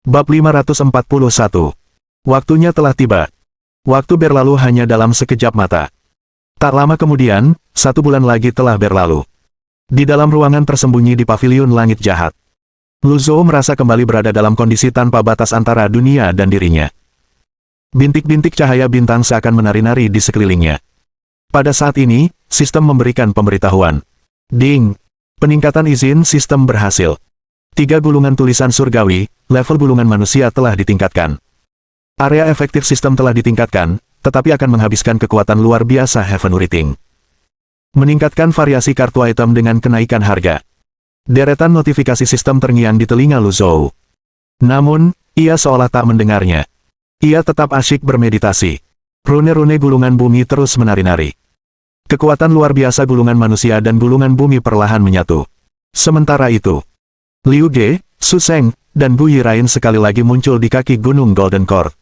Bab 541. Waktunya telah tiba. Waktu berlalu hanya dalam sekejap mata. Tak lama kemudian, 1 bulan lagi telah berlalu. Di dalam ruangan tersembunyi di paviliun langit jahat, Lu Zhou merasa kembali berada dalam kondisi tanpa batas antara dunia dan dirinya. Bintik-bintik cahaya bintang seakan menari-nari di sekelilingnya. Pada saat ini, sistem memberikan pemberitahuan. Ding! Peningkatan izin sistem berhasil. 3 gulungan tulisan surgawi, level gulungan manusia telah ditingkatkan. Area efektif sistem telah ditingkatkan, tetapi akan menghabiskan kekuatan luar biasa Heaven Rating. Meningkatkan variasi kartu item dengan kenaikan harga. Deretan notifikasi sistem terngiang di telinga Lu Zhou. Namun, ia seolah tak mendengarnya. Ia tetap asyik bermeditasi. Rune-rune gulungan bumi terus menari-nari. Kekuatan luar biasa gulungan manusia dan gulungan bumi perlahan menyatu. Sementara itu, Liu Ge, Su Sheng, dan Gu Yirain sekali lagi muncul di kaki gunung Golden Court.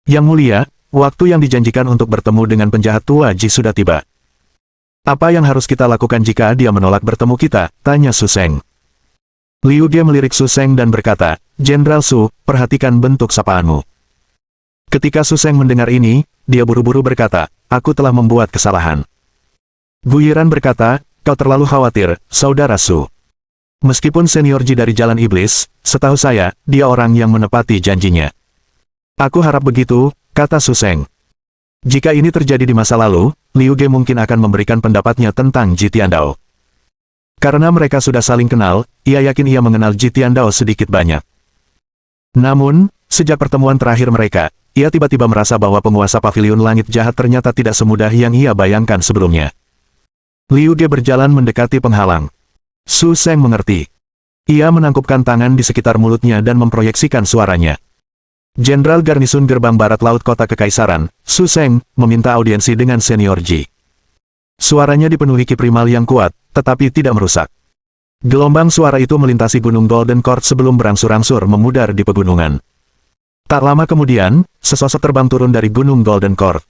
Yang mulia, waktu yang dijanjikan untuk bertemu dengan penjahat tua Ji sudah tiba. Apa yang harus kita lakukan jika dia menolak bertemu kita? Tanya Su Sheng. Liu Ge melirik Su Sheng dan berkata, Jenderal Su, perhatikan bentuk sapaanmu. Ketika Su Sheng mendengar ini, dia buru-buru berkata, aku telah membuat kesalahan. Gu Yiran berkata, kau terlalu khawatir, Saudara Su. Meskipun senior Ji dari Jalan Iblis, setahu saya, dia orang yang menepati janjinya. Aku harap begitu, kata Su Sheng. Jika ini terjadi di masa lalu, Liu Ge mungkin akan memberikan pendapatnya tentang Ji Tiandao. Karena mereka sudah saling kenal, ia yakin ia mengenal Ji Tiandao sedikit banyak. Namun, sejak pertemuan terakhir mereka, ia tiba-tiba merasa bahwa penguasa paviliun langit jahat ternyata tidak semudah yang ia bayangkan sebelumnya. Liu Ge berjalan mendekati penghalang. Su Sheng mengerti. Ia menangkupkan tangan di sekitar mulutnya dan memproyeksikan suaranya. Jenderal Garnisun Gerbang Barat Laut Kota Kekaisaran, Su Sheng, meminta audiensi dengan senior Ji. Suaranya dipenuhi ki primal yang kuat, tetapi tidak merusak. Gelombang suara itu melintasi gunung Golden Court sebelum berangsur-angsur memudar di pegunungan. Tak lama kemudian, sesosok terbang turun dari gunung Golden Court.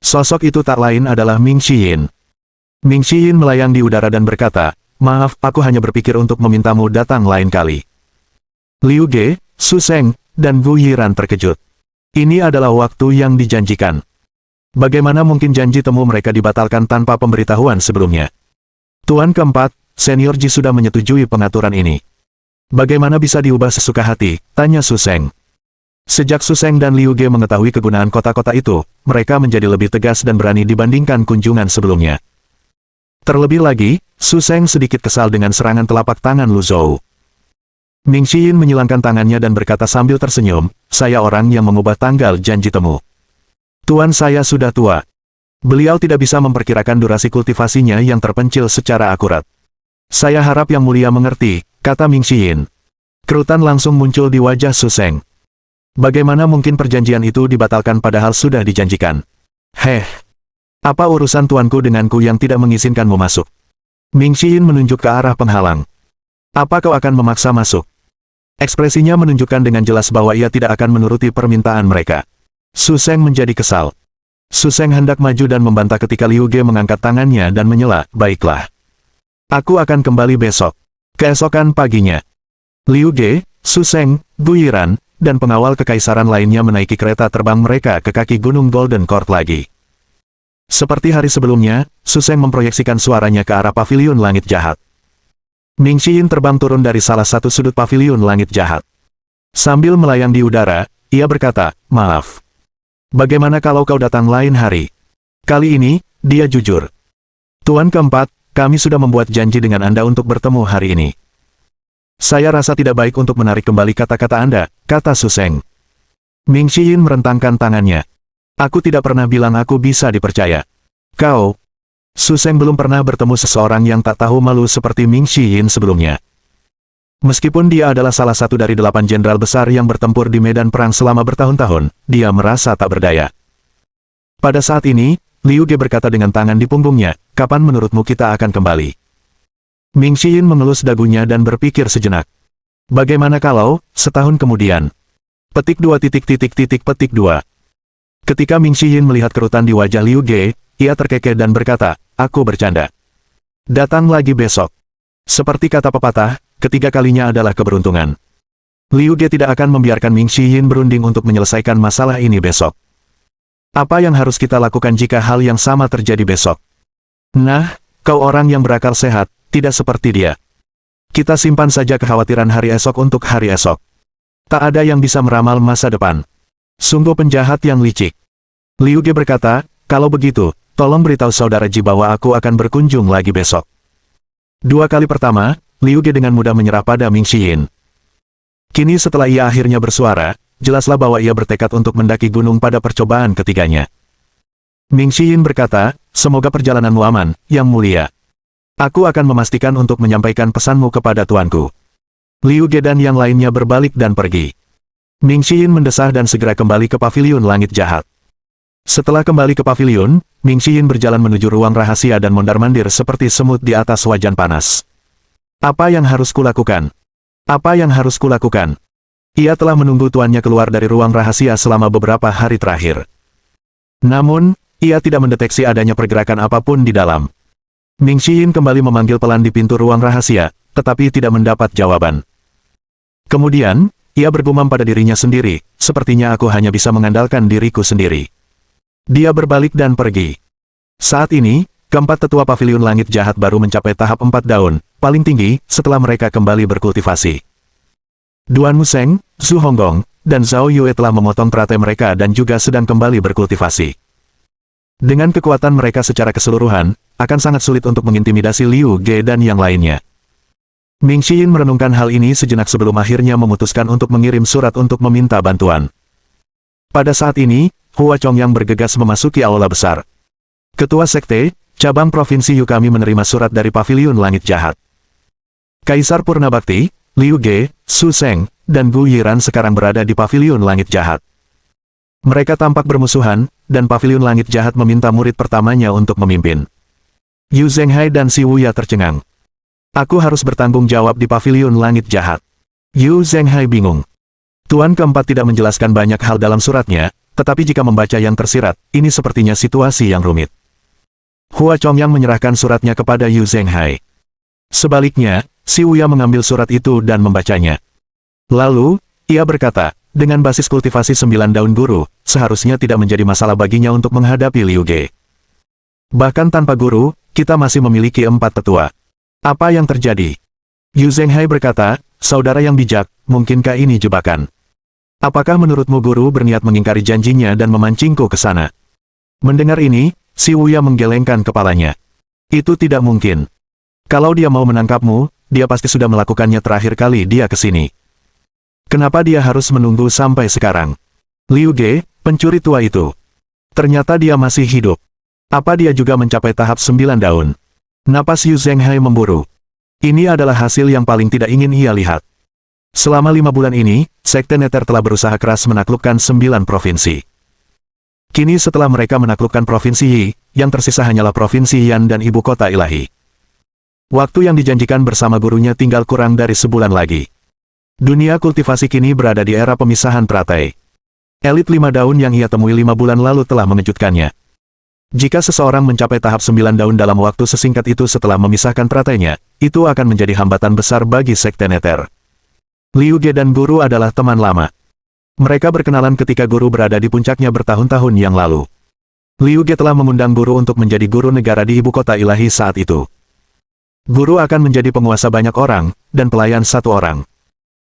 Sosok itu tak lain adalah Ming Xiyin. Ming Xiyin melayang di udara dan berkata, maaf, aku hanya berpikir untuk memintamu datang lain kali. Liu Ge, Su Sheng, dan Gu Yiran terkejut. Ini adalah waktu yang dijanjikan. Bagaimana mungkin janji temu mereka dibatalkan tanpa pemberitahuan sebelumnya? Tuan keempat, senior Ji sudah menyetujui pengaturan ini. Bagaimana bisa diubah sesuka hati? Tanya Su Sheng. Sejak Su Sheng dan Liu Ge mengetahui kegunaan kota-kota itu, mereka menjadi lebih tegas dan berani dibandingkan kunjungan sebelumnya. Terlebih lagi, Su Sheng sedikit kesal dengan serangan telapak tangan Lu Zhou. Ming Xiyin menyilangkan tangannya dan berkata sambil tersenyum, saya orang yang mengubah tanggal janji temu. Tuan saya sudah tua. Beliau tidak bisa memperkirakan durasi kultivasinya yang terpencil secara akurat. Saya harap yang mulia mengerti, kata Ming Xiyin. Kerutan langsung muncul di wajah Su Sheng. Bagaimana mungkin perjanjian itu dibatalkan padahal sudah dijanjikan? Heh. Apa urusan tuanku denganku yang tidak mengizinkanmu masuk? Ming Xiyin menunjuk ke arah penghalang. Apa kau akan memaksa masuk? Ekspresinya menunjukkan dengan jelas bahwa ia tidak akan menuruti permintaan mereka. Su Sheng menjadi kesal. Su Sheng hendak maju dan membantah ketika Liu Ge mengangkat tangannya dan menyela, baiklah. Aku akan kembali besok. Keesokan paginya, Liu Ge, Su Sheng, Gu Yiran, dan pengawal kekaisaran lainnya menaiki kereta terbang mereka ke kaki gunung Golden Court lagi. Seperti hari sebelumnya, Su Sheng memproyeksikan suaranya ke arah paviliun langit jahat. Ming Xiyin terbang turun dari salah satu sudut paviliun langit jahat. Sambil melayang di udara, ia berkata, maaf. Bagaimana kalau kau datang lain hari? Kali ini, dia jujur. Tuan keempat, kami sudah membuat janji dengan Anda untuk bertemu hari ini. Saya rasa tidak baik untuk menarik kembali kata-kata Anda, kata Su Sheng. Ming Xiyin merentangkan tangannya. Aku tidak pernah bilang aku bisa dipercaya. Kau, Su Sheng belum pernah bertemu seseorang yang tak tahu malu seperti Ming Xiyin sebelumnya. Meskipun dia adalah salah satu dari 8 jenderal besar yang bertempur di medan perang selama bertahun-tahun, dia merasa tak berdaya. Pada saat ini, Liu Ge berkata dengan tangan di punggungnya, kapan menurutmu kita akan kembali? Ming Xiyin mengelus dagunya dan berpikir sejenak. Bagaimana kalau, setahun kemudian? Petik 2. Ketika Ming Xiyin melihat kerutan di wajah Liu Ge, ia terkekeh dan berkata, aku bercanda. Datang lagi besok. Seperti kata pepatah, ketiga kalinya adalah keberuntungan. Liu Ge tidak akan membiarkan Ming Xiyin berunding untuk menyelesaikan masalah ini besok. Apa yang harus kita lakukan jika hal yang sama terjadi besok? Nah, kau orang yang berakal sehat, tidak seperti dia. Kita simpan saja kekhawatiran hari esok untuk hari esok. Tak ada yang bisa meramal masa depan. Sungguh penjahat yang licik. Liu Ge berkata, kalau begitu, tolong beritahu saudara Ji bahwa aku akan berkunjung lagi besok. 2 kali pertama, Liu Ge dengan mudah menyerah pada Ming Xiyin. Kini setelah ia akhirnya bersuara, jelaslah bahwa ia bertekad untuk mendaki gunung pada percobaan ketiganya. Ming Xiyin berkata, semoga perjalananmu aman, Yang Mulia. Aku akan memastikan untuk menyampaikan pesanmu kepada tuanku. Liu Ge dan yang lainnya berbalik dan pergi. Ming Xiyin mendesah dan segera kembali ke paviliun langit jahat. Setelah kembali ke paviliun, Ming Xiyin berjalan menuju ruang rahasia dan mondar-mandir seperti semut di atas wajan panas. Apa yang harus kulakukan? Apa yang harus kulakukan? Ia telah menunggu tuannya keluar dari ruang rahasia selama beberapa hari terakhir. Namun, ia tidak mendeteksi adanya pergerakan apapun di dalam. Ming Xiyin kembali memanggil pelan di pintu ruang rahasia, tetapi tidak mendapat jawaban. Kemudian, ia bergumam pada dirinya sendiri, sepertinya aku hanya bisa mengandalkan diriku sendiri. Dia berbalik dan pergi. Saat ini, keempat tetua paviliun langit jahat baru mencapai tahap 4 daun, paling tinggi, setelah mereka kembali berkultivasi. Duan Museng, Zhu Honggong, dan Zhao Yue telah memotong teratai mereka dan juga sedang kembali berkultivasi. Dengan kekuatan mereka secara keseluruhan, akan sangat sulit untuk mengintimidasi Liu Ge dan yang lainnya. Ming Xiyin merenungkan hal ini sejenak sebelum akhirnya memutuskan untuk mengirim surat untuk meminta bantuan. Pada saat ini, Hua Chongyang bergegas memasuki aula besar. Ketua Sekte, Cabang Provinsi Yukami menerima surat dari Paviliun Langit Jahat. Kaisar Purnabakti, Liu Ge, Su Seng, dan Gu Yiran sekarang berada di Paviliun Langit Jahat. Mereka tampak bermusuhan, dan Paviliun Langit Jahat meminta murid pertamanya untuk memimpin. Yu Zhenghai dan Si Wuya tercengang. Aku harus bertanggung jawab di Paviliun Langit Jahat. Yu Zhenghai bingung. Tuan keempat tidak menjelaskan banyak hal dalam suratnya, tetapi jika membaca yang tersirat, ini sepertinya situasi yang rumit. Hua Chongyang menyerahkan suratnya kepada Yu Zhenghai. Sebaliknya, Si Wuya mengambil surat itu dan membacanya. Lalu, ia berkata, dengan basis kultivasi 9 daun guru, seharusnya tidak menjadi masalah baginya untuk menghadapi Liu Ge. Bahkan tanpa guru, kita masih memiliki 4 tetua. Apa yang terjadi? Yu Zhenghai berkata, saudara yang bijak, mungkinkah ini jebakan? Apakah menurutmu guru berniat mengingkari janjinya dan memancingku ke sana? Mendengar ini, Si Wuya menggelengkan kepalanya. Itu tidak mungkin. Kalau dia mau menangkapmu, dia pasti sudah melakukannya terakhir kali dia ke sini. Kenapa dia harus menunggu sampai sekarang? Liu Ge, pencuri tua itu. Ternyata dia masih hidup. Apa dia juga mencapai tahap 9 daun? Napas Yu Zhenghai memburu. Ini adalah hasil yang paling tidak ingin ia lihat. Selama 5 bulan ini, Sekte Nether telah berusaha keras menaklukkan 9 provinsi. Kini setelah mereka menaklukkan Provinsi Yi, yang tersisa hanyalah Provinsi Yan dan Ibu Kota Ilahi. Waktu yang dijanjikan bersama gurunya tinggal kurang dari sebulan lagi. Dunia kultivasi kini berada di era pemisahan teratai. Elit 5 daun yang ia temui 5 bulan lalu telah mengejutkannya. Jika seseorang mencapai tahap 9 daun dalam waktu sesingkat itu setelah memisahkan teratainya, itu akan menjadi hambatan besar bagi Sekte Nether. Liu Ge dan guru adalah teman lama. Mereka berkenalan ketika guru berada di puncaknya bertahun-tahun yang lalu. Liu Ge telah mengundang guru untuk menjadi guru negara di Ibu Kota Ilahi saat itu. Guru akan menjadi penguasa banyak orang, dan pelayan 1 orang.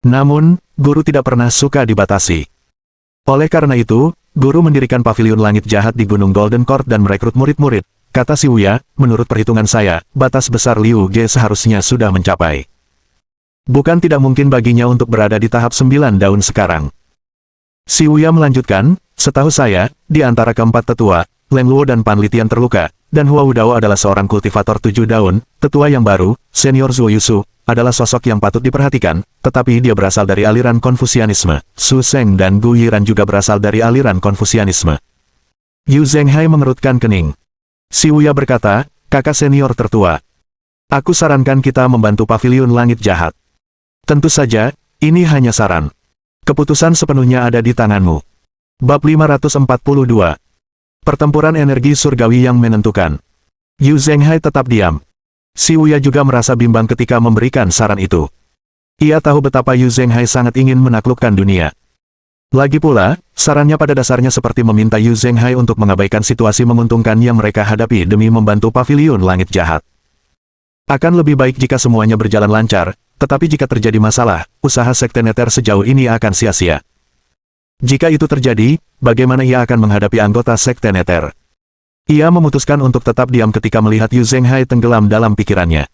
Namun, guru tidak pernah suka dibatasi. Oleh karena itu, guru mendirikan Paviliun Langit Jahat di Gunung Golden Court dan merekrut murid-murid. Kata Si Wuya, menurut perhitungan saya, batas besar Liu Ge seharusnya sudah mencapai. Bukan tidak mungkin baginya untuk berada di tahap 9 daun sekarang. Si Wuya melanjutkan, setahu saya, di antara keempat tetua, Leng Luo dan Pan Litian terluka, dan Hua Wudao adalah seorang kultivator 7 daun, tetua yang baru, senior Zhuo Yusu, adalah sosok yang patut diperhatikan, tetapi dia berasal dari aliran Konfusianisme. Su Seng dan Gu Yiran juga berasal dari aliran Konfusianisme. Yu Zhenghai mengerutkan kening. Si Wuya berkata, kakak senior tertua. Aku sarankan kita membantu Paviliun Langit Jahat. Tentu saja, ini hanya saran. Keputusan sepenuhnya ada di tanganmu. Bab 542. Pertempuran energi surgawi yang menentukan. Yu Zhenghai tetap diam. Si Wuya juga merasa bimbang ketika memberikan saran itu. Ia tahu betapa Yu Zhenghai sangat ingin menaklukkan dunia. Lagi pula, sarannya pada dasarnya seperti meminta Yu Zhenghai untuk mengabaikan situasi menguntungkan yang mereka hadapi demi membantu paviliun langit jahat. Akan lebih baik jika semuanya berjalan lancar, tetapi jika terjadi masalah, usaha Sekte Nether sejauh ini akan sia-sia. Jika itu terjadi, bagaimana ia akan menghadapi anggota Sekte Nether? Ia memutuskan untuk tetap diam ketika melihat Yu Zhenghai tenggelam dalam pikirannya.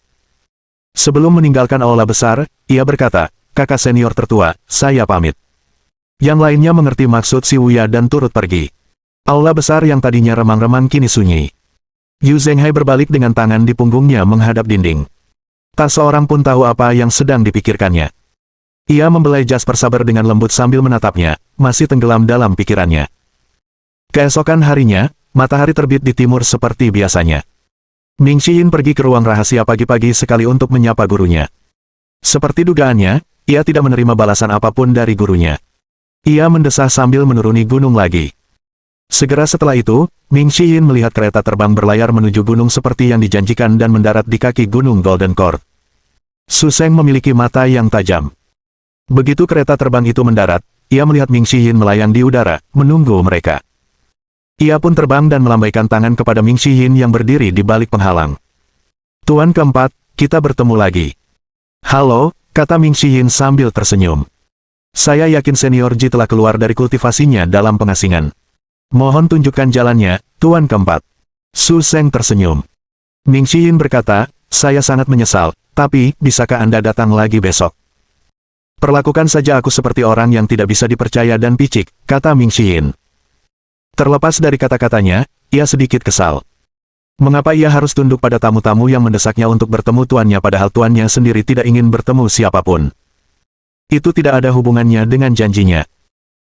Sebelum meninggalkan aula besar, ia berkata, "Kakak senior tertua, saya pamit." Yang lainnya mengerti maksud si Wuya dan turut pergi. Aula besar yang tadinya remang-remang kini sunyi. Yu Zhenghai berbalik dengan tangan di punggungnya menghadap dinding. Tak seorang pun tahu apa yang sedang dipikirkannya. Ia membelai Jasper Saber dengan lembut sambil menatapnya, masih tenggelam dalam pikirannya. Keesokan harinya, matahari terbit di timur seperti biasanya. Ming Xiyin pergi ke ruang rahasia pagi-pagi sekali untuk menyapa gurunya. Seperti dugaannya, ia tidak menerima balasan apapun dari gurunya. Ia mendesah sambil menuruni gunung lagi. Segera setelah itu, Ming Xiyin melihat kereta terbang berlayar menuju gunung seperti yang dijanjikan dan mendarat di kaki gunung Golden Court. Su Sheng memiliki mata yang tajam. Begitu kereta terbang itu mendarat, ia melihat Ming Xiyin melayang di udara, menunggu mereka. Ia pun terbang dan melambaikan tangan kepada Ming Xiyin yang berdiri di balik penghalang. "Tuan keempat, kita bertemu lagi." "Halo," kata Ming Xiyin sambil tersenyum. "Saya yakin Senior Ji telah keluar dari kultivasinya dalam pengasingan. Mohon tunjukkan jalannya, Tuan keempat." Su Sheng tersenyum. Ming Xiyin berkata, "Saya sangat menyesal, tapi bisakah Anda datang lagi besok?" "Perlakukan saja aku seperti orang yang tidak bisa dipercaya dan picik," kata Ming Xiyin. Terlepas dari kata-katanya, ia sedikit kesal. Mengapa ia harus tunduk pada tamu-tamu yang mendesaknya untuk bertemu tuannya padahal tuannya sendiri tidak ingin bertemu siapapun? Itu tidak ada hubungannya dengan janjinya.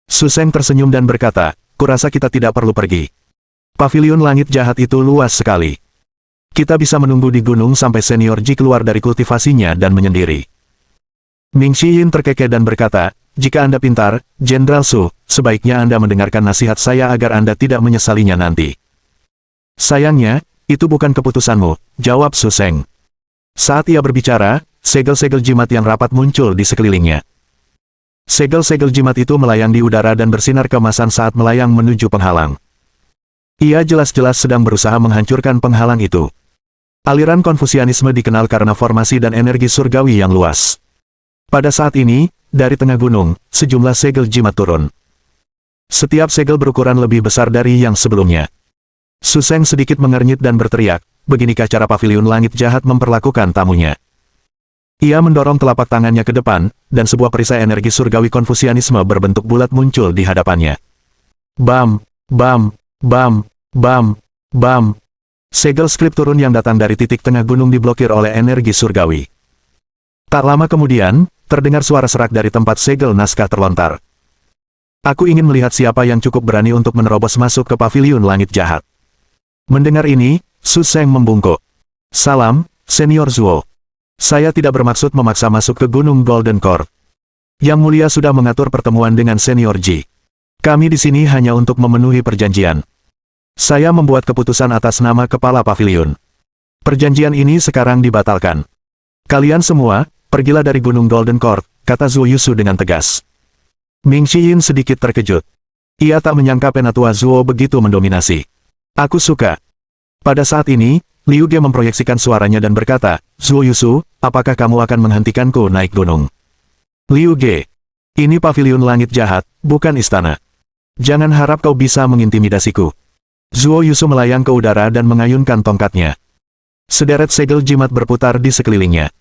Su Sheng tersenyum dan berkata, "Kurasa kita tidak perlu pergi. Paviliun langit jahat itu luas sekali. Kita bisa menunggu di gunung sampai Senior Ji keluar dari kultivasinya dan menyendiri." Ming Xiyin terkekeh dan berkata, "Jika Anda pintar, Jenderal Su, sebaiknya Anda mendengarkan nasihat saya agar Anda tidak menyesalinya nanti." "Sayangnya, itu bukan keputusanmu," jawab Su Sheng. Saat ia berbicara, segel-segel jimat yang rapat muncul di sekelilingnya. Segel-segel jimat itu melayang di udara dan bersinar keemasan saat melayang menuju penghalang. Ia jelas-jelas sedang berusaha menghancurkan penghalang itu. Aliran Konfusianisme dikenal karena formasi dan energi surgawi yang luas. Pada saat ini, dari tengah gunung, sejumlah segel jimat turun. Setiap segel berukuran lebih besar dari yang sebelumnya. Su Sheng sedikit mengernyit dan berteriak, "Beginikah cara paviliun langit jahat memperlakukan tamunya?" Ia mendorong telapak tangannya ke depan, dan sebuah perisai energi surgawi Konfusianisme berbentuk bulat muncul di hadapannya. Bam, bam, bam, bam, bam. Segel skrip turun yang datang dari titik tengah gunung diblokir oleh energi surgawi. Tak lama kemudian, terdengar suara serak dari tempat segel naskah terlontar. "Aku ingin melihat siapa yang cukup berani untuk menerobos masuk ke paviliun langit jahat." Mendengar ini, Su Sheng membungkuk. "Salam, Senior Zuo. Saya tidak bermaksud memaksa masuk ke gunung Golden Court. Yang mulia sudah mengatur pertemuan dengan Senior Ji. Kami di sini hanya untuk memenuhi perjanjian. Saya membuat keputusan atas nama kepala paviliun. Perjanjian ini sekarang dibatalkan. Kalian semua, pergilah dari gunung Golden Court," kata Zuo Yusu dengan tegas. Ming Xiyin sedikit terkejut. Ia tak menyangka penatua Zuo begitu mendominasi. "Aku suka." Pada saat ini, Liu Ge memproyeksikan suaranya dan berkata, "Zuo Yusu, apakah kamu akan menghentikanku naik gunung?" "Liu Ge, ini paviliun langit jahat, bukan istana. Jangan harap kau bisa mengintimidasiku." Zuo Yusu melayang ke udara dan mengayunkan tongkatnya. Sederet segel jimat berputar di sekelilingnya.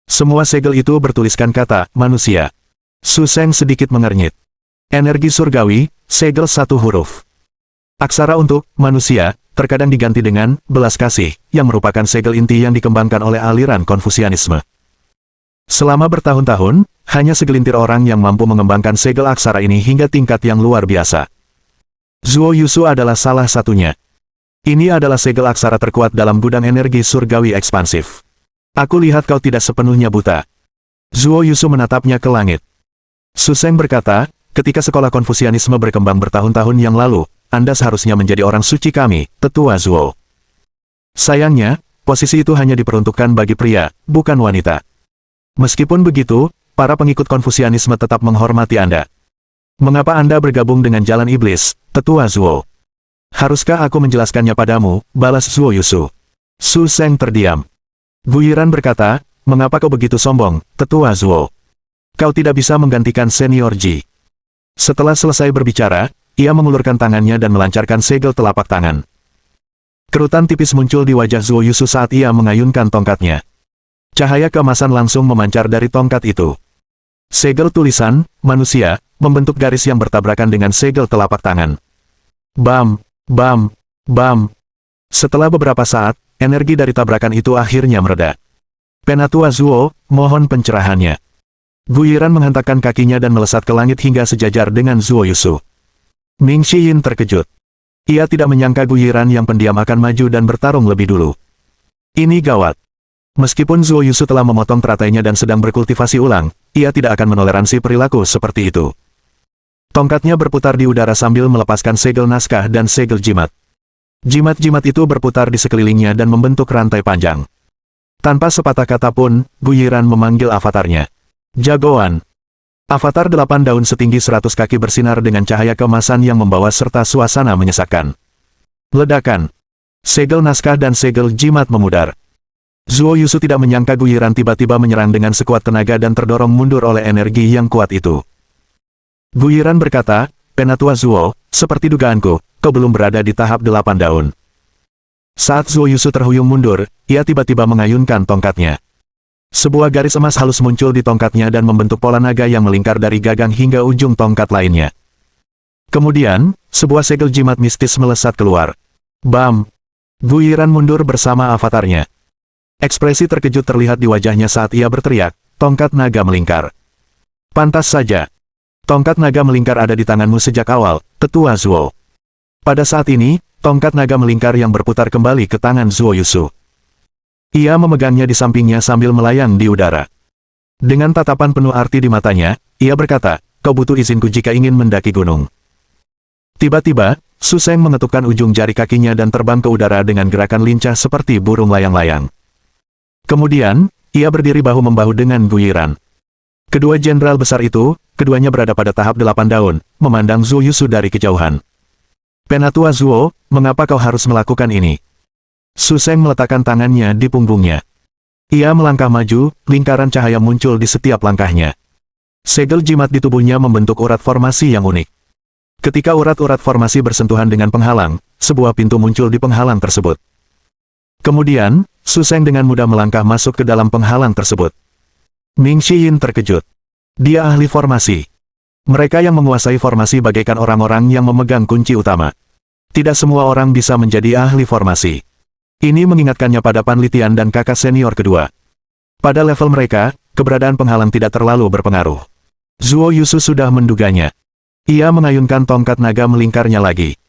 Semua segel itu bertuliskan kata, "manusia." Su Sheng sedikit mengernyit. Energi surgawi, segel satu huruf. Aksara untuk manusia terkadang diganti dengan belas kasih, yang merupakan segel inti yang dikembangkan oleh aliran Konfusianisme. Selama bertahun-tahun, hanya segelintir orang yang mampu mengembangkan segel aksara ini hingga tingkat yang luar biasa. Zuo Yusu adalah salah satunya. Ini adalah segel aksara terkuat dalam gudang energi surgawi ekspansif. Aku lihat kau tidak sepenuhnya buta. Zuo Yusu menatapnya ke langit. Su Sheng berkata, "Ketika sekolah Konfusianisme berkembang bertahun-tahun yang lalu, Anda seharusnya menjadi orang suci kami, Tetua Zuo. Sayangnya, posisi itu hanya diperuntukkan bagi pria, bukan wanita. Meskipun begitu, para pengikut Konfusianisme tetap menghormati Anda. Mengapa Anda bergabung dengan jalan iblis, Tetua Zuo? Haruskah aku menjelaskannya padamu, balas Zuo Yusu. Su Seng terdiam. Guyiran berkata, mengapa kau begitu sombong, Tetua Zuo? Kau tidak bisa menggantikan Senior Ji. Setelah selesai berbicara, ia mengulurkan tangannya dan melancarkan segel telapak tangan. Kerutan tipis muncul di wajah Zuo Yusu saat ia mengayunkan tongkatnya. Cahaya keemasan langsung memancar dari tongkat itu. Segel tulisan, manusia, membentuk garis yang bertabrakan dengan segel telapak tangan. Bam, bam, bam. Setelah beberapa saat, energi dari tabrakan itu akhirnya mereda. Penatua Zuo, mohon pencerahannya. Guyiran menghentakkan kakinya dan melesat ke langit hingga sejajar dengan Zuo Yusu. Ming Xiyin terkejut. Ia tidak menyangka Guyiran yang pendiam akan maju dan bertarung lebih dulu. Ini gawat. Meskipun Zuo Yusu telah memotong teratainya dan sedang berkultivasi ulang, ia tidak akan menoleransi perilaku seperti itu. Tongkatnya berputar di udara sambil melepaskan segel naskah dan segel jimat. Jimat-jimat itu berputar di sekelilingnya dan membentuk rantai panjang. Tanpa sepatah kata pun, Guyiran memanggil avatarnya. Jagoan. Avatar 8 daun setinggi 100 kaki bersinar dengan cahaya keemasan yang membawa serta suasana menyesakkan. Ledakan. Segel naskah dan segel jimat memudar. Zuo Yusu tidak menyangka Guyiran tiba-tiba menyerang dengan sekuat tenaga dan terdorong mundur oleh energi yang kuat itu. Guyiran berkata, Penatua Zuo, seperti dugaanku, kau belum berada di tahap 8 daun. Saat Zuo Yusu terhuyung mundur, ia tiba-tiba mengayunkan tongkatnya. Sebuah garis emas halus muncul di tongkatnya dan membentuk pola naga yang melingkar dari gagang hingga ujung tongkat lainnya. Kemudian, sebuah segel jimat mistis melesat keluar. Bam! Guyiran mundur bersama avatarnya. Ekspresi terkejut terlihat di wajahnya saat ia berteriak, tongkat naga melingkar. Pantas saja. Tongkat naga melingkar ada di tanganmu sejak awal, Tetua Zuo. Pada saat ini, tongkat naga melingkar yang berputar kembali ke tangan Zuo Yusu. Ia memegangnya di sampingnya sambil melayang di udara. Dengan tatapan penuh arti di matanya, ia berkata, kau butuh izinku jika ingin mendaki gunung. Tiba-tiba, Su Seng mengetupkan ujung jari kakinya dan terbang ke udara dengan gerakan lincah seperti burung layang-layang. Kemudian, ia berdiri bahu-membahu dengan Guyiran. Kedua jenderal besar itu, keduanya berada pada tahap 8 daun, memandang Zuo Yusu dari kejauhan. Penatua Zuo, mengapa kau harus melakukan ini? Su Seng meletakkan tangannya di punggungnya. Ia melangkah maju, lingkaran cahaya muncul di setiap langkahnya. Segel jimat di tubuhnya membentuk urat formasi yang unik. Ketika urat-urat formasi bersentuhan dengan penghalang, sebuah pintu muncul di penghalang tersebut. Kemudian, Su Seng dengan mudah melangkah masuk ke dalam penghalang tersebut. Ming Xiyin terkejut. Dia ahli formasi. Mereka yang menguasai formasi bagaikan orang-orang yang memegang kunci utama. Tidak semua orang bisa menjadi ahli formasi. Ini mengingatkannya pada Pan Litian dan kakak senior kedua. Pada level mereka, keberadaan penghalang tidak terlalu berpengaruh. Zuo Yusu sudah menduganya. Ia mengayunkan tongkat naga melingkarnya lagi.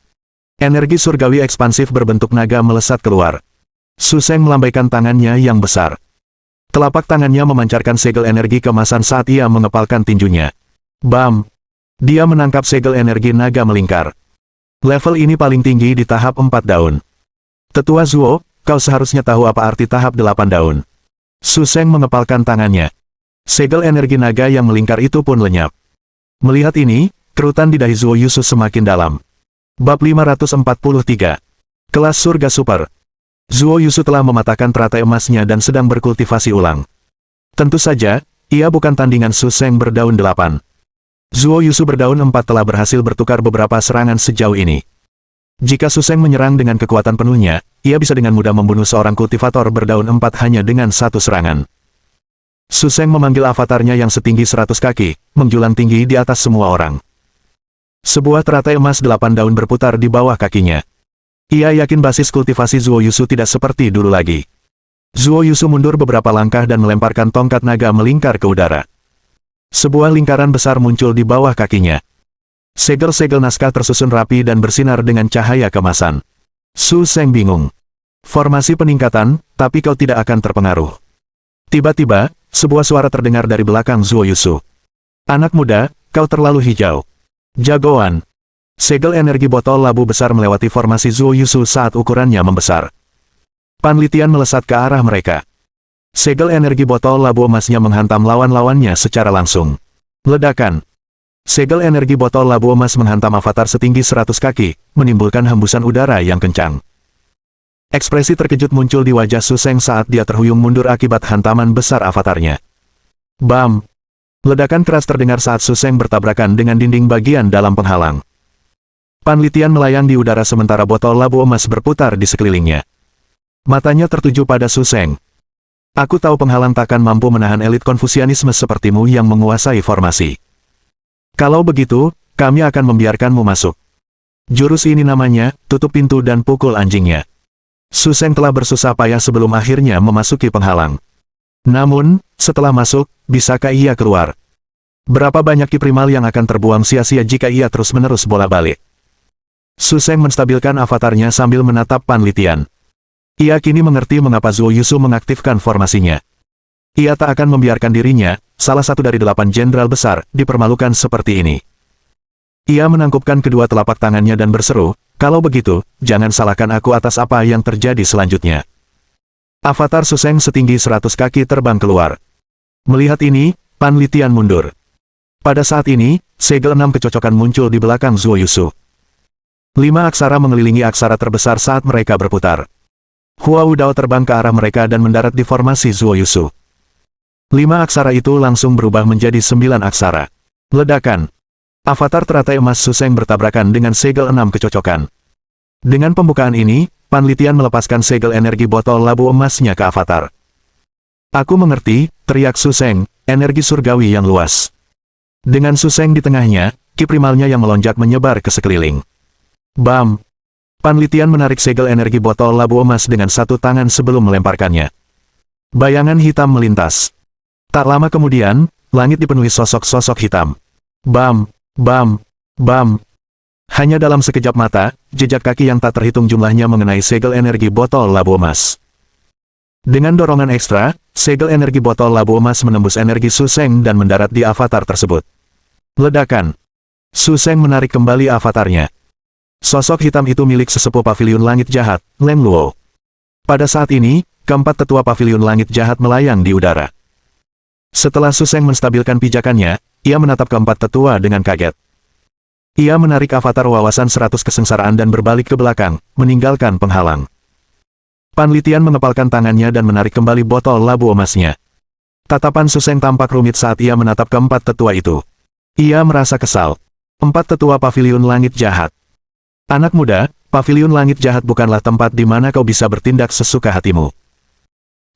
Energi surgawi ekspansif berbentuk naga melesat keluar. Su Seng melambaikan tangannya yang besar. Telapak tangannya memancarkan segel energi keemasan saat ia mengepalkan tinjunya. Bam! Dia menangkap segel energi naga melingkar. Level ini paling tinggi di tahap 4 daun. Tetua Zuo, kau seharusnya tahu apa arti tahap 8 daun. Su Seng mengepalkan tangannya. Segel energi naga yang melingkar itu pun lenyap. Melihat ini, kerutan di dahi Zuo Yusu semakin dalam. Bab 543. Kelas Surga Super. Zuo Yusu telah mematahkan teratai emasnya dan sedang berkultivasi ulang. Tentu saja, ia bukan tandingan Su Seng berdaun 8. Zuo Yusu berdaun 4 telah berhasil bertukar beberapa serangan sejauh ini. Jika Su Seng menyerang dengan kekuatan penuhnya, ia bisa dengan mudah membunuh seorang kultivator berdaun 4 hanya dengan satu serangan. Su Seng memanggil avatarnya yang setinggi 100 kaki, menjulang tinggi di atas semua orang. Sebuah teratai emas 8 daun berputar di bawah kakinya. Ia yakin basis kultivasi Zuo Yusu tidak seperti dulu lagi. Zuo Yusu mundur beberapa langkah dan melemparkan tongkat naga melingkar ke udara. Sebuah lingkaran besar muncul di bawah kakinya. Segel-segel naskah tersusun rapi dan bersinar dengan cahaya kemasan. Su Seng bingung. Formasi peningkatan, tapi kau tidak akan terpengaruh. Tiba-tiba, sebuah suara terdengar dari belakang Zuo Yusu. Anak muda, kau terlalu hijau. Jagoan. Segel energi botol labu besar melewati formasi Zuo Yusu saat ukurannya membesar. Pan Litian melesat ke arah mereka. Segel energi botol labu emasnya menghantam lawan-lawannya secara langsung. Ledakan. Segel energi botol labu emas menghantam avatar setinggi 100 kaki, menimbulkan hembusan udara yang kencang. Ekspresi terkejut muncul di wajah Su Seng saat dia terhuyung mundur akibat hantaman besar avatarnya. Bam! Ledakan keras terdengar saat Su Seng bertabrakan dengan dinding bagian dalam penghalang. Panlitian melayang di udara sementara botol labu emas berputar di sekelilingnya. Matanya tertuju pada Su Seng. Aku tahu penghalang takkan mampu menahan elit konfusianisme sepertimu yang menguasai formasi. Kalau begitu, kami akan membiarkanmu masuk. Jurus ini namanya, tutup pintu dan pukul anjingnya. Su Seng telah bersusah payah sebelum akhirnya memasuki penghalang. Namun, setelah masuk, bisakah ia keluar? Berapa banyak ki primal yang akan terbuang sia-sia jika ia terus-menerus bola-balik? Su Seng menstabilkan avatarnya sambil menatap Panlitian. Ia kini mengerti mengapa Zuo Yusu mengaktifkan formasinya. Ia tak akan membiarkan dirinya, salah satu dari 8 jenderal besar, dipermalukan seperti ini. Ia menangkupkan kedua telapak tangannya dan berseru, kalau begitu, jangan salahkan aku atas apa yang terjadi selanjutnya. Avatar Su Seng setinggi 100 kaki terbang keluar. Melihat ini, Panlitian mundur. Pada saat ini, segel 6 kecocokan muncul di belakang Zuo Yusu. 5 aksara mengelilingi aksara terbesar saat mereka berputar. Hua Wudao terbang ke arah mereka dan mendarat di formasi Zuo Yusu. 5 aksara itu langsung berubah menjadi 9 aksara. Ledakan. Avatar teratai emas Su Seng bertabrakan dengan segel 6 kecocokan. Dengan pembukaan ini, Panlitian melepaskan segel energi botol labu emasnya ke avatar. Aku mengerti, teriak Su Seng, energi surgawi yang luas. Dengan Su Seng di tengahnya, ki primalnya yang melonjak menyebar ke sekeliling. Bam! Panlitian menarik segel energi botol labu emas dengan satu tangan sebelum melemparkannya. Bayangan hitam melintas. Tak lama kemudian, langit dipenuhi sosok-sosok hitam. Bam! Bam! Bam! Hanya dalam sekejap mata, jejak kaki yang tak terhitung jumlahnya mengenai segel energi botol labu emas. Dengan dorongan ekstra, segel energi botol labu emas menembus energi Su Seng dan mendarat di avatar tersebut. Ledakan. Su Seng menarik kembali avatarnya. Sosok hitam itu milik sesepuh paviliun langit jahat, Leng Luo. Pada saat ini, keempat tetua paviliun langit jahat melayang di udara. Setelah Su Seng menstabilkan pijakannya, ia menatap keempat tetua dengan kaget. Ia menarik avatar wawasan 100 kesengsaraan dan berbalik ke belakang, meninggalkan penghalang. Panlitian mengepalkan tangannya dan menarik kembali botol labu emasnya. Tatapan Su Seng tampak rumit saat ia menatap keempat tetua itu. Ia merasa kesal. 4 tetua paviliun langit jahat. Anak muda, paviliun langit jahat bukanlah tempat di mana kau bisa bertindak sesuka hatimu.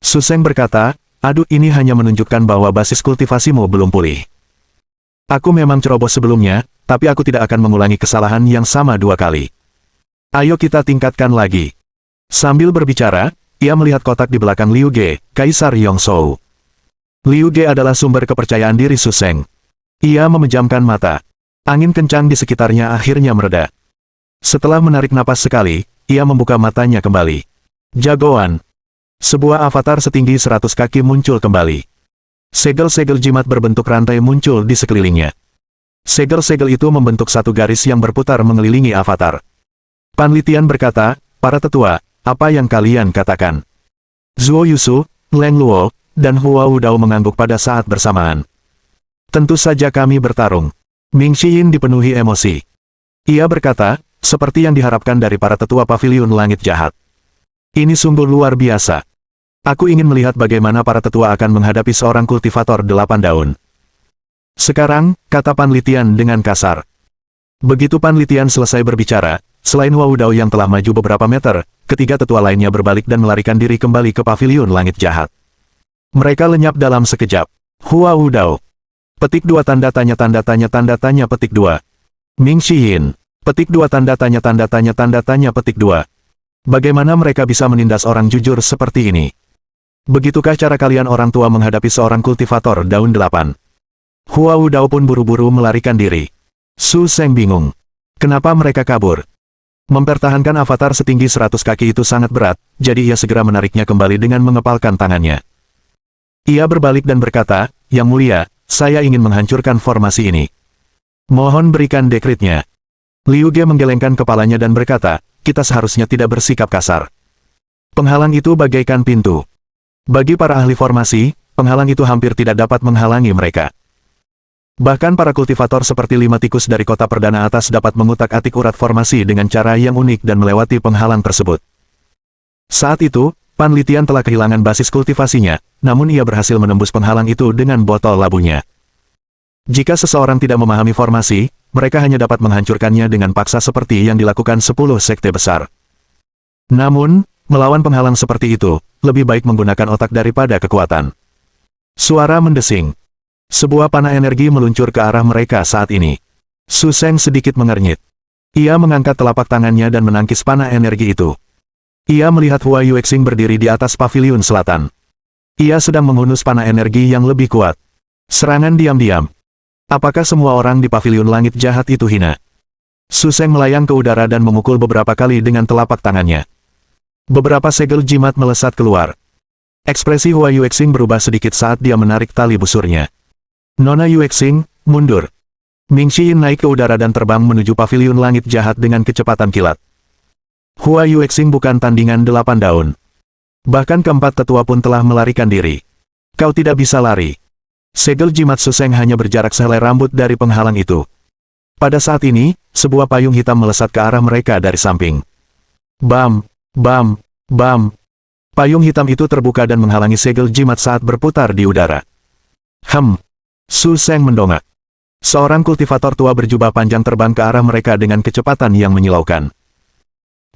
Su Seng berkata, aduh, ini hanya menunjukkan bahwa basis kultivasimu belum pulih. Aku memang ceroboh sebelumnya, tapi aku tidak akan mengulangi kesalahan yang sama 2 kali. Ayo kita tingkatkan lagi. Sambil berbicara, ia melihat kotak di belakang Liu Ge, Kaisar Yongzhou. Liu Ge adalah sumber kepercayaan diri Su Seng. Ia memejamkan mata. Angin kencang di sekitarnya akhirnya mereda. Setelah menarik napas sekali, ia membuka matanya kembali. Jagoan. Sebuah avatar setinggi 100 kaki muncul kembali. Segel-segel jimat berbentuk rantai muncul di sekelilingnya. Segel-segel itu membentuk satu garis yang berputar mengelilingi avatar. Panlitian berkata, para tetua, apa yang kalian katakan? Zuo Yusu, Leng Luo, dan Hua Wudao mengangguk pada saat bersamaan. Tentu saja kami bertarung. Ming Xiyin dipenuhi emosi. Ia berkata, seperti yang diharapkan dari para tetua paviliun langit jahat. Ini sungguh luar biasa. Aku ingin melihat bagaimana para tetua akan menghadapi seorang kultivator 8 daun. Sekarang, kata Panlitian dengan kasar. Begitu Panlitian selesai berbicara, selain Hua Wudao yang telah maju beberapa meter, ketiga tetua lainnya berbalik dan melarikan diri kembali ke paviliun langit jahat. Mereka lenyap dalam sekejap. Hua Wudao. Petik 2 tanda tanya petik 2. Ming Xiyin. Petik 2 tanda tanya petik 2. Bagaimana mereka bisa menindas orang jujur seperti ini? Begitukah cara kalian orang tua menghadapi seorang kultivator daun 8? Hua Wudao pun buru-buru melarikan diri. Su Seng bingung. Kenapa mereka kabur? Mempertahankan avatar setinggi 100 kaki itu sangat berat, jadi ia segera menariknya kembali dengan mengepalkan tangannya. Ia berbalik dan berkata, Yang Mulia, saya ingin menghancurkan formasi ini. Mohon berikan dekretnya. Liu Ge menggelengkan kepalanya dan berkata, kita seharusnya tidak bersikap kasar. Penghalang itu bagaikan pintu. Bagi para ahli formasi, penghalang itu hampir tidak dapat menghalangi mereka. Bahkan para kultivator seperti 5 tikus dari kota perdana atas dapat mengutak-atik urat formasi dengan cara yang unik dan melewati penghalang tersebut. Saat itu, Pan Litian telah kehilangan basis kultivasinya, namun ia berhasil menembus penghalang itu dengan botol labunya. Jika seseorang tidak memahami formasi, mereka hanya dapat menghancurkannya dengan paksa seperti yang dilakukan 10 sekte besar. Namun, melawan penghalang seperti itu, lebih baik menggunakan otak daripada kekuatan. Suara mendesing. Sebuah panah energi meluncur ke arah mereka saat ini. Su Seng sedikit mengernyit. Ia mengangkat telapak tangannya dan menangkis panah energi itu. Ia melihat Hua Yuexing berdiri di atas paviliun selatan. Ia sedang menghunus panah energi yang lebih kuat. Serangan diam-diam. Apakah semua orang di paviliun langit jahat itu hina? Su Seng melayang ke udara dan memukul beberapa kali dengan telapak tangannya. Beberapa segel jimat melesat keluar. Ekspresi Hua Yuexing berubah sedikit saat dia menarik tali busurnya. Nona Yuexing, mundur. Ming Xiyin naik ke udara dan terbang menuju paviliun langit jahat dengan kecepatan kilat. Hua Yuexing bukan tandingan 8 daun. Bahkan keempat tetua pun telah melarikan diri. Kau tidak bisa lari. Segel jimat Su Seng hanya berjarak sehelai rambut dari penghalang itu. Pada saat ini, sebuah payung hitam melesat ke arah mereka dari samping. Bam, bam, bam. Payung hitam itu terbuka dan menghalangi segel jimat saat berputar di udara. Su Seng mendongak. Seorang kultivator tua berjubah panjang terbang ke arah mereka dengan kecepatan yang menyilaukan.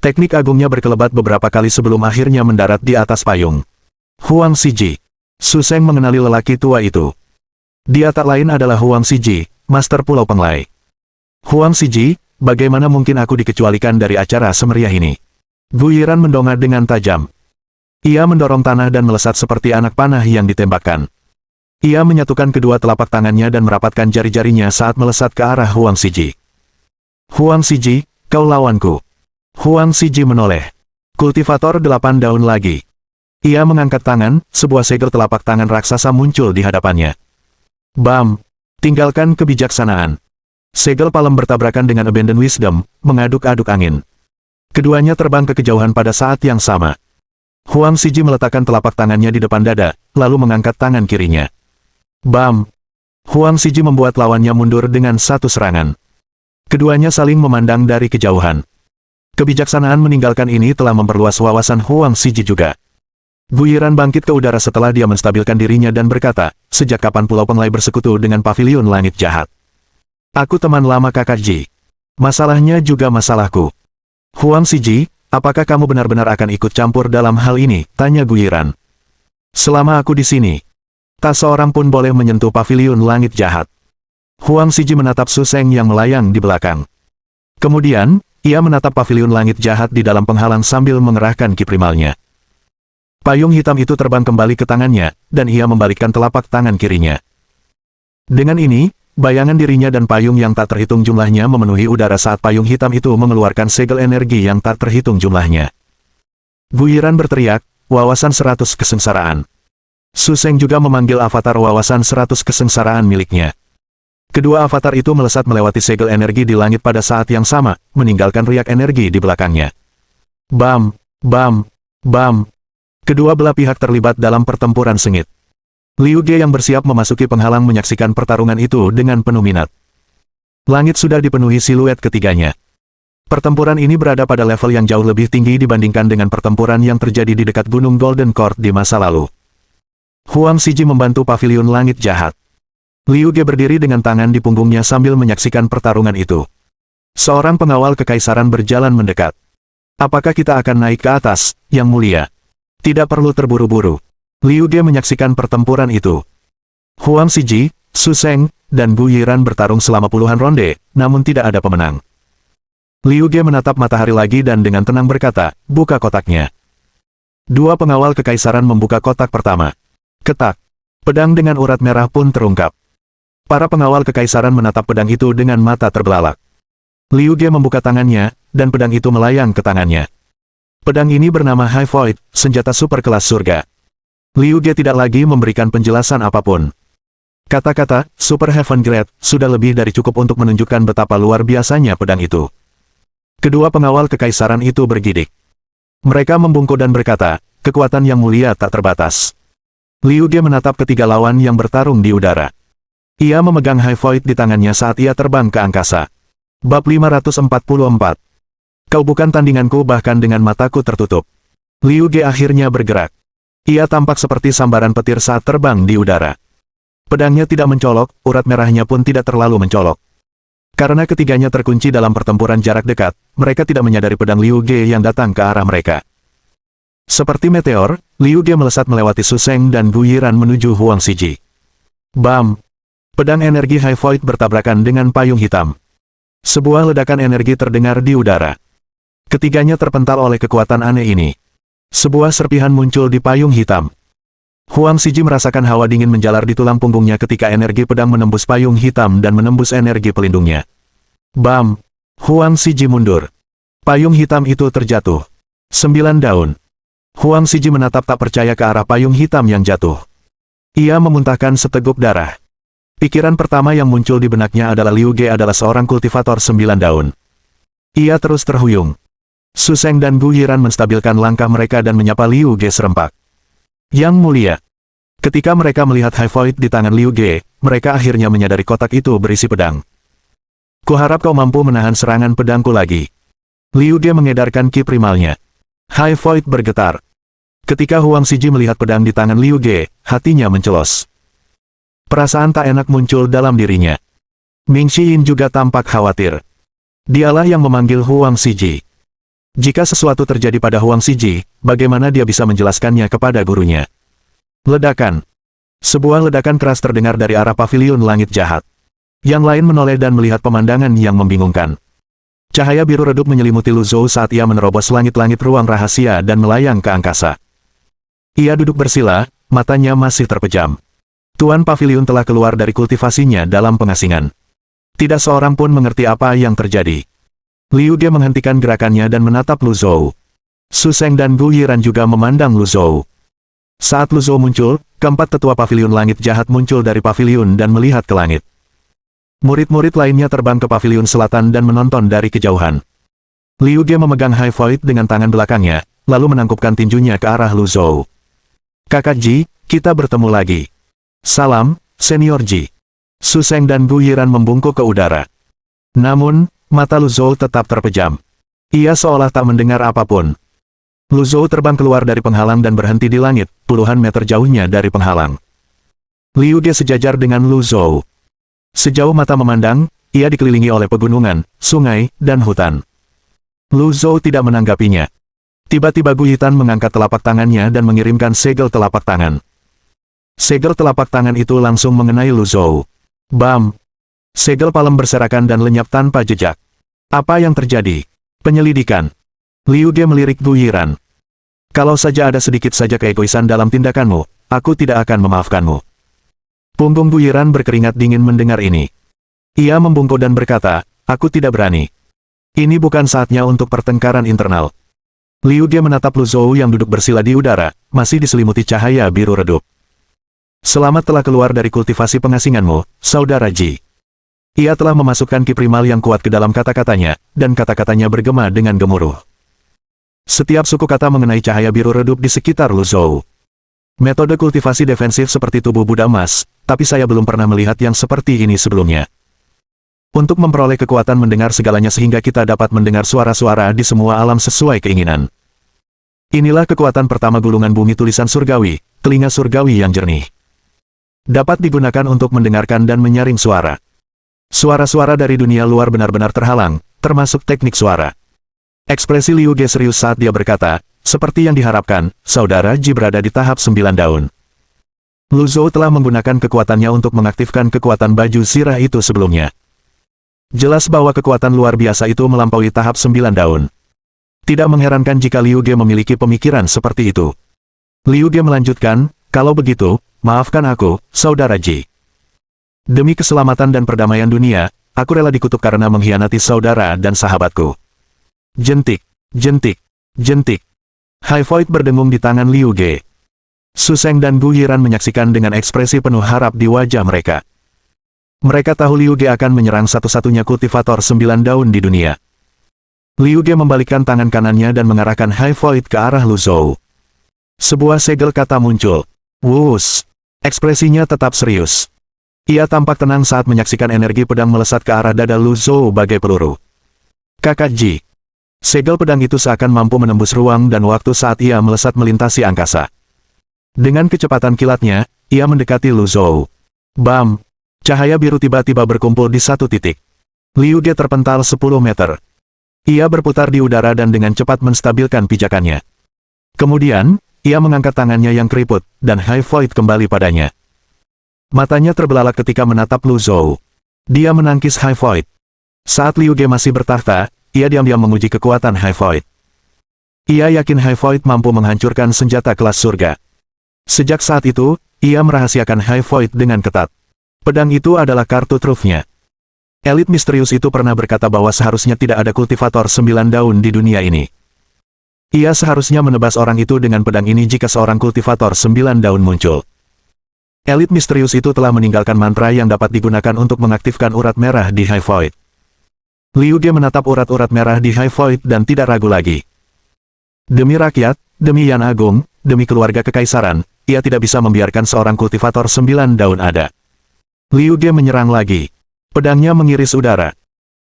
Teknik agungnya berkelebat beberapa kali sebelum akhirnya mendarat di atas payung. Huang Siji. Su Seng mengenali lelaki tua itu. Dia tak lain adalah Huang Siji, Master Pulau Penglai. Huang Siji, bagaimana mungkin aku dikecualikan dari acara semeriah ini? Gu Yiran mendongak dengan tajam. Ia mendorong tanah dan melesat seperti anak panah yang ditembakkan. Ia menyatukan kedua telapak tangannya dan merapatkan jari-jarinya saat melesat ke arah Huang Siji. Huang Siji, kau lawanku. Huang Siji menoleh. Kultivator 8 daun lagi. Ia mengangkat tangan, sebuah segel telapak tangan raksasa muncul di hadapannya. Bam! Tinggalkan kebijaksanaan. Segel palem bertabrakan dengan Abandon Wisdom, mengaduk-aduk angin. Keduanya terbang ke kejauhan pada saat yang sama. Huang Siji meletakkan telapak tangannya di depan dada, lalu mengangkat tangan kirinya. Bam! Huang Siji membuat lawannya mundur dengan satu serangan. Keduanya saling memandang dari kejauhan. Kebijaksanaan meninggalkan ini telah memperluas wawasan Huang Siji juga. Gu Yiran bangkit ke udara setelah dia menstabilkan dirinya dan berkata, sejak kapan Pulau Penglai bersekutu dengan paviliun langit jahat? Aku teman lama kakak Ji. Masalahnya juga masalahku. Huang Siji, apakah kamu benar-benar akan ikut campur dalam hal ini? Tanya Gu Yiran. Selama aku di sini, tak seorang pun boleh menyentuh paviliun langit jahat. Huang Siji menatap Su Seng yang melayang di belakang. Kemudian, ia menatap paviliun langit jahat di dalam penghalang sambil mengerahkan ki primalnya. Payung hitam itu terbang kembali ke tangannya, dan ia membalikkan telapak tangan kirinya. Dengan ini, bayangan dirinya dan payung yang tak terhitung jumlahnya memenuhi udara saat payung hitam itu mengeluarkan segel energi yang tak terhitung jumlahnya. Gu Yiran berteriak, wawasan 100 kesengsaraan. Su Seng juga memanggil avatar wawasan 100 kesengsaraan miliknya. Kedua avatar itu melesat melewati segel energi di langit pada saat yang sama, meninggalkan riak energi di belakangnya. Bam! Bam! Bam! Kedua belah pihak terlibat dalam pertempuran sengit. Liu Ge yang bersiap memasuki penghalang menyaksikan pertarungan itu dengan penuh minat. Langit sudah dipenuhi siluet ketiganya. Pertempuran ini berada pada level yang jauh lebih tinggi dibandingkan dengan pertempuran yang terjadi di dekat Gunung Golden Court di masa lalu. Huang Siji membantu paviliun langit jahat. Liu Ge berdiri dengan tangan di punggungnya sambil menyaksikan pertarungan itu. Seorang pengawal kekaisaran berjalan mendekat. Apakah kita akan naik ke atas, Yang Mulia? Tidak perlu terburu-buru. Liu Ge menyaksikan pertempuran itu. Huang Siji, Su Seng, dan Gu Yiran bertarung selama puluhan ronde, namun tidak ada pemenang. Liu Ge menatap matahari lagi dan dengan tenang berkata, buka kotaknya. Dua pengawal kekaisaran membuka kotak pertama. Ketak. Pedang dengan urat merah pun terungkap. Para pengawal kekaisaran menatap pedang itu dengan mata terbelalak. Liu Ge membuka tangannya, dan pedang itu melayang ke tangannya. Pedang ini bernama High Void, senjata super kelas surga. Liu Ge tidak lagi memberikan penjelasan apapun. Kata-kata, Super Heaven Grade, sudah lebih dari cukup untuk menunjukkan betapa luar biasanya pedang itu. Kedua pengawal kekaisaran itu bergidik. Mereka membungkuk dan berkata, kekuatan Yang Mulia tak terbatas. Liu Ge menatap ketiga lawan yang bertarung di udara. Ia memegang High Void di tangannya saat ia terbang ke angkasa. Bab 544. Kau bukan tandinganku bahkan dengan mataku tertutup. Liu Ge akhirnya bergerak. Ia tampak seperti sambaran petir saat terbang di udara. Pedangnya tidak mencolok, urat merahnya pun tidak terlalu mencolok. Karena ketiganya terkunci dalam pertempuran jarak dekat, mereka tidak menyadari pedang Liu Ge yang datang ke arah mereka. Seperti meteor, Liu Ge melesat melewati Su Sheng dan Gu Yiran menuju Huang Shiji. Bam! Pedang energi High Void bertabrakan dengan payung hitam. Sebuah ledakan energi terdengar di udara. Ketiganya terpental oleh kekuatan aneh ini. Sebuah serpihan muncul di payung hitam. Huang Shiji merasakan hawa dingin menjalar di tulang punggungnya ketika energi pedang menembus payung hitam dan menembus energi pelindungnya. Bam! Huang Shiji mundur. Payung hitam itu terjatuh. 9 daun. Huang Shiji menatap tak percaya ke arah payung hitam yang jatuh. Ia memuntahkan seteguk darah. Pikiran pertama yang muncul di benaknya adalah Liu Ge adalah seorang kultivator 9 daun. Ia terus terhuyung. Su Sheng dan Gu Yiran menstabilkan langkah mereka dan menyapa Liu Ge serempak. Yang mulia. Ketika mereka melihat High Void di tangan Liu Ge, mereka akhirnya menyadari kotak itu berisi pedang. Kuharap kau mampu menahan serangan pedangku lagi. Liu Ge mengedarkan ki primalnya. High Void bergetar. Ketika Huang Shiji melihat pedang di tangan Liu Ge, hatinya mencelos. Perasaan tak enak muncul dalam dirinya. Ming Xiyin juga tampak khawatir. Dialah yang memanggil Huang Shiji. Jika sesuatu terjadi pada Huang Shiji, bagaimana dia bisa menjelaskannya kepada gurunya? Ledakan. Sebuah ledakan keras terdengar dari arah paviliun langit jahat. Yang lain menoleh dan melihat pemandangan yang membingungkan. Cahaya biru redup menyelimuti Lu Zhou saat ia menerobos langit-langit ruang rahasia dan melayang ke angkasa. Ia duduk bersila, matanya masih terpejam. Tuan paviliun telah keluar dari kultivasinya dalam pengasingan. Tidak seorang pun mengerti apa yang terjadi. Liu Ge menghentikan gerakannya dan menatap Lu Zhou. Su Sheng dan Gu Yiran juga memandang Lu Zhou. Saat Lu Zhou muncul, keempat tetua paviliun langit jahat muncul dari paviliun dan melihat ke langit. Murid-murid lainnya terbang ke paviliun selatan dan menonton dari kejauhan. Liu Ge memegang High Void dengan tangan belakangnya, lalu menangkupkan tinjunya ke arah Lu Zhou. Kakak Ji, kita bertemu lagi. Salam, Senior Ji. Su Sheng dan Gu Yiran membungkuk ke udara. Namun, mata Lu Zhou tetap terpejam. Ia seolah tak mendengar apapun. Lu Zhou terbang keluar dari penghalang dan berhenti di langit, puluhan meter jauhnya dari penghalang. Liu Ge sejajar dengan Lu Zhou. Sejauh mata memandang, ia dikelilingi oleh pegunungan, sungai, dan hutan. Lu Zhou tidak menanggapinya. Tiba-tiba Gu Yitan mengangkat telapak tangannya dan mengirimkan segel telapak tangan. Segel telapak tangan itu langsung mengenai Lu Zhou. Bam! Segel palem berserakan dan lenyap tanpa jejak. Apa yang terjadi? Penyelidikan. Liu Ge melirik Gu Yiran. Kalau saja ada sedikit saja keegoisan dalam tindakanmu, aku tidak akan memaafkanmu. Punggung Gu Yiran berkeringat dingin mendengar ini. Ia membungkuk dan berkata, aku tidak berani. Ini bukan saatnya untuk pertengkaran internal. Liu Ge menatap Lu Zhou yang duduk bersila di udara, masih diselimuti cahaya biru redup. Selamat telah keluar dari kultivasi pengasinganmu, Saudara Ji. Ia telah memasukkan ki primal yang kuat ke dalam kata-katanya, dan kata-katanya bergema dengan gemuruh. Setiap suku kata mengenai cahaya biru redup di sekitar Lu Zhou. Metode kultivasi defensif seperti tubuh Buddha emas, tapi saya belum pernah melihat yang seperti ini sebelumnya. Untuk memperoleh kekuatan mendengar segalanya sehingga kita dapat mendengar suara-suara di semua alam sesuai keinginan. Inilah kekuatan pertama gulungan bumi tulisan surgawi, telinga surgawi yang jernih. Dapat digunakan untuk mendengarkan dan menyaring suara. Suara-suara dari dunia luar benar-benar terhalang, termasuk teknik suara. Ekspresi Liu Ge serius saat dia berkata, seperti yang diharapkan, Saudara Ji berada di tahap 9 daun. Lu Zhou telah menggunakan kekuatannya untuk mengaktifkan kekuatan baju sirah itu sebelumnya. Jelas bahwa kekuatan luar biasa itu melampaui tahap 9 daun. Tidak mengherankan jika Liu Ge memiliki pemikiran seperti itu. Liu Ge melanjutkan, kalau begitu, maafkan aku, Saudara Ji. Demi keselamatan dan perdamaian dunia, aku rela dikutuk karena mengkhianati saudara dan sahabatku. Jentik, jentik, jentik. High Void berdengung di tangan Liu Ge. Su Sheng dan Gu Yiran menyaksikan dengan ekspresi penuh harap di wajah mereka. Mereka tahu Liu Ge akan menyerang satu-satunya kultivator 9 daun di dunia. Liu Ge membalikkan tangan kanannya dan mengarahkan High Void ke arah Lu Zhou. Sebuah segel kata muncul. Wus! Ekspresinya tetap serius. Ia tampak tenang saat menyaksikan energi pedang melesat ke arah dada Lu Zhou bagai peluru. Kakak Ji. Segel pedang itu seakan mampu menembus ruang dan waktu saat ia melesat melintasi angkasa. Dengan kecepatan kilatnya, ia mendekati Lu Zhou. Bam! Cahaya biru tiba-tiba berkumpul di satu titik. Liu Ge terpental 10 meter. Ia berputar di udara dan dengan cepat menstabilkan pijakannya. Kemudian, ia mengangkat tangannya yang keriput, dan High Void kembali padanya. Matanya terbelalak ketika menatap Lu Zhou. Dia menangkis High Void. Saat Liu Ge masih bertakhta, ia diam-diam menguji kekuatan High Void. Ia yakin High Void mampu menghancurkan senjata kelas surga. Sejak saat itu, ia merahasiakan High Void dengan ketat. Pedang itu adalah kartu trufnya. Elit misterius itu pernah berkata bahwa seharusnya tidak ada kultivator 9 daun di dunia ini. Ia seharusnya menebas orang itu dengan pedang ini jika seorang kultivator 9 daun muncul. Elit misterius itu telah meninggalkan mantra yang dapat digunakan untuk mengaktifkan urat merah di High Void. Liu Ge menatap urat-urat merah di High Void dan tidak ragu lagi. Demi rakyat, demi Yan Agung, demi keluarga kekaisaran, ia tidak bisa membiarkan seorang kultivator 9 daun ada. Liu Ge menyerang lagi. Pedangnya mengiris udara.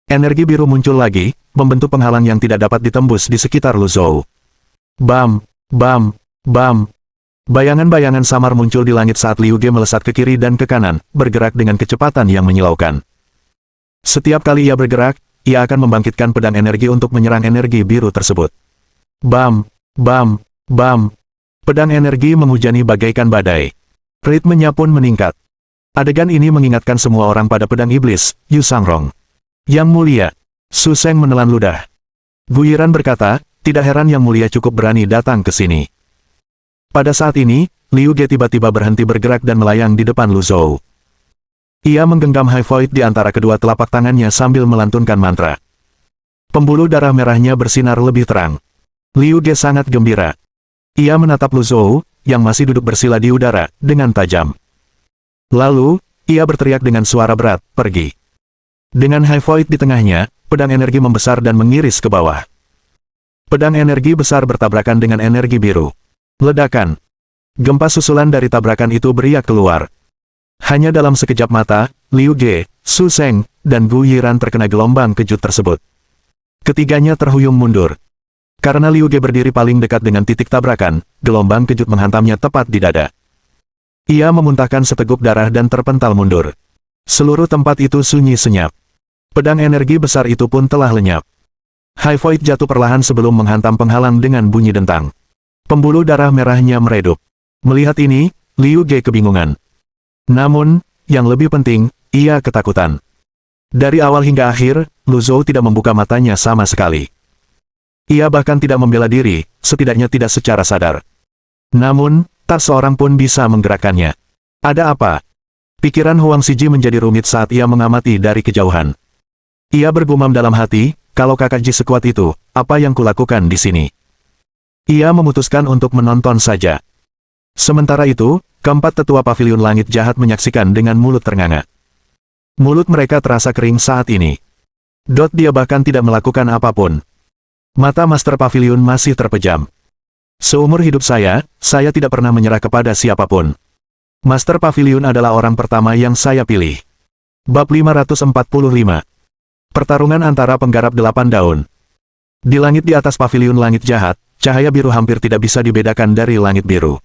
Energi biru muncul lagi, membentuk penghalang yang tidak dapat ditembus di sekitar Lu Zhou. Bam! Bam! Bam! Bayangan-bayangan samar muncul di langit saat Liu Ge melesat ke kiri dan ke kanan, bergerak dengan kecepatan yang menyilaukan. Setiap kali ia bergerak, ia akan membangkitkan pedang energi untuk menyerang energi biru tersebut. Bam! Bam! Bam! Pedang energi menghujani bagaikan badai. Ritmenya pun meningkat. Adegan ini mengingatkan semua orang pada pedang iblis, Yu Sangrong. Yang Mulia. Su Seng menelan ludah. Guyiran berkata, tidak heran Yang Mulia cukup berani datang ke sini. Pada saat ini, Liu Ge tiba-tiba berhenti bergerak dan melayang di depan Lu Zhou. Ia menggenggam High Void di antara kedua telapak tangannya sambil melantunkan mantra. Pembuluh darah merahnya bersinar lebih terang. Liu Ge sangat gembira. Ia menatap Lu Zhou, yang masih duduk bersila di udara, dengan tajam. Lalu, ia berteriak dengan suara berat, pergi. Dengan High Void di tengahnya, pedang energi membesar dan mengiris ke bawah. Pedang energi besar bertabrakan dengan energi biru. Ledakan. Gempa susulan dari tabrakan itu beriak keluar. Hanya dalam sekejap mata, Liu Ge, Su Seng, dan Gu Yiran terkena gelombang kejut tersebut. Ketiganya terhuyung mundur. Karena Liu Ge berdiri paling dekat dengan titik tabrakan, gelombang kejut menghantamnya tepat di dada. Ia memuntahkan seteguk darah dan terpental mundur. Seluruh tempat itu sunyi senyap. Pedang energi besar itu pun telah lenyap. High Void jatuh perlahan sebelum menghantam penghalang dengan bunyi dentang. Pembuluh darah merahnya meredup. Melihat ini, Liu Ge kebingungan. Namun, yang lebih penting, ia ketakutan. Dari awal hingga akhir, Lu Zhou tidak membuka matanya sama sekali. Ia bahkan tidak membela diri, setidaknya tidak secara sadar. Namun, tak seorang pun bisa menggerakkannya. Ada apa? Pikiran Huang Xiji menjadi rumit saat ia mengamati dari kejauhan. Ia bergumam dalam hati, kalau kakak Ji sekuat itu, apa yang kulakukan di sini? Ia memutuskan untuk menonton saja. Sementara itu, keempat tetua pavilion langit jahat menyaksikan dengan mulut ternganga. Mulut mereka terasa kering saat ini. Dia bahkan tidak melakukan apapun. Mata Master Pavilion masih terpejam. Seumur hidup saya tidak pernah menyerah kepada siapapun. Master Pavilion adalah orang pertama yang saya pilih. Bab 545. Pertarungan antara penggarap 8 daun. Di langit di atas pavilion langit jahat, cahaya biru hampir tidak bisa dibedakan dari langit biru.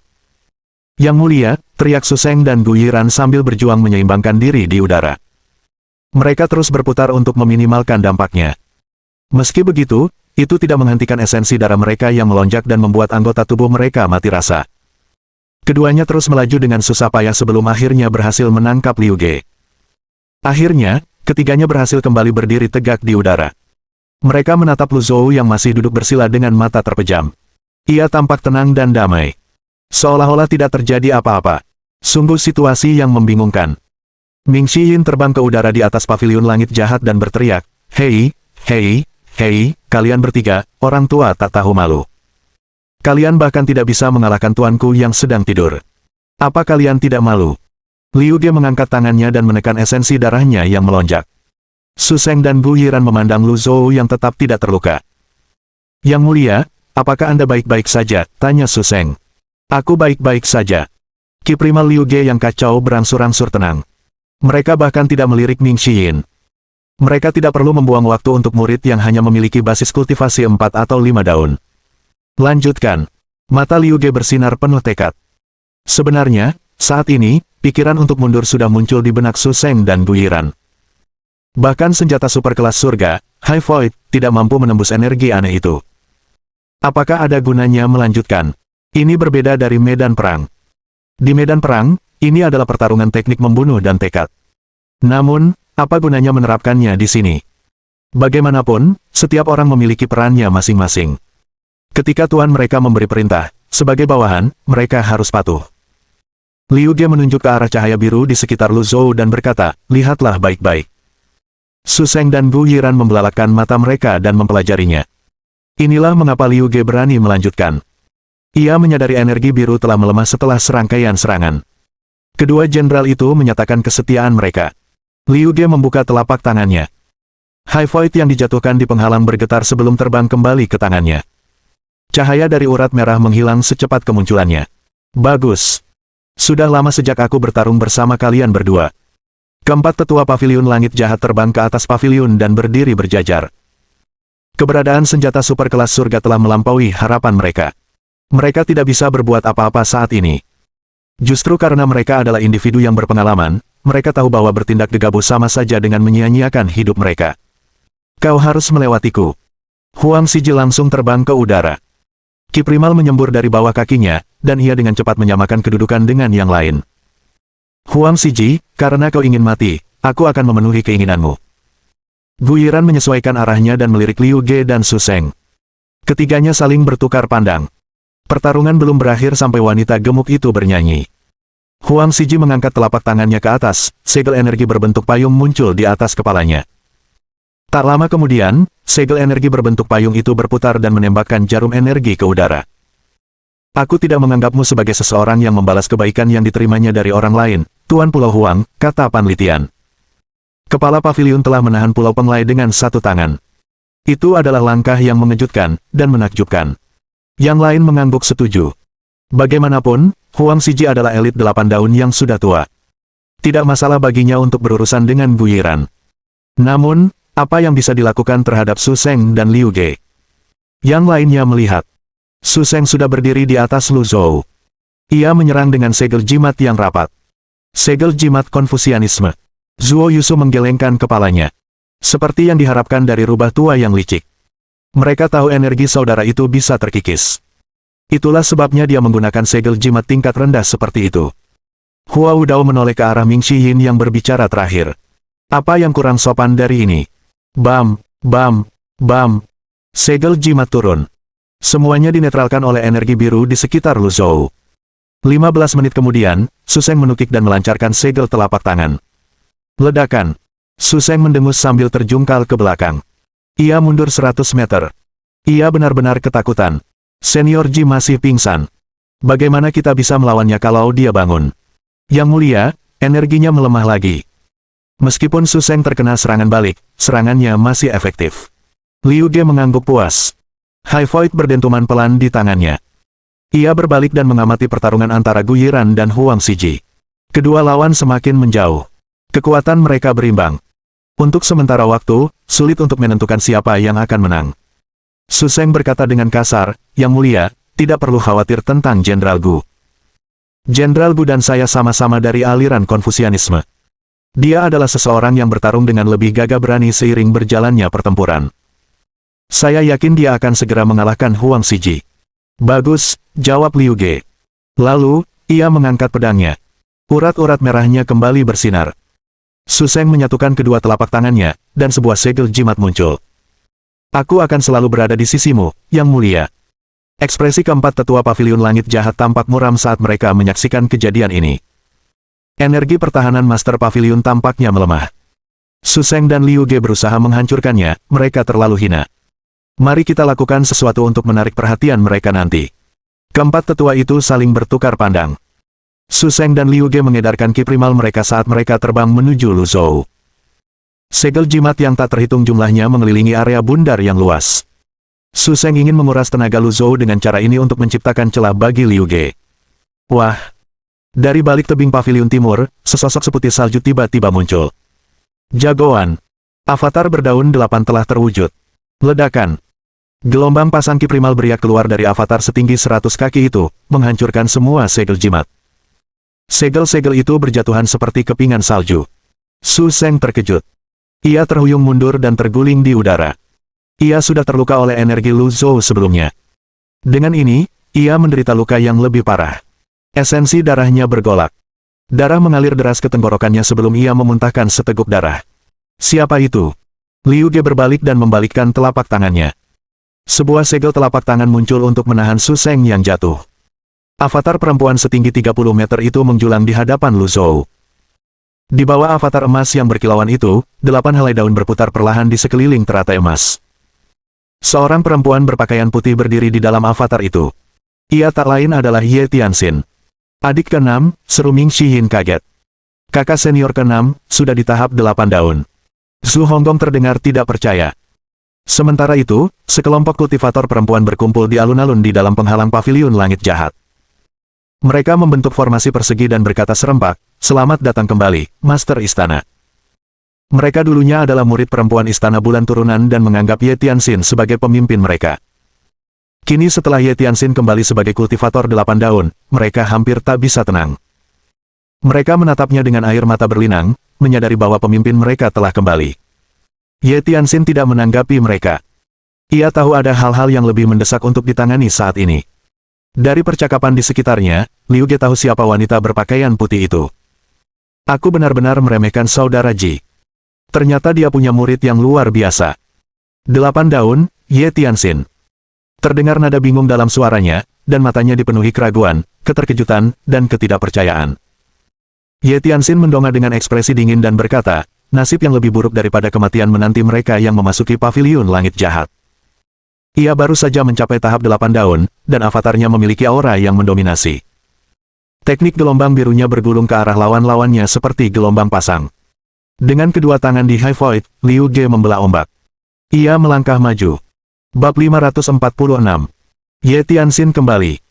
Yang Mulia, teriak Su Seng dan Gu Yiran sambil berjuang menyeimbangkan diri di udara. Mereka terus berputar untuk meminimalkan dampaknya. Meski begitu, itu tidak menghentikan esensi darah mereka yang melonjak dan membuat anggota tubuh mereka mati rasa. Keduanya terus melaju dengan susah payah sebelum akhirnya berhasil menangkap Liu Ge. Akhirnya, ketiganya berhasil kembali berdiri tegak di udara. Mereka menatap Lu Zhou yang masih duduk bersila dengan mata terpejam. Ia tampak tenang dan damai. Seolah-olah tidak terjadi apa-apa. Sungguh situasi yang membingungkan. Ming Xiyin terbang ke udara di atas pavilion langit jahat dan berteriak, "Hei, hei, hei, kalian bertiga, orang tua tak tahu malu. Kalian bahkan tidak bisa mengalahkan tuanku yang sedang tidur. Apa kalian tidak malu?" Liu Ge mengangkat tangannya dan menekan esensi darahnya yang melonjak. Su Seng dan Gu Yiran memandang Lu Zhou yang tetap tidak terluka. "Yang Mulia, apakah Anda baik-baik saja?" tanya Su Seng. "Aku baik-baik saja." Ki primal Liu Ge yang kacau berangsur-angsur tenang. Mereka bahkan tidak melirik Ming Xiyin. Mereka tidak perlu membuang waktu untuk murid yang hanya memiliki basis kultivasi 4 atau 5 daun. Lanjutkan. Mata Liu Ge bersinar penuh tekad. Sebenarnya, saat ini, pikiran untuk mundur sudah muncul di benak Su Sheng dan Gu Yiran. Bahkan senjata super kelas surga, High Void, tidak mampu menembus energi aneh itu. Apakah ada gunanya melanjutkan? Ini berbeda dari medan perang. Di medan perang, ini adalah pertarungan teknik membunuh dan tekad. Namun, apa gunanya menerapkannya di sini? Bagaimanapun, setiap orang memiliki perannya masing-masing. Ketika tuan mereka memberi perintah, sebagai bawahan, mereka harus patuh. Liu Ge menunjuk ke arah cahaya biru di sekitar Lu Zhou dan berkata, lihatlah baik-baik. Su Sheng dan Gu Yiran membelalakkan mata mereka dan mempelajarinya. Inilah mengapa Liu Ge berani melanjutkan. Ia menyadari energi biru telah melemah setelah serangkaian serangan. Kedua jenderal itu menyatakan kesetiaan mereka. Liu Ge membuka telapak tangannya. High Void yang dijatuhkan di penghalang bergetar sebelum terbang kembali ke tangannya. Cahaya dari urat merah menghilang secepat kemunculannya. Bagus. Sudah lama sejak aku bertarung bersama kalian berdua. Keempat tetua paviliun langit jahat terbang ke atas paviliun dan berdiri berjajar. Keberadaan senjata super kelas surga telah melampaui harapan mereka. Mereka tidak bisa berbuat apa-apa saat ini. Justru karena mereka adalah individu yang berpengalaman, mereka tahu bahwa bertindak gegabah sama saja dengan menyia-nyiakan hidup mereka. Kau harus melewatiku. Huang Siji langsung terbang ke udara. Ki primal menyembur dari bawah kakinya, dan ia dengan cepat menyamakan kedudukan dengan yang lain. Huang Siji, karena kau ingin mati, aku akan memenuhi keinginanmu. Gu Yiran menyesuaikan arahnya dan melirik Liu Ge dan Su Sheng. Ketiganya saling bertukar pandang. Pertarungan belum berakhir sampai wanita gemuk itu bernyanyi. Huang Siji mengangkat telapak tangannya ke atas, segel energi berbentuk payung muncul di atas kepalanya. Tak lama kemudian, segel energi berbentuk payung itu berputar dan menembakkan jarum energi ke udara. Aku tidak menganggapmu sebagai seseorang yang membalas kebaikan yang diterimanya dari orang lain, Tuan Pulau Huang, kata Pan Litian. Kepala paviliun telah menahan Pulau Penglai dengan satu tangan. Itu adalah langkah yang mengejutkan dan menakjubkan. Yang lain mengangguk setuju. Bagaimanapun, Huang Siji adalah elit 8 daun yang sudah tua. Tidak masalah baginya untuk berurusan dengan Gu Yiran. Namun, apa yang bisa dilakukan terhadap Su Sheng dan Liu Ge? Yang lainnya melihat. Su Sheng sudah berdiri di atas Lu Zhou. Ia menyerang dengan segel jimat yang rapat. Segel jimat Konfusianisme. Zuo Yusu menggelengkan kepalanya. Seperti yang diharapkan dari rubah tua yang licik. Mereka tahu energi saudara itu bisa terkikis. Itulah sebabnya dia menggunakan segel jimat tingkat rendah seperti itu. Hua Wudao menoleh ke arah Ming Xiyin yang berbicara terakhir. Apa yang kurang sopan dari ini? Bam, bam, bam. Segel jimat turun. Semuanya dinetralkan oleh energi biru di sekitar Lu Zhou. 15 menit kemudian, Su Sheng menukik dan melancarkan segel telapak tangan. Ledakan. Su Sheng mendengus sambil terjungkal ke belakang. Ia mundur 100 meter. Ia benar-benar ketakutan. Senior Ji masih pingsan. Bagaimana kita bisa melawannya kalau dia bangun? Yang mulia, energinya melemah lagi. Meskipun Su Sheng terkena serangan balik, serangannya masih efektif. Liu Ge mengangguk puas. High Void berdentuman pelan di tangannya. Ia berbalik dan mengamati pertarungan antara Gu Yiran dan Huang Siji. Kedua lawan semakin menjauh. Kekuatan mereka berimbang. Untuk sementara waktu, sulit untuk menentukan siapa yang akan menang. Su Sheng berkata dengan kasar, Yang mulia, tidak perlu khawatir tentang Jenderal Gu. Jenderal Gu dan saya sama-sama dari aliran Konfusianisme. Dia adalah seseorang yang bertarung dengan lebih gagah berani seiring berjalannya pertempuran. Saya yakin dia akan segera mengalahkan Huang Siji. Bagus, jawab Liu Ge. Lalu, ia mengangkat pedangnya. Urat-urat merahnya kembali bersinar. Su Sheng menyatukan kedua telapak tangannya, dan sebuah segel jimat muncul. Aku akan selalu berada di sisimu, Yang mulia. Ekspresi keempat tetua paviliun langit jahat tampak muram saat mereka menyaksikan kejadian ini. Energi pertahanan Master Paviliun tampaknya melemah. Su Sheng dan Liu Ge berusaha menghancurkannya, mereka terlalu hina. Mari kita lakukan sesuatu untuk menarik perhatian mereka nanti. Keempat tetua itu saling bertukar pandang. Su Sheng dan Liu Ge mengedarkan ki primal mereka saat mereka terbang menuju Lu Zhou. Segel jimat yang tak terhitung jumlahnya mengelilingi area bundar yang luas. Su Sheng ingin menguras tenaga Lu Zhou dengan cara ini untuk menciptakan celah bagi Liu Ge. Wah! Dari balik tebing paviliun timur, sesosok seputih salju tiba-tiba muncul. Jagoan. Avatar berdaun 8 telah terwujud. Ledakan. Gelombang pasang ki primal beriak keluar dari avatar setinggi 100 kaki itu, menghancurkan semua segel jimat. Segel-segel itu berjatuhan seperti kepingan salju. Su Sheng terkejut. Ia terhuyung mundur dan terguling di udara. Ia sudah terluka oleh energi Lu Zhou sebelumnya. Dengan ini, ia menderita luka yang lebih parah. Esensi darahnya bergolak. Darah mengalir deras ke tenggorokannya sebelum ia memuntahkan seteguk darah. Siapa itu? Liu Ge berbalik dan membalikkan telapak tangannya. Sebuah segel telapak tangan muncul untuk menahan Su Sheng yang jatuh. Avatar perempuan setinggi 30 meter itu menjulang di hadapan Lu Zhou. Di bawah avatar emas yang berkilauan itu, 8 helai daun berputar perlahan di sekeliling teratai emas. Seorang perempuan berpakaian putih berdiri di dalam avatar itu. Ia tak lain adalah Ye Tianxin. Adik ke-6, seru Ming Shihin kaget. Kakak senior ke-6, sudah di tahap 8 daun. Zhu Honggong terdengar tidak percaya. Sementara itu, sekelompok kultivator perempuan berkumpul di alun-alun di dalam penghalang paviliun langit jahat. Mereka membentuk formasi persegi dan berkata serempak, "Selamat datang kembali, Master Istana." Mereka dulunya adalah murid perempuan Istana Bulan Turunan dan menganggap Ye Tianxin sebagai pemimpin mereka. Kini setelah Ye Tianxin kembali sebagai kultivator 8 daun, mereka hampir tak bisa tenang. Mereka menatapnya dengan air mata berlinang, menyadari bahwa pemimpin mereka telah kembali. Ye Tianxin tidak menanggapi mereka. Ia tahu ada hal-hal yang lebih mendesak untuk ditangani saat ini. Dari percakapan di sekitarnya, Liu Ge tahu siapa wanita berpakaian putih itu. Aku benar-benar meremehkan saudara Ji. Ternyata dia punya murid yang luar biasa. 8 daun, Ye Tianxin. Terdengar nada bingung dalam suaranya, dan matanya dipenuhi keraguan, keterkejutan, dan ketidakpercayaan. Ye Tianxin mendongak dengan ekspresi dingin dan berkata, nasib yang lebih buruk daripada kematian menanti mereka yang memasuki paviliun langit jahat. Ia baru saja mencapai tahap 8 daun, dan avatarnya memiliki aura yang mendominasi. Teknik gelombang birunya bergulung ke arah lawan-lawannya seperti gelombang pasang. Dengan kedua tangan di High Void, Liu Ge membelah ombak. Ia melangkah maju. Bab 546. Ye Tianxin kembali.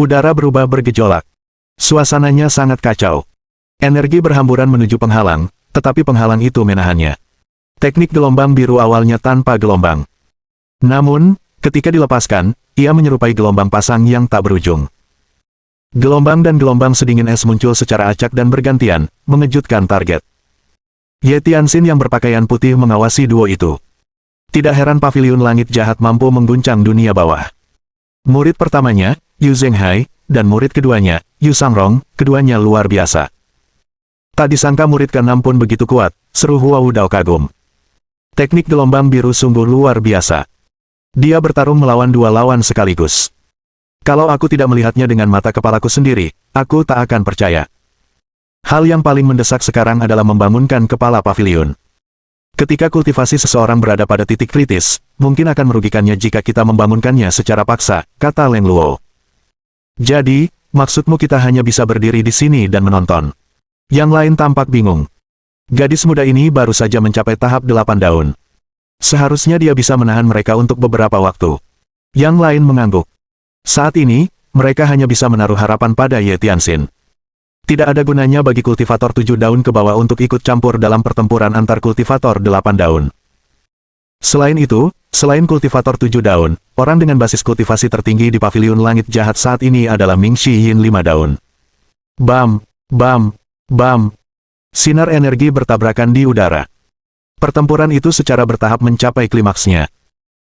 Udara berubah bergejolak. Suasananya sangat kacau. Energi berhamburan menuju penghalang, tetapi penghalang itu menahannya. Teknik gelombang biru awalnya tanpa gelombang. Namun, ketika dilepaskan, ia menyerupai gelombang pasang yang tak berujung. Gelombang dan gelombang sedingin es muncul secara acak dan bergantian, mengejutkan target. Ye Tianxin yang berpakaian putih mengawasi duo itu. Tidak heran paviliun langit jahat mampu mengguncang dunia bawah. Murid pertamanya, Yu Zhenghai, dan murid keduanya, Yu Sangrong, keduanya luar biasa. Tak disangka murid ke-6 pun begitu kuat, seru Hua Wudao kagum. Teknik gelombang biru sungguh luar biasa. Dia bertarung melawan 2 lawan sekaligus. Kalau aku tidak melihatnya dengan mata kepalaku sendiri, aku tak akan percaya. Hal yang paling mendesak sekarang adalah membangunkan kepala paviliun. Ketika kultivasi seseorang berada pada titik kritis, mungkin akan merugikannya jika kita membangunkannya secara paksa, kata Leng Luo. Jadi, maksudmu kita hanya bisa berdiri di sini dan menonton. Yang lain tampak bingung. Gadis muda ini baru saja mencapai tahap 8 daun. Seharusnya dia bisa menahan mereka untuk beberapa waktu. Yang lain mengangguk. Saat ini, mereka hanya bisa menaruh harapan pada Ye Tianxin. Tidak ada gunanya bagi kultivator 7 daun ke bawah untuk ikut campur dalam pertempuran antar kultivator 8 daun. Selain itu, selain kultivator 7 daun, orang dengan basis kultivasi tertinggi di paviliun langit jahat saat ini adalah Ming Shihin 5 daun. Bam, bam, bam. Sinar energi bertabrakan di udara. Pertempuran itu secara bertahap mencapai klimaksnya.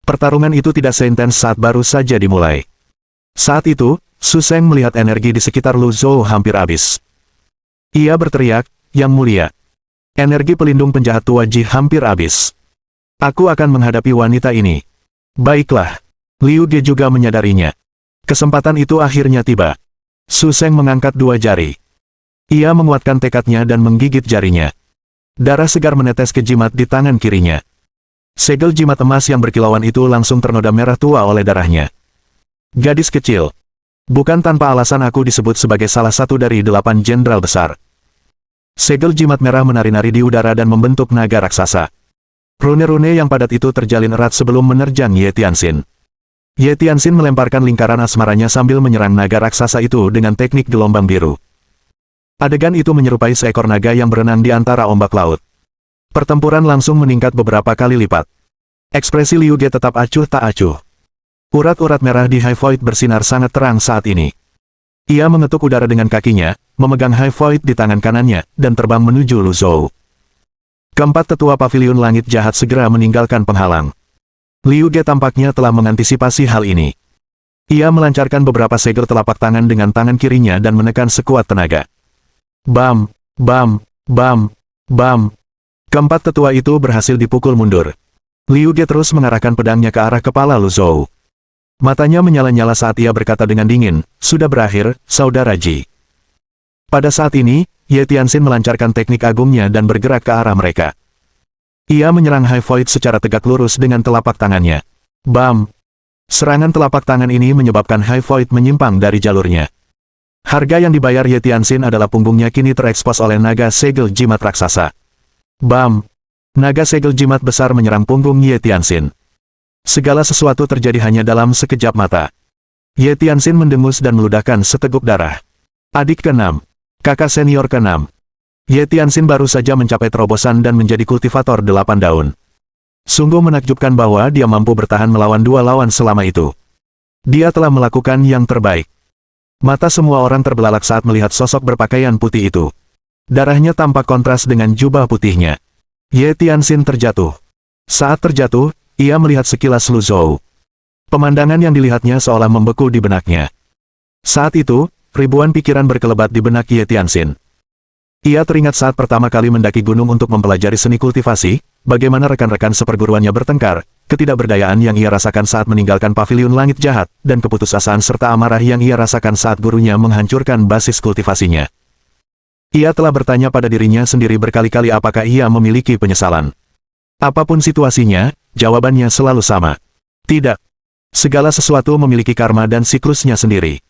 Pertarungan itu tidak seintens saat baru saja dimulai. Saat itu, Su Sheng melihat energi di sekitar Lu Zhou hampir habis. Ia berteriak, "Yang mulia. Energi pelindung penjahat tua Ji hampir habis. Aku akan menghadapi wanita ini." Baiklah. Liu Ge juga menyadarinya. Kesempatan itu akhirnya tiba. Su Sheng mengangkat 2 jari. Ia menguatkan tekadnya dan menggigit jarinya. Darah segar menetes ke jimat di tangan kirinya. Segel jimat emas yang berkilauan itu langsung ternoda merah tua oleh darahnya. Gadis kecil. Bukan tanpa alasan aku disebut sebagai salah satu dari 8 jenderal besar. Segel jimat merah menari-nari di udara dan membentuk naga raksasa. Rune-rune yang padat itu terjalin erat sebelum menerjang Ye Tianxin. Ye Tianxin melemparkan lingkaran asmaranya sambil menyerang naga raksasa itu dengan teknik gelombang biru. Adegan itu menyerupai seekor naga yang berenang di antara ombak laut. Pertempuran langsung meningkat beberapa kali lipat. Ekspresi Liu Ge tetap acuh tak acuh. Urat-urat merah di High Void bersinar sangat terang saat ini. Ia mengetuk udara dengan kakinya, memegang High Void di tangan kanannya, dan terbang menuju Lu Zhou. Keempat tetua paviliun langit jahat segera meninggalkan penghalang. Liu Ge tampaknya telah mengantisipasi hal ini. Ia melancarkan beberapa segel telapak tangan dengan tangan kirinya dan menekan sekuat tenaga. Bam, bam, bam, bam. Keempat tetua itu berhasil dipukul mundur. Liu Ge terus mengarahkan pedangnya ke arah kepala Lu Zhou. Matanya menyala-nyala saat ia berkata dengan dingin, "Sudah berakhir, Saudara Ji." Pada saat ini, Ye Tianxin melancarkan teknik agungnya dan bergerak ke arah mereka. Ia menyerang High Void secara tegak lurus dengan telapak tangannya. Bam! Serangan telapak tangan ini menyebabkan High Void menyimpang dari jalurnya. Harga yang dibayar Ye Tianxin adalah punggungnya kini terekspos oleh naga segel jimat raksasa. Bam! Naga segel jimat besar menyerang punggung Ye Tianxin. Segala sesuatu terjadi hanya dalam sekejap mata. Ye Tianxin mendengus dan meludahkan seteguk darah. Adik ke-6. Kakak senior ke-6. Ye Tianxin baru saja mencapai terobosan dan menjadi kultivator 8 daun. Sungguh menakjubkan bahwa dia mampu bertahan melawan 2 lawan selama itu. Dia telah melakukan yang terbaik. Mata semua orang terbelalak saat melihat sosok berpakaian putih itu. Darahnya tampak kontras dengan jubah putihnya. Ye Tianxin terjatuh. Saat terjatuh, ia melihat sekilas Lu Zhou. Pemandangan yang dilihatnya seolah membeku di benaknya. Saat itu, ribuan pikiran berkelebat di benak Ye Tianxin. Ia teringat saat pertama kali mendaki gunung untuk mempelajari seni kultivasi, bagaimana rekan-rekan seperguruannya bertengkar, ketidakberdayaan yang ia rasakan saat meninggalkan paviliun langit jahat, dan keputusasaan serta amarah yang ia rasakan saat gurunya menghancurkan basis kultivasinya. Ia telah bertanya pada dirinya sendiri berkali-kali apakah ia memiliki penyesalan. Apapun situasinya, jawabannya selalu sama. Tidak. Segala sesuatu memiliki karma dan siklusnya sendiri.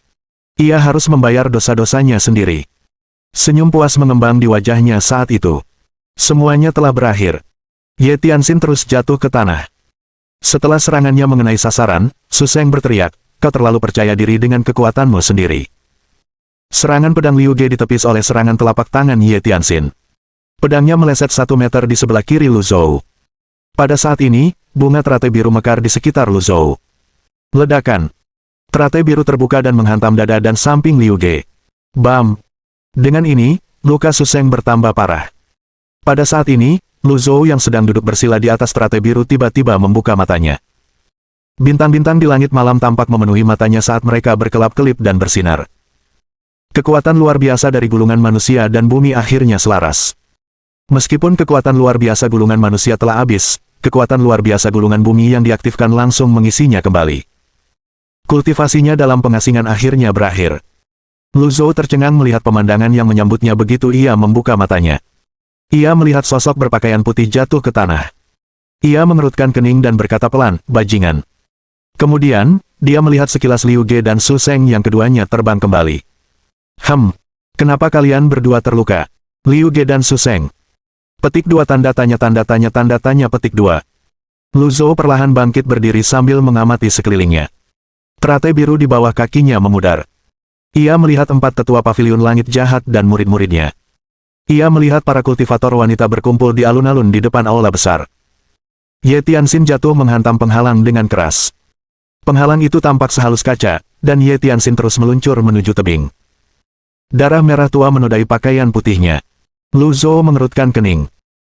Ia harus membayar dosa-dosanya sendiri. Senyum puas mengembang di wajahnya saat itu. Semuanya telah berakhir. Ye Tianxin terus jatuh ke tanah. Setelah serangannya mengenai sasaran, Su Sheng berteriak, "Kau terlalu percaya diri dengan kekuatanmu sendiri." Serangan pedang Liu Ge ditepis oleh serangan telapak tangan Ye Tianxin. Pedangnya meleset 1 meter di sebelah kiri Lu Zhou. Pada saat ini, bunga teratai biru mekar di sekitar Lu Zhou. Ledakan. Teratai biru terbuka dan menghantam dada dan samping Liu Ge. Bam! Dengan ini, luka Su Sheng bertambah parah. Pada saat ini, Lu Zhou yang sedang duduk bersila di atas teratai biru tiba-tiba membuka matanya. Bintang-bintang di langit malam tampak memenuhi matanya saat mereka berkelap-kelip dan bersinar. Kekuatan luar biasa dari gulungan manusia dan bumi akhirnya selaras. Meskipun kekuatan luar biasa gulungan manusia telah habis, kekuatan luar biasa gulungan bumi yang diaktifkan langsung mengisinya kembali. Kultivasinya dalam pengasingan akhirnya berakhir. Lu Zhou tercengang melihat pemandangan yang menyambutnya begitu ia membuka matanya. Ia melihat sosok berpakaian putih jatuh ke tanah. Ia mengerutkan kening dan berkata pelan, "Bajingan." Kemudian, dia melihat sekilas Liu Ge dan Su Sheng yang keduanya terbang kembali. Kenapa kalian berdua terluka? Liu Ge dan Su Sheng. Petik 2 tanda tanya petik 2. Lu Zhou perlahan bangkit berdiri sambil mengamati sekelilingnya. Teratai biru di bawah kakinya memudar. Ia melihat 4 tetua paviliun langit jahat dan murid-muridnya. Ia melihat para kultivator wanita berkumpul di alun-alun di depan aula besar. Ye Tianxin jatuh menghantam penghalang dengan keras. Penghalang itu tampak sehalus kaca, dan Ye Tianxin terus meluncur menuju tebing. Darah merah tua menodai pakaian putihnya. Lu Zhou mengerutkan kening.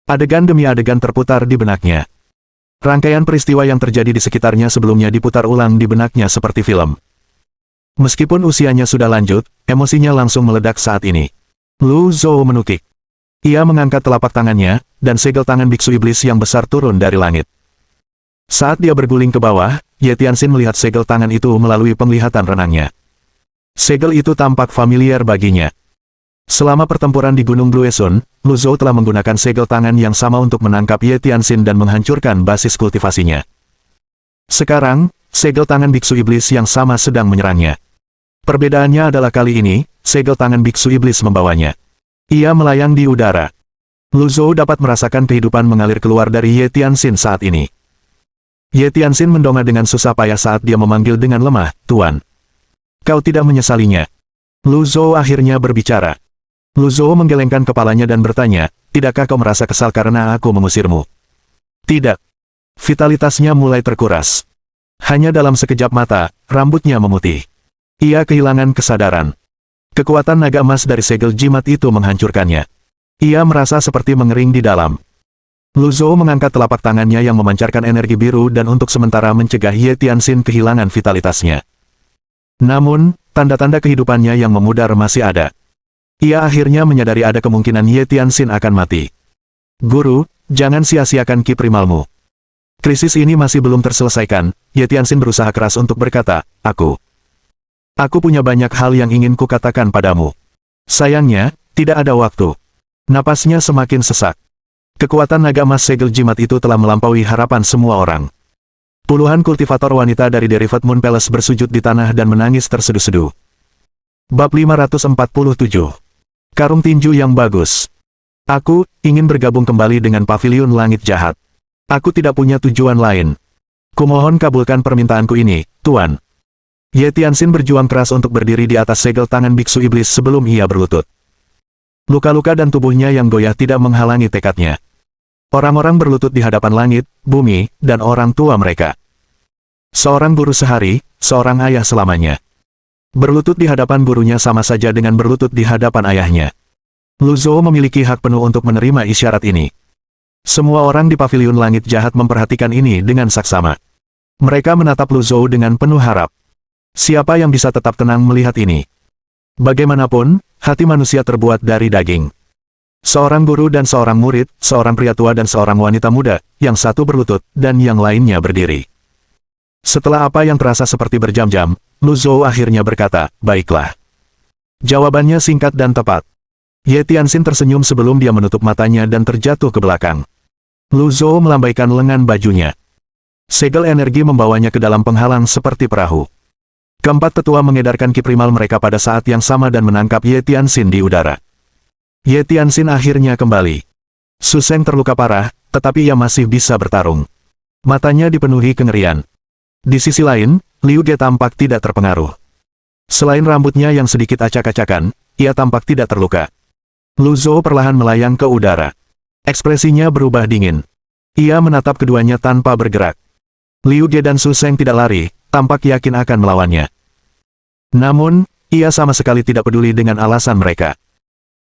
Adegan demi adegan terputar di benaknya. Rangkaian peristiwa yang terjadi di sekitarnya sebelumnya diputar ulang di benaknya seperti film. Meskipun usianya sudah lanjut, emosinya langsung meledak saat ini. Lu Zhou menukik. Ia mengangkat telapak tangannya, dan segel tangan biksu iblis yang besar turun dari langit. Saat dia berguling ke bawah, Ye Tianxin melihat segel tangan itu melalui penglihatan renangnya. Segel itu tampak familiar baginya. Selama pertempuran di Gunung Blue Sun, Lu Zhou telah menggunakan segel tangan yang sama untuk menangkap Ye Tianxin dan menghancurkan basis kultivasinya. Sekarang, segel tangan biksu iblis yang sama sedang menyerangnya. Perbedaannya adalah kali ini, segel tangan biksu iblis membawanya. Ia melayang di udara. Lu Zhou dapat merasakan kehidupan mengalir keluar dari Ye Tianxin saat ini. Ye Tianxin mendongak dengan susah payah saat dia memanggil dengan lemah, "Tuan. Kau tidak menyesalinya?" Lu Zhou akhirnya berbicara. Lu Zhou menggelengkan kepalanya dan bertanya, tidakkah kau merasa kesal karena aku mengusirmu? Tidak. Vitalitasnya mulai terkuras. Hanya dalam sekejap mata, rambutnya memutih. Ia kehilangan kesadaran. Kekuatan naga emas dari segel jimat itu menghancurkannya. Ia merasa seperti mengering di dalam. Lu Zhou mengangkat telapak tangannya yang memancarkan energi biru dan untuk sementara mencegah Ye Tianxin kehilangan vitalitasnya. Namun, tanda-tanda kehidupannya yang memudar masih ada. Ia akhirnya menyadari ada kemungkinan Ye Tianxin akan mati. Guru, jangan sia-siakan ki primalmu. Krisis ini masih belum terselesaikan. Ye Tianxin berusaha keras untuk berkata, Aku punya banyak hal yang ingin kukatakan padamu. Sayangnya, tidak ada waktu. Napasnya semakin sesak. Kekuatan naga emas segel jimat itu telah melampaui harapan semua orang. Puluhan kultivator wanita dari Derivat Moon Palace bersujud di tanah dan menangis terseduh-seduh. Bab 547. Karung tinju yang bagus. Aku ingin bergabung kembali dengan Paviliun Langit Jahat. Aku tidak punya tujuan lain. Kumohon kabulkan permintaanku ini, Tuan. Ye Tianxin berjuang keras untuk berdiri di atas segel tangan biksu iblis sebelum ia berlutut. Luka-luka dan tubuhnya yang goyah tidak menghalangi tekadnya. Orang-orang berlutut di hadapan langit, bumi, dan orang tua mereka. Seorang guru sehari, seorang ayah selamanya. Berlutut di hadapan gurunya sama saja dengan berlutut di hadapan ayahnya. Lu Zhou memiliki hak penuh untuk menerima isyarat ini. Semua orang di Paviliun Langit Jahat memperhatikan ini dengan saksama. Mereka menatap Lu Zhou dengan penuh harap. Siapa yang bisa tetap tenang melihat ini? Bagaimanapun, hati manusia terbuat dari daging. Seorang guru dan seorang murid, seorang pria tua dan seorang wanita muda, yang satu berlutut, dan yang lainnya berdiri. Setelah apa yang terasa seperti berjam-jam, Lu Zhou akhirnya berkata, baiklah. Jawabannya singkat dan tepat. Ye Tianxin tersenyum sebelum dia menutup matanya dan terjatuh ke belakang. Lu Zhou melambaikan lengan bajunya. Segel energi membawanya ke dalam penghalang seperti perahu. Keempat tetua mengedarkan ki primal mereka pada saat yang sama dan menangkap Ye Tianxin di udara. Ye Tianxin akhirnya kembali. Su Sheng terluka parah, tetapi ia masih bisa bertarung. Matanya dipenuhi kengerian. Di sisi lain, Liu Ge tampak tidak terpengaruh. Selain rambutnya yang sedikit acak-acakan, ia tampak tidak terluka. Lu Zhou perlahan melayang ke udara. Ekspresinya berubah dingin. Ia menatap keduanya tanpa bergerak. Liu Ge dan Su Sheng tidak lari, tampak yakin akan melawannya. Namun, ia sama sekali tidak peduli dengan alasan mereka.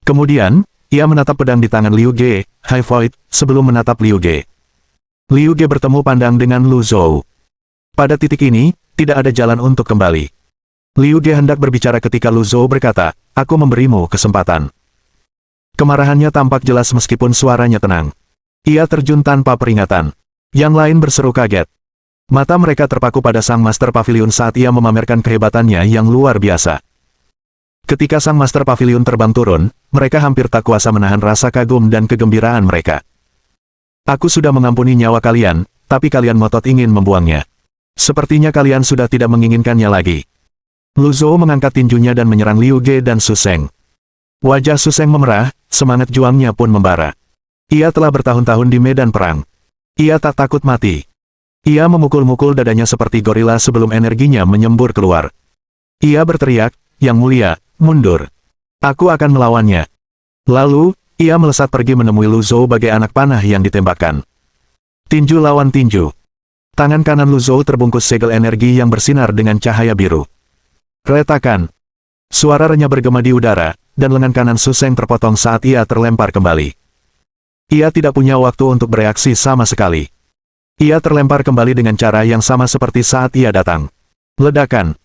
Kemudian, ia menatap pedang di tangan Liu Ge, High Void, sebelum menatap Liu Ge. Liu Ge bertemu pandang dengan Lu Zhou. Pada titik ini, tidak ada jalan untuk kembali. Liu Ge hendak berbicara ketika Lu Zhou berkata, aku memberimu kesempatan. Kemarahannya tampak jelas meskipun suaranya tenang. Ia terjun tanpa peringatan. Yang lain berseru kaget. Mata mereka terpaku pada Sang Master Paviliun saat ia memamerkan kehebatannya yang luar biasa. Ketika Sang Master Paviliun terbang turun, mereka hampir tak kuasa menahan rasa kagum dan kegembiraan mereka. Aku sudah mengampuni nyawa kalian, tapi kalian ngotot ingin membuangnya. Sepertinya kalian sudah tidak menginginkannya lagi. Lu Zhou mengangkat tinjunya dan menyerang Liu Ge dan Su Sheng. Wajah Su Sheng memerah, semangat juangnya pun membara. Ia telah bertahun-tahun di medan perang. Ia tak takut mati. Ia memukul-mukul dadanya seperti gorila sebelum energinya menyembur keluar. Ia berteriak, Yang Mulia, mundur. Aku akan melawannya. Lalu, ia melesat pergi menemui Lu Zhou bagai anak panah yang ditembakkan. Tinju lawan tinju. Tangan kanan Lu Zhou terbungkus segel energi yang bersinar dengan cahaya biru. Retakan. Suara renyah bergema di udara, dan lengan kanan Su Sheng terpotong saat ia terlempar kembali. Ia tidak punya waktu untuk bereaksi sama sekali. Ia terlempar kembali dengan cara yang sama seperti saat ia datang. Ledakan.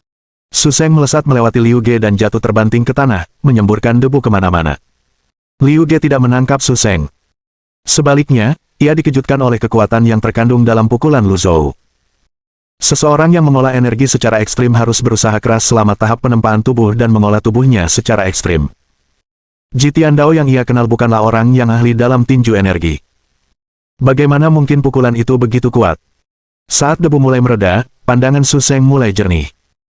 Su Sheng melesat melewati Liu Ge dan jatuh terbanting ke tanah, menyemburkan debu kemana-mana. Liu Ge tidak menangkap Su Sheng. Sebaliknya, ia dikejutkan oleh kekuatan yang terkandung dalam pukulan Lu Zhou. Seseorang yang mengolah energi secara ekstrim harus berusaha keras selama tahap penempaan tubuh dan mengolah tubuhnya secara ekstrim. Ji Tiandao yang ia kenal bukanlah orang yang ahli dalam tinju energi. Bagaimana mungkin pukulan itu begitu kuat? Saat debu mulai mereda, pandangan Su Sheng mulai jernih.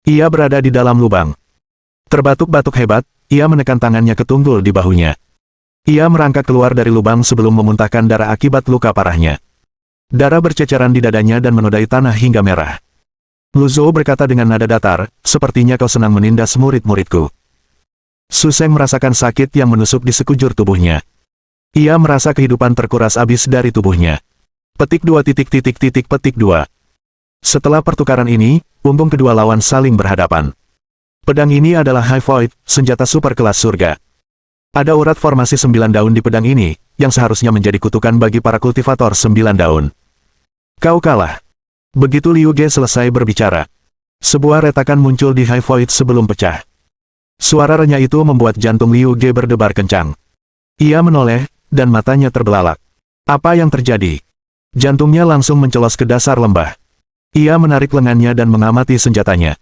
Ia berada di dalam lubang. Terbatuk-batuk hebat, ia menekan tangannya ke tunggul di bahunya. Ia merangkak keluar dari lubang sebelum memuntahkan darah akibat luka parahnya. Darah berceceran di dadanya dan menodai tanah hingga merah. Lu Zhou berkata dengan nada datar, sepertinya kau senang menindas murid-muridku. Su Seng merasakan sakit yang menusuk di sekujur tubuhnya. Ia merasa kehidupan terkuras habis dari tubuhnya. Petik 2 petik 2. Setelah pertukaran ini, punggung kedua lawan saling berhadapan. Pedang ini adalah High Void, senjata super kelas surga. Ada urat formasi 9 daun di pedang ini, yang seharusnya menjadi kutukan bagi para kultivator 9 daun. Kau kalah. Begitu Liu Ge selesai berbicara, sebuah retakan muncul di High Void sebelum pecah. Suara renyah itu membuat jantung Liu Ge berdebar kencang. Ia menoleh, dan matanya terbelalak. Apa yang terjadi? Jantungnya langsung mencelos ke dasar lembah. Ia menarik lengannya dan mengamati senjatanya.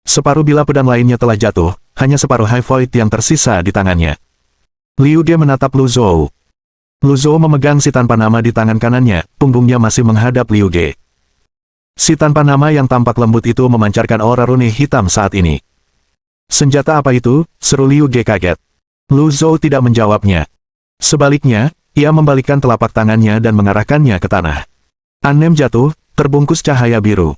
Separuh bilah pedang lainnya telah jatuh, hanya separuh High Void yang tersisa di tangannya. Liu Ge menatap Lu Zhou. Lu Zhou memegang si tanpa nama di tangan kanannya, punggungnya masih menghadap Liu Ge. Si tanpa nama yang tampak lembut itu memancarkan aura rune hitam saat ini. Senjata apa itu? Seru Liu Ge kaget. Lu Zhou tidak menjawabnya. Sebaliknya, ia membalikkan telapak tangannya dan mengarahkannya ke tanah. Anem jatuh, terbungkus cahaya biru.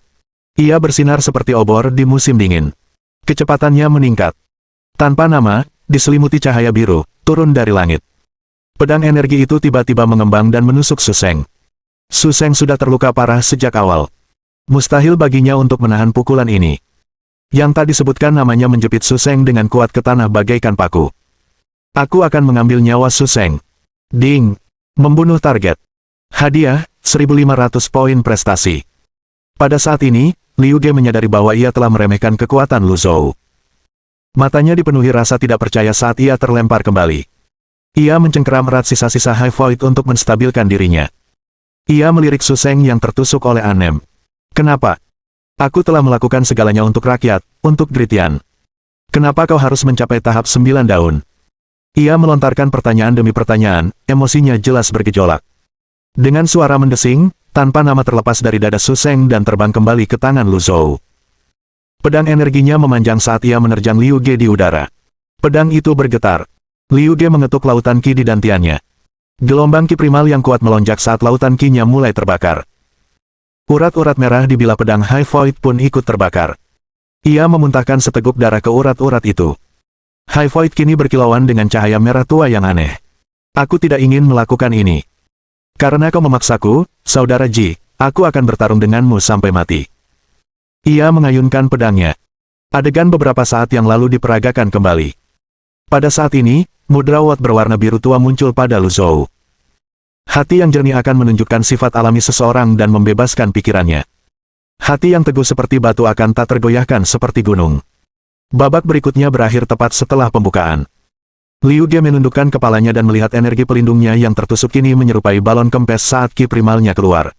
Ia bersinar seperti obor di musim dingin. Kecepatannya meningkat. Tanpa nama, diselimuti cahaya biru, turun dari langit. Pedang energi itu tiba-tiba mengembang dan menusuk Su Seng. Su Seng sudah terluka parah sejak awal. Mustahil baginya untuk menahan pukulan ini. Yang tak disebutkan namanya menjepit Su Seng dengan kuat ke tanah bagaikan paku. Aku akan mengambil nyawa Su Seng. Ding! Membunuh target. Hadiah, 1.500 poin prestasi. Pada saat ini, Liu Ge menyadari bahwa ia telah meremehkan kekuatan Lu Zhou. Matanya dipenuhi rasa tidak percaya saat ia terlempar kembali. Ia mencengkeram erat sisa-sisa High Void untuk menstabilkan dirinya. Ia melirik Su Seng yang tertusuk oleh Anem. Kenapa? Aku telah melakukan segalanya untuk rakyat, untuk Gritian. Kenapa kau harus mencapai tahap 9 daun? Ia melontarkan pertanyaan demi pertanyaan, emosinya jelas bergejolak. Dengan suara mendesing, tanpa nama terlepas dari dada Su Seng dan terbang kembali ke tangan Lu Zhou. Pedang energinya memanjang saat ia menerjang Liu Ge di udara. Pedang itu bergetar. Liu Ge mengetuk lautan ki di dantiannya. Gelombang ki primal yang kuat melonjak saat lautan ki-nya mulai terbakar. Urat-urat merah di bilah pedang High Void pun ikut terbakar. Ia memuntahkan seteguk darah ke urat-urat itu. High Void kini berkilauan dengan cahaya merah tua yang aneh. Aku tidak ingin melakukan ini. Karena kau memaksaku, Saudara Ji, aku akan bertarung denganmu sampai mati. Ia mengayunkan pedangnya. Adegan beberapa saat yang lalu diperagakan kembali. Pada saat ini, mudra Wot berwarna biru tua muncul pada Lu Zhou. Hati yang jernih akan menunjukkan sifat alami seseorang dan membebaskan pikirannya. Hati yang teguh seperti batu akan tak tergoyahkan seperti gunung. Babak berikutnya berakhir tepat setelah pembukaan. Liu Ge menundukkan kepalanya dan melihat energi pelindungnya yang tertusuk kini menyerupai balon kempes saat ki primalnya keluar.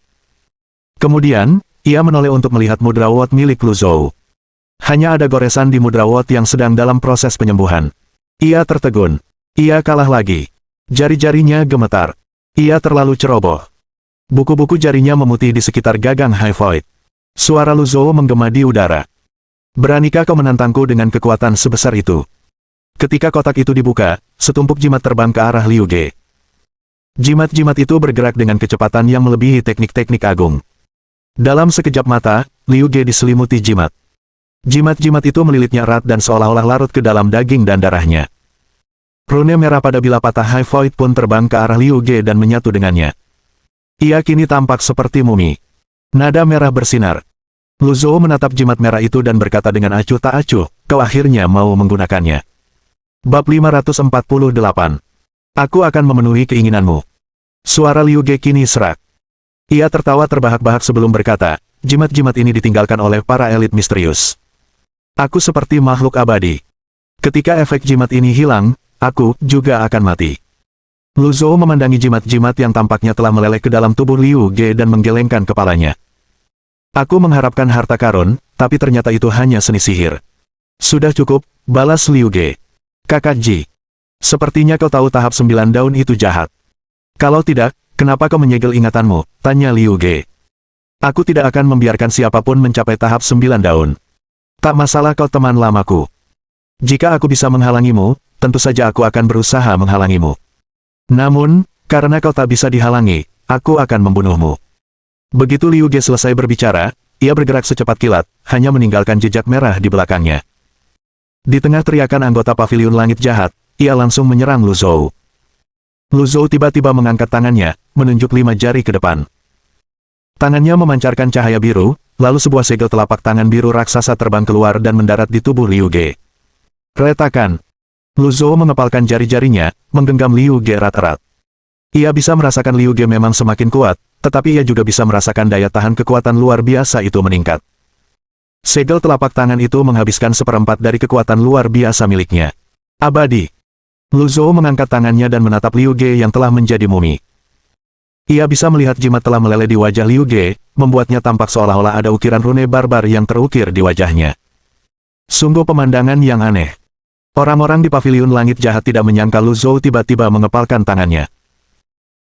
Kemudian, ia menoleh untuk melihat mudra Wot milik Lu Zhou. Hanya ada goresan di mudra Wot yang sedang dalam proses penyembuhan. Ia tertegun. Ia kalah lagi. Jari-jarinya gemetar. Ia terlalu ceroboh. Buku-buku jarinya memutih di sekitar gagang High Void. Suara Lu Zhou menggema di udara. Beranikah kau menantangku dengan kekuatan sebesar itu? Ketika kotak itu dibuka, setumpuk jimat terbang ke arah Liu Ge. Jimat-jimat itu bergerak dengan kecepatan yang melebihi teknik-teknik agung. Dalam sekejap mata, Liu Ge diselimuti jimat. Jimat-jimat itu melilitnya erat dan seolah-olah larut ke dalam daging dan darahnya. Rune merah pada bilah patah High Void pun terbang ke arah Liu Ge dan menyatu dengannya. Ia kini tampak seperti mumi. Nada merah bersinar. Lu Zhou menatap jimat merah itu dan berkata dengan acuh tak acuh, kau akhirnya mau menggunakannya. Bab 548. Aku akan memenuhi keinginanmu. Suara Liu Ge kini serak. Ia tertawa terbahak-bahak sebelum berkata, jimat-jimat ini ditinggalkan oleh para elit misterius. Aku seperti makhluk abadi. Ketika efek jimat ini hilang, aku juga akan mati. Lu Zhou memandangi jimat-jimat yang tampaknya telah meleleh ke dalam tubuh Liu Ge dan menggelengkan kepalanya. Aku mengharapkan harta karun, tapi ternyata itu hanya seni sihir. Sudah cukup, balas Liu Ge. Kakak Ji. Sepertinya kau tahu tahap 9 daun itu jahat. Kalau tidak, kenapa kau menyegel ingatanmu? Tanya Liu Ge. Aku tidak akan membiarkan siapapun mencapai tahap 9 daun. Tak masalah kau teman lamaku. Jika aku bisa menghalangimu, tentu saja aku akan berusaha menghalangimu. Namun, karena kau tak bisa dihalangi, aku akan membunuhmu. Begitu Liu Ge selesai berbicara, ia bergerak secepat kilat, hanya meninggalkan jejak merah di belakangnya. Di tengah teriakan anggota paviliun langit jahat, ia langsung menyerang Lu Zhou. Lu Zhou tiba-tiba mengangkat tangannya, menunjuk 5 jari ke depan. Tangannya memancarkan cahaya biru, lalu sebuah segel telapak tangan biru raksasa terbang keluar dan mendarat di tubuh Liu Ge. Retakan. Lu Zhou mengepalkan jari-jarinya, menggenggam Liu Ge erat-erat. Ia bisa merasakan Liu Ge memang semakin kuat, tetapi ia juga bisa merasakan daya tahan kekuatan luar biasa itu meningkat. Segel telapak tangan itu menghabiskan seperempat dari kekuatan luar biasa miliknya. Abadi. Lu Zhou mengangkat tangannya dan menatap Liu Ge yang telah menjadi mumi. Ia bisa melihat jimat telah meleleh di wajah Liu Ge, membuatnya tampak seolah-olah ada ukiran rune barbar yang terukir di wajahnya. Sungguh pemandangan yang aneh. Orang-orang di paviliun langit jahat tidak menyangka Lu Zhou tiba-tiba mengepalkan tangannya.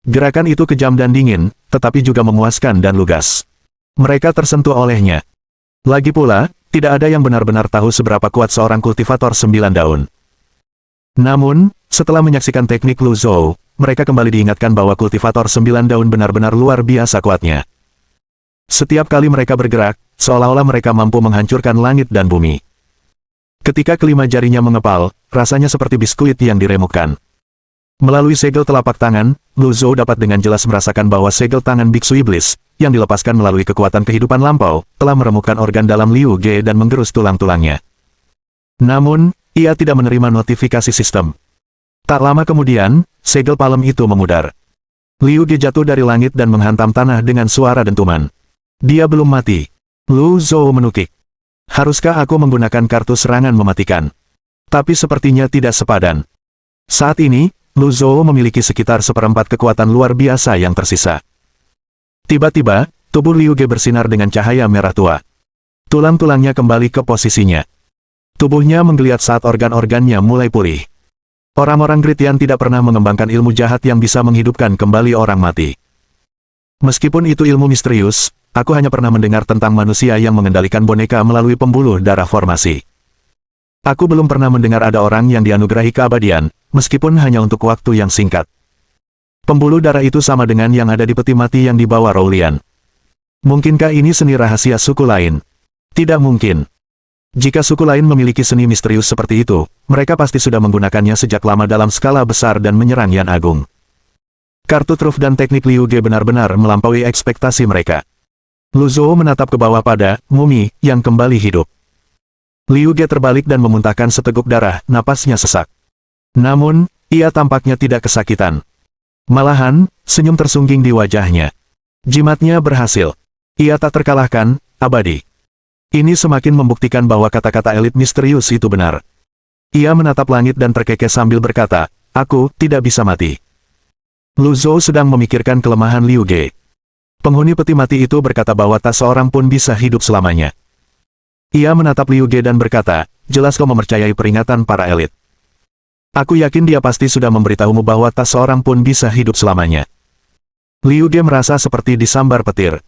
Gerakan itu kejam dan dingin, tetapi juga memuaskan dan lugas. Mereka tersentuh olehnya. Lagi pula, tidak ada yang benar-benar tahu seberapa kuat seorang kultivator 9 daun. Namun, setelah menyaksikan teknik Lu Zhou, mereka kembali diingatkan bahwa kultivator 9 daun benar-benar luar biasa kuatnya. Setiap kali mereka bergerak, seolah-olah mereka mampu menghancurkan langit dan bumi. Ketika kelima jarinya mengepal, rasanya seperti biskuit yang diremukkan. Melalui segel telapak tangan, Lu Zhou dapat dengan jelas merasakan bahwa segel tangan Biksu Iblis, yang dilepaskan melalui kekuatan kehidupan lampau, telah meremukkan organ dalam Liu Ge dan menggerus tulang-tulangnya. Namun, ia tidak menerima notifikasi sistem. Tak lama kemudian, segel palem itu memudar. Liu Ge jatuh dari langit dan menghantam tanah dengan suara dentuman. Dia belum mati. Lu Zhou menukik. Haruskah aku menggunakan kartu serangan mematikan? Tapi sepertinya tidak sepadan. Saat ini, Lu Zhou memiliki sekitar seperempat kekuatan luar biasa yang tersisa. Tiba-tiba, tubuh Liu Ge bersinar dengan cahaya merah tua. Tulang-tulangnya kembali ke posisinya. Tubuhnya menggeliat saat organ-organnya mulai pulih. Orang-orang Gritian tidak pernah mengembangkan ilmu jahat yang bisa menghidupkan kembali orang mati. Meskipun itu ilmu misterius, aku hanya pernah mendengar tentang manusia yang mengendalikan boneka melalui pembuluh darah formasi. Aku belum pernah mendengar ada orang yang dianugerahi keabadian, meskipun hanya untuk waktu yang singkat. Pembuluh darah itu sama dengan yang ada di peti mati yang dibawa Raulian. Mungkinkah ini seni rahasia suku lain? Tidak mungkin. Jika suku lain memiliki seni misterius seperti itu, mereka pasti sudah menggunakannya sejak lama dalam skala besar dan menyerang Yan Agung. Kartu truf dan teknik Liu Ge benar-benar melampaui ekspektasi mereka. Lu Zhou menatap ke bawah pada mumi yang kembali hidup. Liu Ge terbalik dan memuntahkan seteguk darah, napasnya sesak. Namun, ia tampaknya tidak kesakitan. Malahan, senyum tersungging di wajahnya. Jimatnya berhasil. Ia tak terkalahkan, abadi. Ini semakin membuktikan bahwa kata-kata elit misterius itu benar. Ia menatap langit dan terkekeh sambil berkata, aku tidak bisa mati. Lu Zhou sedang memikirkan kelemahan Liu Ge. Penghuni peti mati itu berkata bahwa tak seorang pun bisa hidup selamanya. Ia menatap Liu Ge dan berkata, jelas kau mempercayai peringatan para elit. Aku yakin dia pasti sudah memberitahumu bahwa tak seorang pun bisa hidup selamanya. Liu Ge merasa seperti disambar petir.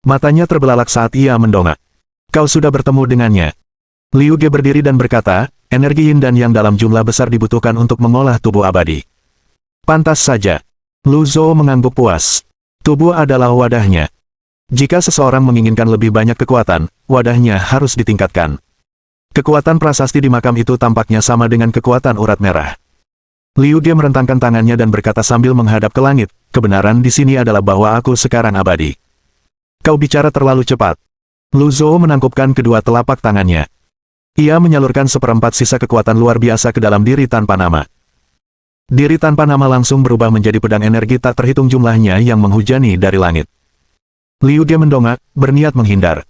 Matanya terbelalak saat ia mendongak. Kau sudah bertemu dengannya. Liu Ge berdiri dan berkata, energi yin dan yang dalam jumlah besar dibutuhkan untuk mengolah tubuh abadi. Pantas saja. Lu Zhou mengangguk puas. Tubuh adalah wadahnya. Jika seseorang menginginkan lebih banyak kekuatan, wadahnya harus ditingkatkan. Kekuatan prasasti di makam itu tampaknya sama dengan kekuatan urat merah. Liu Ge merentangkan tangannya dan berkata sambil menghadap ke langit, kebenaran di sini adalah bahwa aku sekarang abadi. Kau bicara terlalu cepat. Lu Zhou menangkupkan kedua telapak tangannya. Ia menyalurkan seperempat sisa kekuatan luar biasa ke dalam diri tanpa nama. Diri tanpa nama langsung berubah menjadi pedang energi tak terhitung jumlahnya yang menghujani dari langit. Liu Ge mendongak, berniat menghindar.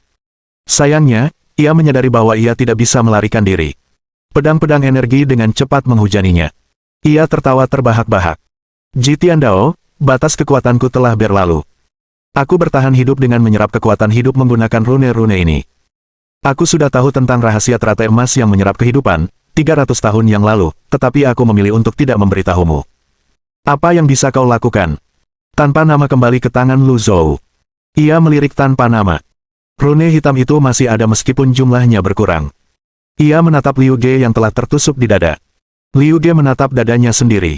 Sayangnya, ia menyadari bahwa ia tidak bisa melarikan diri. Pedang-pedang energi dengan cepat menghujaninya. Ia tertawa terbahak-bahak. Jitian Dao, batas kekuatanku telah berlalu. Aku bertahan hidup dengan menyerap kekuatan hidup menggunakan rune-rune ini. Aku sudah tahu tentang rahasia teratai emas yang menyerap kehidupan, 300 tahun yang lalu, tetapi aku memilih untuk tidak memberitahumu. Apa yang bisa kau lakukan? Tanpa nama kembali ke tangan Lu Zhou. Ia melirik tanpa nama. Rune hitam itu masih ada meskipun jumlahnya berkurang. Ia menatap Liu Ge yang telah tertusuk di dada. Liu Ge menatap dadanya sendiri.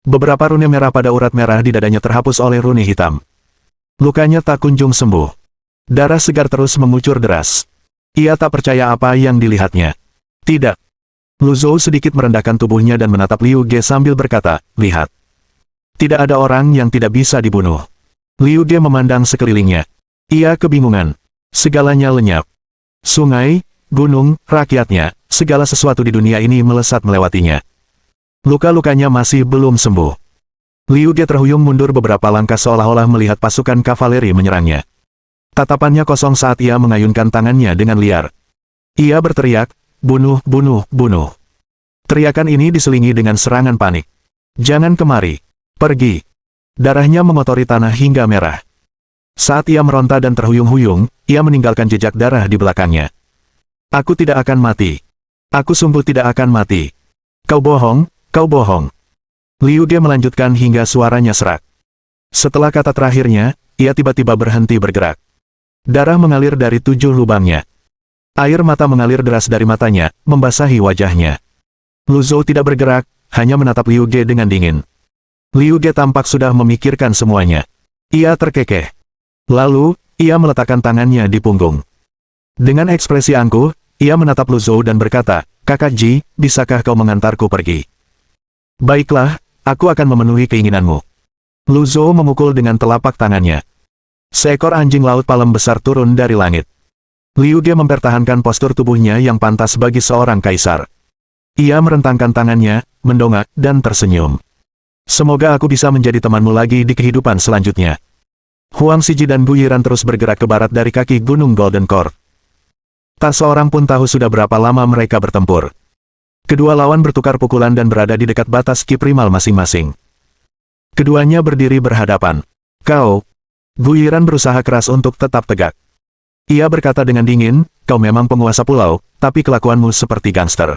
Beberapa rune merah pada urat merah di dadanya terhapus oleh rune hitam. Lukanya tak kunjung sembuh. Darah segar terus mengucur deras. Ia tak percaya apa yang dilihatnya. Tidak. Lu Zhou sedikit merendahkan tubuhnya dan menatap Liu Ge sambil berkata, lihat. Tidak ada orang yang tidak bisa dibunuh. Liu Ge memandang sekelilingnya. Ia kebingungan. Segalanya lenyap. Sungai, gunung, rakyatnya, segala sesuatu di dunia ini melesat melewatinya. Luka-lukanya masih belum sembuh. Liu Ge terhuyung mundur beberapa langkah seolah-olah melihat pasukan kavaleri menyerangnya. Tatapannya kosong saat ia mengayunkan tangannya dengan liar. Ia berteriak, bunuh, bunuh, bunuh. Teriakan ini diselingi dengan serangan panik. Jangan kemari. Pergi. Darahnya mengotori tanah hingga merah. Saat ia meronta dan terhuyung-huyung, ia meninggalkan jejak darah di belakangnya. Aku tidak akan mati. Aku sungguh tidak akan mati. Kau bohong, kau bohong. Liu Ge melanjutkan hingga suaranya serak. Setelah kata terakhirnya, ia tiba-tiba berhenti bergerak. Darah mengalir dari 7 lubangnya. Air mata mengalir deras dari matanya, membasahi wajahnya. Lu Zhou tidak bergerak, hanya menatap Liu Ge dengan dingin. Liu Ge tampak sudah memikirkan semuanya. Ia terkekeh. Lalu, ia meletakkan tangannya di punggung. Dengan ekspresi angkuh, ia menatap Lu Zhou dan berkata, Kakak Ji, bisakah kau mengantarku pergi? Baiklah, aku akan memenuhi keinginanmu. Lu Zhou memukul dengan telapak tangannya. Seekor anjing laut palem besar turun dari langit. Liu Ge mempertahankan postur tubuhnya yang pantas bagi seorang kaisar. Ia merentangkan tangannya, mendongak, dan tersenyum. Semoga aku bisa menjadi temanmu lagi di kehidupan selanjutnya. Huang Xiji dan Gu Yiran terus bergerak ke barat dari kaki Gunung Golden Court. Tak seorang pun tahu sudah berapa lama mereka bertempur. Kedua lawan bertukar pukulan dan berada di dekat batas ki primal masing-masing. Keduanya berdiri berhadapan. Kau. Gu Yiran berusaha keras untuk tetap tegak. Ia berkata dengan dingin, kau memang penguasa pulau, tapi kelakuanmu seperti gangster.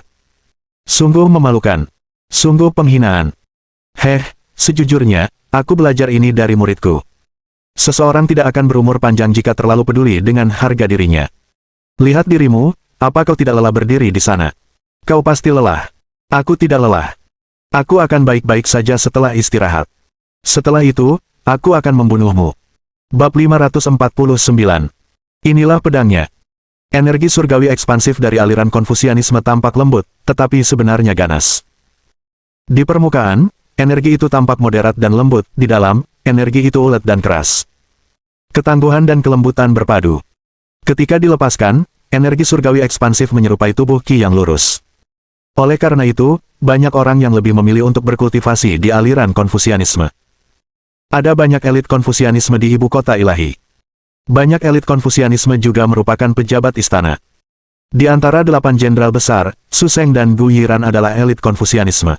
Sungguh memalukan. Sungguh penghinaan. Sejujurnya, aku belajar ini dari muridku. Seseorang tidak akan berumur panjang jika terlalu peduli dengan harga dirinya. Lihat dirimu, apa kau tidak lelah berdiri di sana? Kau pasti lelah. Aku tidak lelah. Aku akan baik-baik saja setelah istirahat. Setelah itu, aku akan membunuhmu. Bab 549. Inilah pedangnya. Energi surgawi ekspansif dari aliran Konfusianisme tampak lembut, tetapi sebenarnya ganas. Di permukaan, energi itu tampak moderat dan lembut, di dalam, energi itu ulet dan keras. Ketangguhan dan kelembutan berpadu. Ketika dilepaskan, energi surgawi ekspansif menyerupai tubuh Ki yang lurus. Oleh karena itu, banyak orang yang lebih memilih untuk berkultivasi di aliran Konfusianisme. Ada banyak elit Konfusianisme di ibu kota ilahi. Banyak elit Konfusianisme juga merupakan pejabat istana. Di antara 8 jenderal besar, Su Sheng dan Gu Yiran adalah elit Konfusianisme.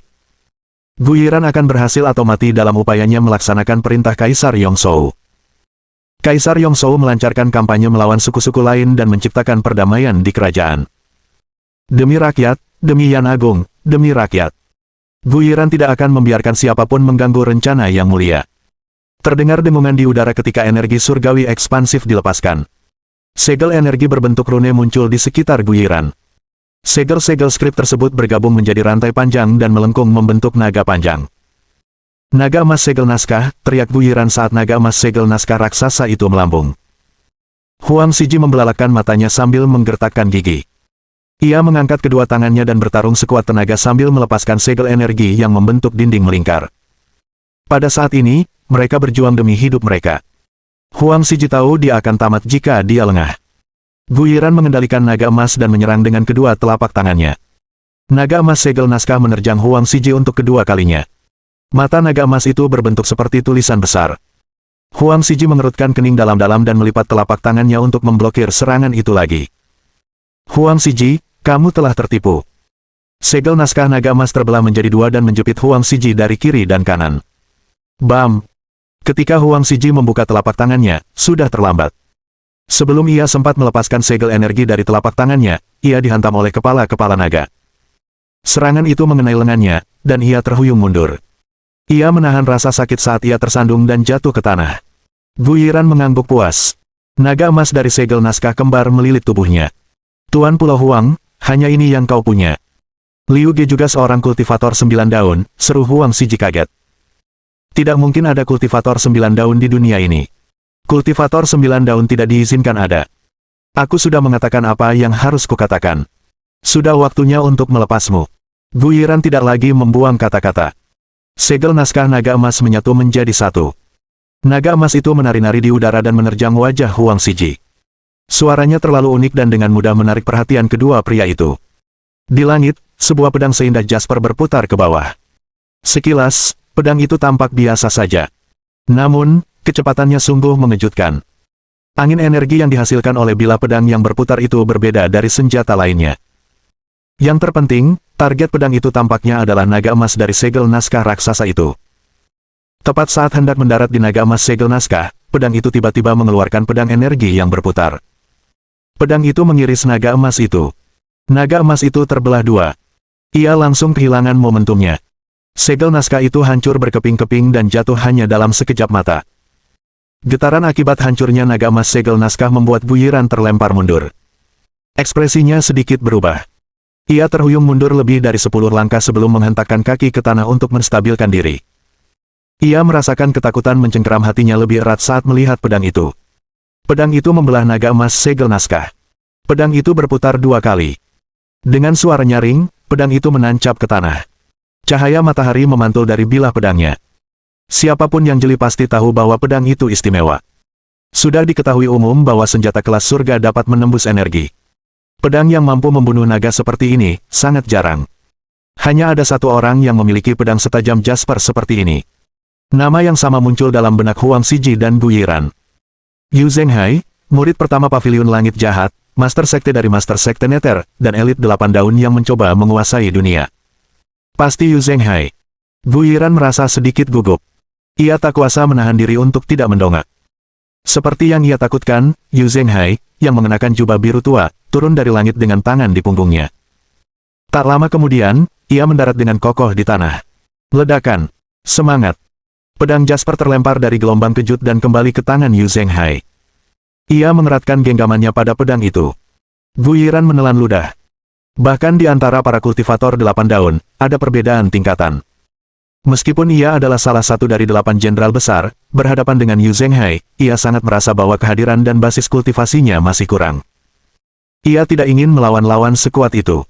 Gu Yiran akan berhasil atau mati dalam upayanya melaksanakan perintah Kaisar Yongzhou. Kaisar Yongzhou melancarkan kampanye melawan suku-suku lain dan menciptakan perdamaian di kerajaan. Demi rakyat, demi Yan Agung, demi rakyat. Gu Yiran tidak akan membiarkan siapapun mengganggu rencana yang mulia. Terdengar dengungan di udara ketika energi surgawi ekspansif dilepaskan. Segel energi berbentuk rune muncul di sekitar Gu Yiran. Segel-segel skrip tersebut bergabung menjadi rantai panjang dan melengkung membentuk naga panjang. Naga emas segel naskah, teriak Gu Yiran saat naga emas segel naskah raksasa itu melambung. Huang Xiji membelalakkan matanya sambil menggertakkan gigi. Ia mengangkat kedua tangannya dan bertarung sekuat tenaga sambil melepaskan segel energi yang membentuk dinding melingkar. Pada saat ini, mereka berjuang demi hidup mereka. Huang Xiji tahu dia akan tamat jika dia lengah. Gu Yiran mengendalikan naga emas dan menyerang dengan kedua telapak tangannya. Naga emas segel naskah menerjang Huang Xiji untuk kedua kalinya. Mata naga emas itu berbentuk seperti tulisan besar. Huang Xiji mengerutkan kening dalam-dalam dan melipat telapak tangannya untuk memblokir serangan itu lagi. Huang Xiji, kamu telah tertipu. Segel naskah naga emas terbelah menjadi dua dan menjepit Huang Xiji dari kiri dan kanan. Bam! Ketika Huang Xiji membuka telapak tangannya, sudah terlambat. Sebelum ia sempat melepaskan segel energi dari telapak tangannya, ia dihantam oleh kepala-kepala naga. Serangan itu mengenai lengannya, dan ia terhuyung mundur. Ia menahan rasa sakit saat ia tersandung dan jatuh ke tanah. Gu Yiran mengangguk puas. Naga emas dari segel naskah kembar melilit tubuhnya. Tuan Pulau Huang, hanya ini yang kau punya. Liu Ge juga seorang kultivator 9 daun, seru Huang Xiji kaget. Tidak mungkin ada kultivator 9 daun di dunia ini. Kultivator 9 daun tidak diizinkan ada. Aku sudah mengatakan apa yang harus kukatakan. Sudah waktunya untuk melepasmu. Gu Yiran tidak lagi membuang kata-kata. Segel naskah naga emas menyatu menjadi satu. Naga emas itu menari-nari di udara dan menerjang wajah Huang Siji. Suaranya terlalu unik dan dengan mudah menarik perhatian kedua pria itu. Di langit, sebuah pedang seindah jasper berputar ke bawah. Sekilas, pedang itu tampak biasa saja. Namun, kecepatannya sungguh mengejutkan. Angin energi yang dihasilkan oleh bilah pedang yang berputar itu berbeda dari senjata lainnya. Yang terpenting, target pedang itu tampaknya adalah naga emas dari segel naskah raksasa itu. Tepat saat hendak mendarat di naga emas segel naskah, pedang itu tiba-tiba mengeluarkan pedang energi yang berputar. Pedang itu mengiris naga emas itu. Naga emas itu terbelah dua. Ia langsung kehilangan momentumnya. Segel naskah itu hancur berkeping-keping dan jatuh hanya dalam sekejap mata. Getaran akibat hancurnya naga emas segel naskah membuat Gu Yiran terlempar mundur. Ekspresinya sedikit berubah. Ia terhuyung mundur lebih dari 10 langkah sebelum menghentakkan kaki ke tanah untuk menstabilkan diri. Ia merasakan ketakutan mencengkeram hatinya lebih erat saat melihat pedang itu. Pedang itu membelah naga emas segel naskah. Pedang itu berputar 2 kali. Dengan suara nyaring, pedang itu menancap ke tanah. Cahaya matahari memantul dari bilah pedangnya. Siapapun yang jeli pasti tahu bahwa pedang itu istimewa. Sudah diketahui umum bahwa senjata kelas surga dapat menembus energi. Pedang yang mampu membunuh naga seperti ini, sangat jarang. Hanya ada satu orang yang memiliki pedang setajam jasper seperti ini. Nama yang sama muncul dalam benak Huang Siji dan Gu Yiran. Yu Zhenghai, murid pertama Paviliun Langit Jahat, Master Sekte dari Master Sekte Nether, dan elit 8 daun yang mencoba menguasai dunia. Pasti Yu Zhenghai. Gu Yiran merasa sedikit gugup. Ia tak kuasa menahan diri untuk tidak mendongak. Seperti yang ia takutkan, Yu Zhenghai, yang mengenakan jubah biru tua, turun dari langit dengan tangan di punggungnya. Tak lama kemudian, ia mendarat dengan kokoh di tanah. Ledakan. Semangat. Pedang jasper terlempar dari gelombang kejut dan kembali ke tangan Yu Zhenghai. Ia mengeratkan genggamannya pada pedang itu. Gu Yiran menelan ludah. Bahkan di antara para kultivator 8 daun, ada perbedaan tingkatan. Meskipun ia adalah salah satu dari 8 jenderal besar, berhadapan dengan Yu Zhenghai, ia sangat merasa bahwa kehadiran dan basis kultivasinya masih kurang. Ia tidak ingin melawan lawan sekuat itu.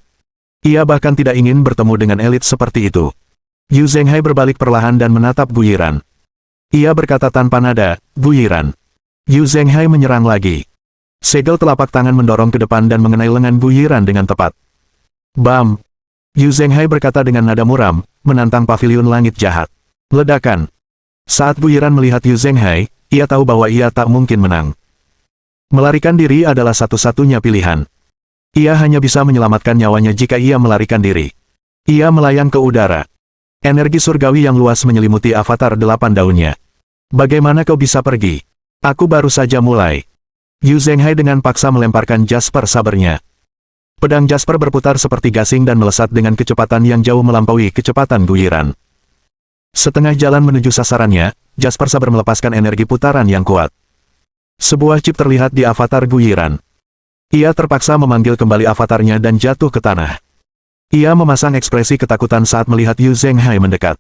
Ia bahkan tidak ingin bertemu dengan elit seperti itu. Yu Zhenghai berbalik perlahan dan menatap Gu Yiran. Ia berkata tanpa nada, "Gu Yiran." Yu Zhenghai menyerang lagi. Segel telapak tangan mendorong ke depan dan mengenai lengan Gu Yiran dengan tepat. Bam! Yu Zhenghai berkata dengan nada muram, menantang Paviliun Langit Jahat. Ledakan. Saat Gu Yiran melihat Yu Zhenghai, ia tahu bahwa ia tak mungkin menang. Melarikan diri adalah satu-satunya pilihan. Ia hanya bisa menyelamatkan nyawanya jika ia melarikan diri. Ia melayang ke udara. Energi surgawi yang luas menyelimuti avatar 8 daunnya. Bagaimana kau bisa pergi? Aku baru saja mulai. Yu Zhenghai dengan paksa melemparkan jasper sabernya. Pedang jasper berputar seperti gasing dan melesat dengan kecepatan yang jauh melampaui kecepatan Gu Yiran. Setengah jalan menuju sasarannya, jasper saber melepaskan energi putaran yang kuat. Sebuah chip terlihat di avatar Gu Yiran. Ia terpaksa memanggil kembali avatarnya dan jatuh ke tanah. Ia memasang ekspresi ketakutan saat melihat Yu Zhenghai mendekat.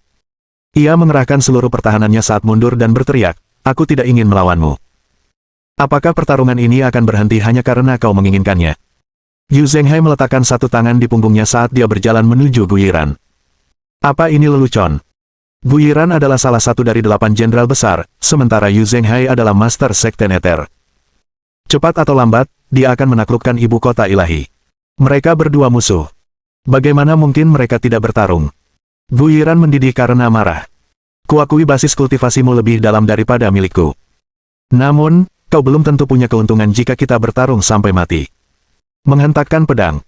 Ia mengerahkan seluruh pertahanannya saat mundur dan berteriak, "Aku tidak ingin melawanmu. Apakah pertarungan ini akan berhenti hanya karena kau menginginkannya?" Yu Zhenghai meletakkan satu tangan di punggungnya saat dia berjalan menuju Gu Yiran. Apa ini lelucon? Gu Yiran adalah salah satu dari 8 jenderal besar, sementara Yu Zhenghai adalah Master Sekte Nether. Cepat atau lambat, dia akan menaklukkan ibu kota ilahi. Mereka berdua musuh. Bagaimana mungkin mereka tidak bertarung? Gu Yiran mendidih karena marah. Kuakui basis kultivasimu lebih dalam daripada milikku. Namun, kau belum tentu punya keuntungan jika kita bertarung sampai mati. Menghentakkan pedang.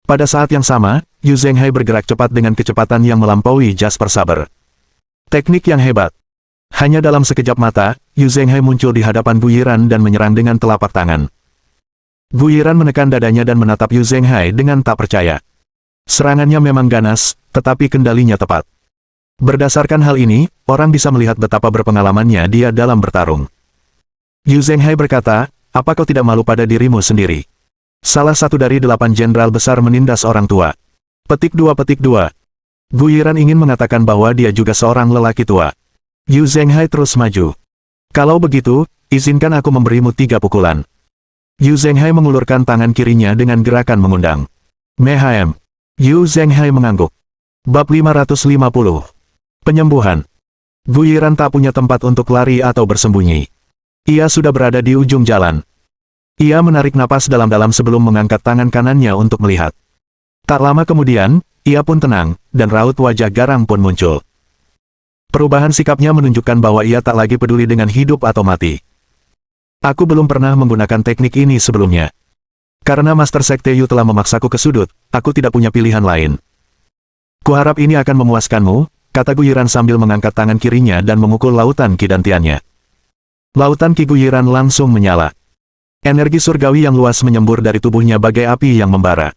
Pada saat yang sama, Yu Zhenghai bergerak cepat dengan kecepatan yang melampaui Jasper Saber. Teknik yang hebat. Hanya dalam sekejap mata, Yu Zhenghai muncul di hadapan Gu Yiran dan menyerang dengan telapak tangan. Gu Yiran menekan dadanya dan menatap Yu Zhenghai dengan tak percaya. Serangannya memang ganas, tetapi kendalinya tepat. Berdasarkan hal ini, orang bisa melihat betapa berpengalamannya dia dalam bertarung. Yu Zhenghai berkata, "Apa kau tidak malu pada dirimu sendiri?" Salah satu dari 8 jenderal besar menindas orang tua. Petik 2. Gu Yiran ingin mengatakan bahwa dia juga seorang lelaki tua. Yu Zhenghai terus maju. "Kalau begitu, izinkan aku memberimu 3 pukulan." Yu Zhenghai mengulurkan tangan kirinya dengan gerakan mengundang. Mehem. Yu Zhenghai mengangguk. Bab 550. Penyembuhan. Guyiran tak punya tempat untuk lari atau bersembunyi. Ia sudah berada di ujung jalan. Ia menarik napas dalam-dalam sebelum mengangkat tangan kanannya untuk melihat. Tak lama kemudian, ia pun tenang, dan raut wajah garang pun muncul. Perubahan sikapnya menunjukkan bahwa ia tak lagi peduli dengan hidup atau mati. Aku belum pernah menggunakan teknik ini sebelumnya. Karena Master Sekte Yu telah memaksaku ke sudut, aku tidak punya pilihan lain. Kuharap ini akan memuaskanmu, kata Guyiran sambil mengangkat tangan kirinya dan memukul lautan ki dantiannya. Lautan ki Guyiran langsung menyala. Energi surgawi yang luas menyembur dari tubuhnya bagai api yang membara.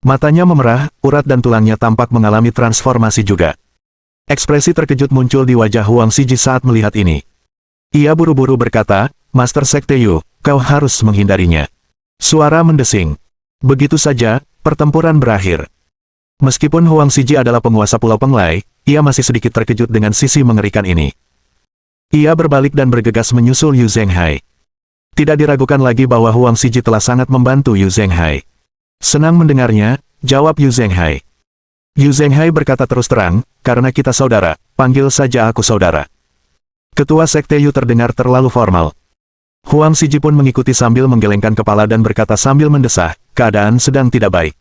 Matanya memerah, urat dan tulangnya tampak mengalami transformasi juga. Ekspresi terkejut muncul di wajah Huang Siji saat melihat ini. Ia buru-buru berkata, Master Sekte Yu, kau harus menghindarinya. Suara mendesing. Begitu saja, pertempuran berakhir. Meskipun Huang Siji adalah penguasa Pulau Penglai, ia masih sedikit terkejut dengan sisi mengerikan ini. Ia berbalik dan bergegas menyusul Yu Zhenghai. Tidak diragukan lagi bahwa Huang Siji telah sangat membantu Yu Zhenghai. Senang mendengarnya, jawab Yu Zhenghai. Yu Zhenghai berkata terus terang, karena kita saudara, panggil saja aku saudara. Ketua Sekte Yu terdengar terlalu formal. Huang Siji pun mengikuti sambil menggelengkan kepala dan berkata sambil mendesah, keadaan sedang tidak baik.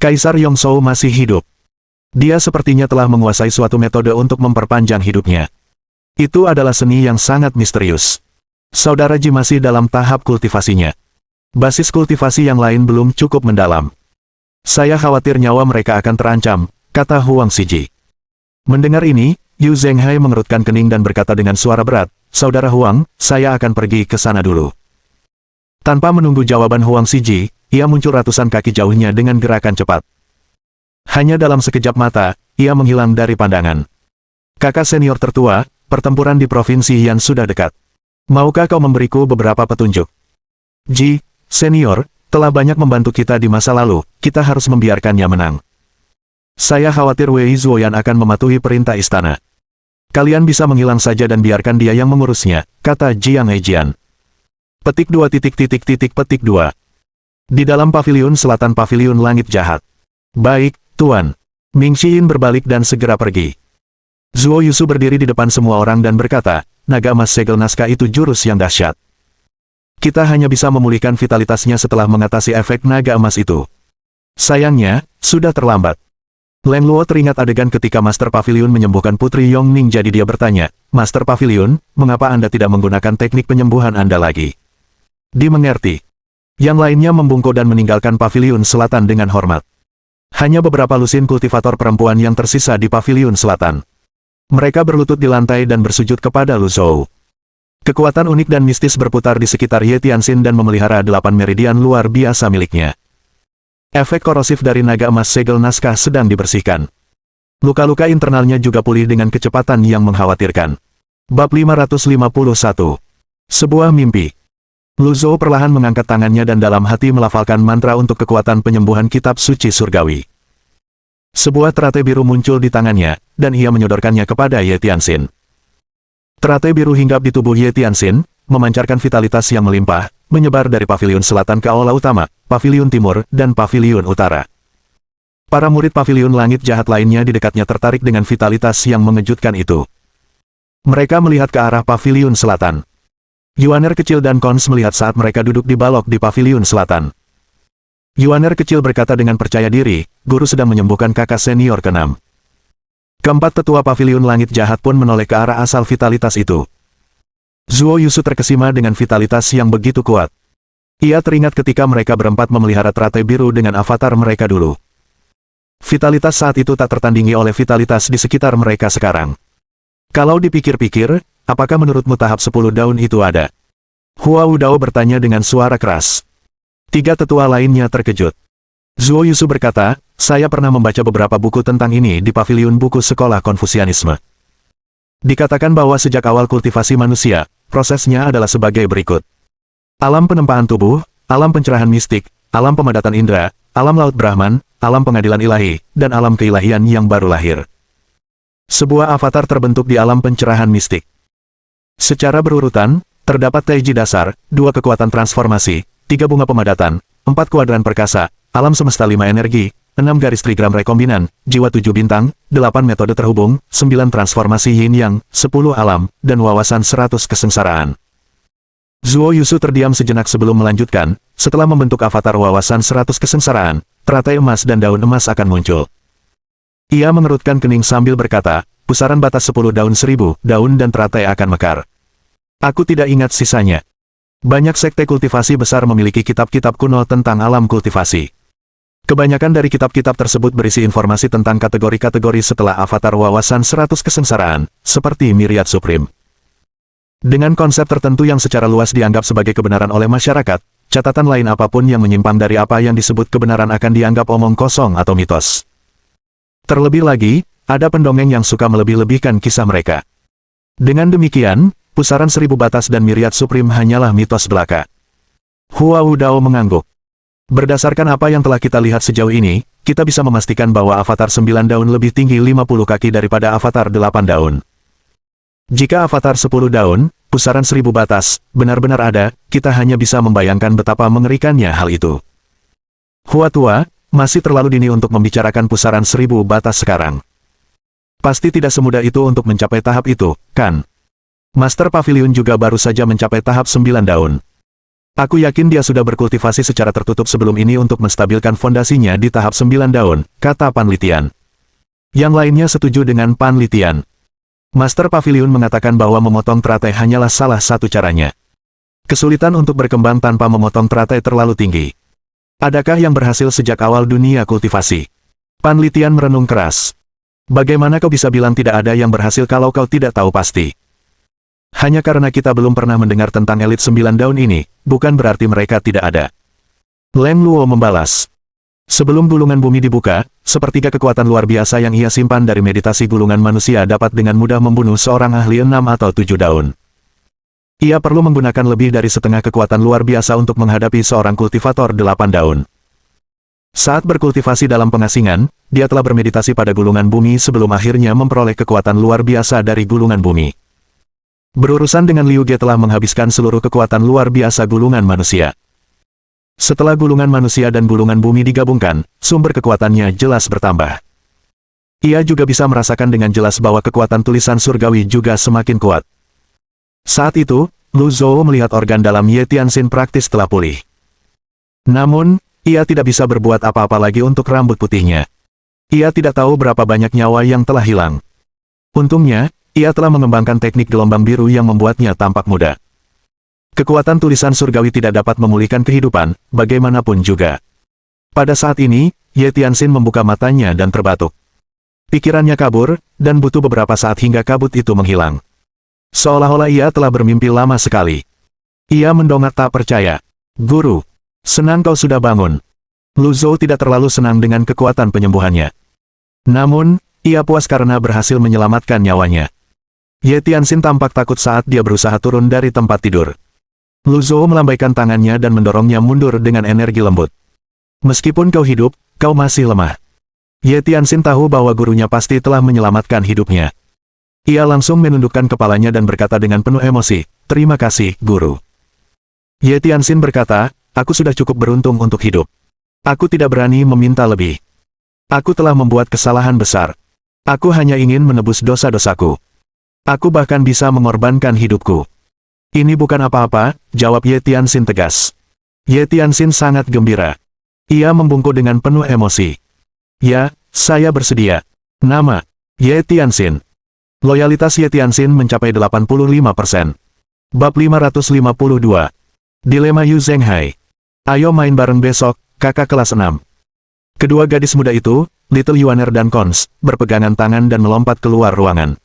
Kaisar Yongzhou masih hidup. Dia sepertinya telah menguasai suatu metode untuk memperpanjang hidupnya. Itu adalah seni yang sangat misterius. Saudara Ji masih dalam tahap kultivasinya. Basis kultivasi yang lain belum cukup mendalam. Saya khawatir nyawa mereka akan terancam, kata Huang Siji. Mendengar ini, Yu Zhenghai mengerutkan kening dan berkata dengan suara berat, Saudara Huang, saya akan pergi ke sana dulu. Tanpa menunggu jawaban Huang Siji, ia muncul ratusan kaki jauhnya dengan gerakan cepat. Hanya dalam sekejap mata, ia menghilang dari pandangan. Kakak senior tertua, pertempuran di provinsi Yan sudah dekat. Maukah kau memberiku beberapa petunjuk? Ji, senior, telah banyak membantu kita di masa lalu, kita harus membiarkannya menang. Saya khawatir Wei Zuoyan akan mematuhi perintah istana. Kalian bisa menghilang saja dan biarkan dia yang mengurusnya, kata Jiang Ejian. Petik 2 petik 2. Di dalam paviliun selatan paviliun langit jahat. Baik, Tuan. Ming Xiyin berbalik dan segera pergi. Zuo Yusu berdiri di depan semua orang dan berkata, naga emas segel naskah itu jurus yang dahsyat. Kita hanya bisa memulihkan vitalitasnya setelah mengatasi efek naga emas itu. Sayangnya, sudah terlambat. Leng Luo teringat adegan ketika Master Pavilion menyembuhkan Putri Yongning jadi dia bertanya, Master Pavilion, mengapa Anda tidak menggunakan teknik penyembuhan Anda lagi? Dimengerti. Yang lainnya membungkuk dan meninggalkan Pavilion Selatan dengan hormat. Hanya beberapa lusin kultivator perempuan yang tersisa di Pavilion Selatan. Mereka berlutut di lantai dan bersujud kepada Lu Zhou. Kekuatan unik dan mistis berputar di sekitar Ye Tianxin dan memelihara 8 meridian luar biasa miliknya. Efek korosif dari naga emas segel naskah sedang dibersihkan. Luka-luka internalnya juga pulih dengan kecepatan yang mengkhawatirkan. Bab 551. Sebuah mimpi. Lu Zhou perlahan mengangkat tangannya dan dalam hati melafalkan mantra untuk kekuatan penyembuhan kitab suci surgawi. Sebuah teratai biru muncul di tangannya, dan ia menyodorkannya kepada Ye Tianxin. Teratai biru hinggap di tubuh Ye Tianxin, memancarkan vitalitas yang melimpah, menyebar dari paviliun selatan ke aula utama, paviliun timur, dan paviliun utara. Para murid paviliun langit jahat lainnya di dekatnya tertarik dengan vitalitas yang mengejutkan itu. Mereka melihat ke arah paviliun selatan. Yuaner kecil dan Kons melihat saat mereka duduk di balok di paviliun selatan. Yuaner kecil berkata dengan percaya diri, guru sedang menyembuhkan kakak senior ke-6. Keempat tetua paviliun langit jahat pun menoleh ke arah asal vitalitas itu. Zuo Yusu terkesima dengan vitalitas yang begitu kuat. Ia teringat ketika mereka berempat memelihara teratai biru dengan avatar mereka dulu. Vitalitas saat itu tak tertandingi oleh vitalitas di sekitar mereka sekarang. Kalau dipikir-pikir, apakah menurutmu tahap 10 daun itu ada? Hua Wudao bertanya dengan suara keras. Tiga tetua lainnya terkejut. Zuo Yusu berkata, saya pernah membaca beberapa buku tentang ini di paviliun buku sekolah Konfusianisme. Dikatakan bahwa sejak awal kultivasi manusia, prosesnya adalah sebagai berikut. Alam penempaan tubuh, alam pencerahan mistik, alam pemadatan indera, alam laut Brahman, alam pengadilan ilahi, dan alam keilahian yang baru lahir. Sebuah avatar terbentuk di alam pencerahan mistik. Secara berurutan, terdapat Taiji dasar, 2 kekuatan transformasi, 3 bunga pemadatan, 4 kuadran perkasa, alam semesta 5 energi, 6 garis trigram rekombinan, jiwa 7 bintang, 8 metode terhubung, 9 transformasi yin yang, 10 alam, dan wawasan 100 kesengsaraan. Zuo Yusu terdiam sejenak sebelum melanjutkan, setelah membentuk avatar wawasan 100 kesengsaraan, teratai emas dan daun emas akan muncul. Ia mengerutkan kening sambil berkata, pusaran batas 10 daun 1000, daun dan teratai akan mekar. Aku tidak ingat sisanya. Banyak sekte kultivasi besar memiliki kitab-kitab kuno tentang alam kultivasi. Kebanyakan dari kitab-kitab tersebut berisi informasi tentang kategori-kategori setelah avatar wawasan 100 kesengsaraan, seperti Myriad Supreme. Dengan konsep tertentu yang secara luas dianggap sebagai kebenaran oleh masyarakat, catatan lain apapun yang menyimpang dari apa yang disebut kebenaran akan dianggap omong kosong atau mitos. Terlebih lagi, ada pendongeng yang suka melebih-lebihkan kisah mereka. Dengan demikian, pusaran 1000 batas dan Myriad Supreme hanyalah mitos belaka. Hua Wudao mengangguk. Berdasarkan apa yang telah kita lihat sejauh ini, kita bisa memastikan bahwa avatar 9 daun lebih tinggi 50 kaki daripada avatar 8 daun. Jika avatar 10 daun, pusaran 1000 batas, benar-benar ada, kita hanya bisa membayangkan betapa mengerikannya hal itu. Hua Tua, masih terlalu dini untuk membicarakan pusaran 1000 batas sekarang. Pasti tidak semudah itu untuk mencapai tahap itu, kan? Master Pavilion juga baru saja mencapai tahap 9 daun. Aku yakin dia sudah berkultivasi secara tertutup sebelum ini untuk menstabilkan fondasinya di tahap 9 daun, kata Pan Litian. Yang lainnya setuju dengan Pan Litian. Master Pavilion mengatakan bahwa memotong teratai hanyalah salah satu caranya. Kesulitan untuk berkembang tanpa memotong teratai terlalu tinggi. Adakah yang berhasil sejak awal dunia kultivasi? Pan Litian merenung keras. Bagaimana kau bisa bilang tidak ada yang berhasil kalau kau tidak tahu pasti? Hanya karena kita belum pernah mendengar tentang elit 9 daun ini, bukan berarti mereka tidak ada. Leng Luo membalas. Sebelum gulungan bumi dibuka, sepertiga kekuatan luar biasa yang ia simpan dari meditasi gulungan manusia dapat dengan mudah membunuh seorang ahli 6 atau 7 daun. Ia perlu menggunakan lebih dari setengah kekuatan luar biasa untuk menghadapi seorang kultivator 8 daun. Saat berkultivasi dalam pengasingan, dia telah bermeditasi pada gulungan bumi sebelum akhirnya memperoleh kekuatan luar biasa dari gulungan bumi. Berurusan dengan Liu Ge telah menghabiskan seluruh kekuatan luar biasa gulungan manusia. Setelah gulungan manusia dan gulungan bumi digabungkan, sumber kekuatannya jelas bertambah. Ia juga bisa merasakan dengan jelas bahwa kekuatan tulisan surgawi juga semakin kuat. Saat itu, Lu Zhou melihat organ dalam Ye Tianxin praktis telah pulih. Namun, ia tidak bisa berbuat apa-apa lagi untuk rambut putihnya. Ia tidak tahu berapa banyak nyawa yang telah hilang. Untungnya, ia telah mengembangkan teknik gelombang biru yang membuatnya tampak muda. Kekuatan tulisan surgawi tidak dapat memulihkan kehidupan, bagaimanapun juga. Pada saat ini, Ye Tianxin membuka matanya dan terbatuk. Pikirannya kabur, dan butuh beberapa saat hingga kabut itu menghilang. Seolah-olah ia telah bermimpi lama sekali. Ia mendongak tak percaya. Guru, senang kau sudah bangun. Lu Zhou tidak terlalu senang dengan kekuatan penyembuhannya. Namun, ia puas karena berhasil menyelamatkan nyawanya. Ye Tianxin tampak takut saat dia berusaha turun dari tempat tidur. Lu Zhou melambaikan tangannya dan mendorongnya mundur dengan energi lembut. Meskipun kau hidup, kau masih lemah. Ye Tianxin tahu bahwa gurunya pasti telah menyelamatkan hidupnya. Ia langsung menundukkan kepalanya dan berkata dengan penuh emosi, "Terima kasih, guru." Ye Tianxin berkata, "Aku sudah cukup beruntung untuk hidup. Aku tidak berani meminta lebih. Aku telah membuat kesalahan besar. Aku hanya ingin menebus dosa-dosaku. Aku bahkan bisa mengorbankan hidupku." "Ini bukan apa-apa," jawab Ye Tianxin tegas. Ye Tianxin sangat gembira. Ia membungkuk dengan penuh emosi. "Ya, saya bersedia." Nama: Ye Tianxin. Loyalitas Ye Tianxin mencapai 85%. Bab 552. Dilema Yu Zhenghai. Ayo main bareng besok, kakak kelas 6. Kedua gadis muda itu, Little Yuaner dan Cons, berpegangan tangan dan melompat keluar ruangan.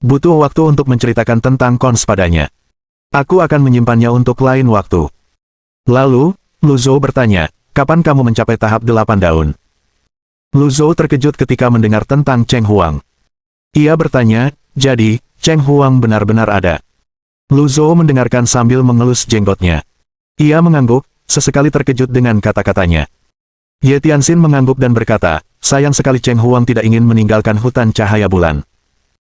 Butuh waktu untuk menceritakan tentang Cons padanya. Aku akan menyimpannya untuk lain waktu. Lalu, Lu Zhou bertanya, "Kapan kamu mencapai tahap 8 daun?" Lu Zhou terkejut ketika mendengar tentang Cheng Huang. Ia bertanya, "Jadi, Cheng Huang benar-benar ada?" Lu Zhou mendengarkan sambil mengelus jenggotnya. Ia mengangguk, sesekali terkejut dengan kata-katanya. Ye Tianxin mengangguk dan berkata, "Sayang sekali Cheng Huang tidak ingin meninggalkan hutan cahaya bulan."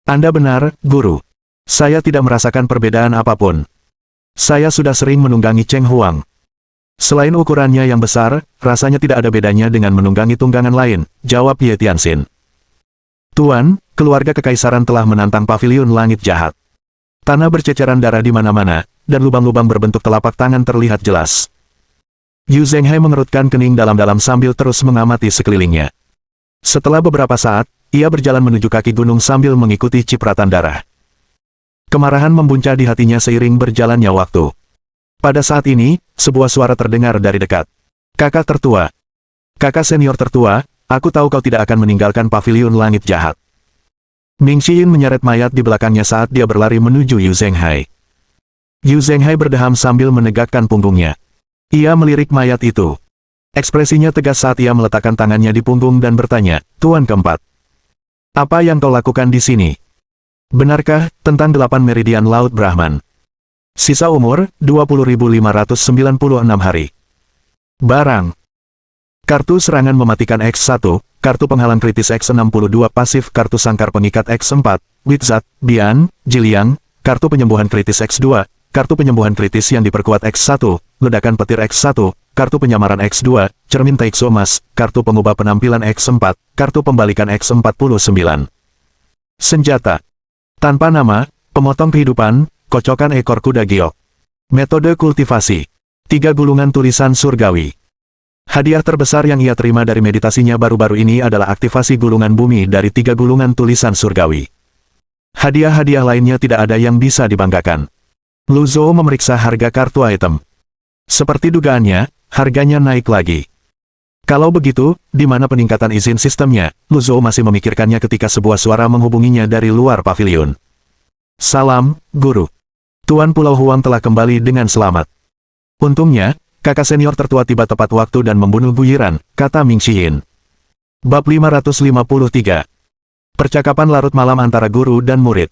"Anda benar, guru. Saya tidak merasakan perbedaan apapun. Saya sudah sering menunggangi Cheng Huang." Selain ukurannya yang besar, rasanya tidak ada bedanya dengan menunggangi tunggangan lain, jawab Ye Tianxin. Tuan, keluarga kekaisaran telah menantang paviliun langit jahat. Tanah berceceran darah di mana-mana, dan lubang-lubang berbentuk telapak tangan terlihat jelas. Yu Zhenghai mengerutkan kening dalam-dalam sambil terus mengamati sekelilingnya. Setelah beberapa saat, ia berjalan menuju kaki gunung sambil mengikuti cipratan darah. Kemarahan membuncah di hatinya seiring berjalannya waktu. Pada saat ini, sebuah suara terdengar dari dekat. Kakak tertua. Kakak senior tertua, aku tahu kau tidak akan meninggalkan paviliun langit jahat. Ming Xiyin menyeret mayat di belakangnya saat dia berlari menuju Yu Zhenghai. Yu Zhenghai berdeham sambil menegakkan punggungnya. Ia melirik mayat itu. Ekspresinya tegas saat ia meletakkan tangannya di punggung dan bertanya, Tuan keempat. Apa yang kau lakukan di sini? Benarkah tentang 8 meridian Laut Brahman? Sisa umur, 20.596 hari. Barang. Kartu serangan mematikan X1, kartu penghalang kritis X62 pasif kartu sangkar pengikat X4, Witzat, Bian, Jiliang, kartu penyembuhan kritis X2, kartu penyembuhan kritis yang diperkuat X1, ledakan petir X1, kartu penyamaran X2, cermin Taixo emas, kartu pengubah penampilan X4, kartu pembalikan X49. Senjata. Tanpa nama, pemotong kehidupan, kocokan ekor kuda giok. Metode kultivasi. 3 gulungan tulisan surgawi. Hadiah terbesar yang ia terima dari meditasinya baru-baru ini adalah aktivasi gulungan bumi dari 3 gulungan tulisan surgawi. Hadiah-hadiah lainnya tidak ada yang bisa dibanggakan. Lu Zhou memeriksa harga kartu item. Seperti dugaannya, harganya naik lagi. Kalau begitu, di mana peningkatan izin sistemnya? Lu Zhou masih memikirkannya ketika sebuah suara menghubunginya dari luar paviliun. Salam, Guru. Tuan Pulau Huang telah kembali dengan selamat. Untungnya, kakak senior tertua tiba tepat waktu dan membunuh Guyiran, kata Ming Xiyin. Bab 553. Percakapan larut malam antara guru dan murid.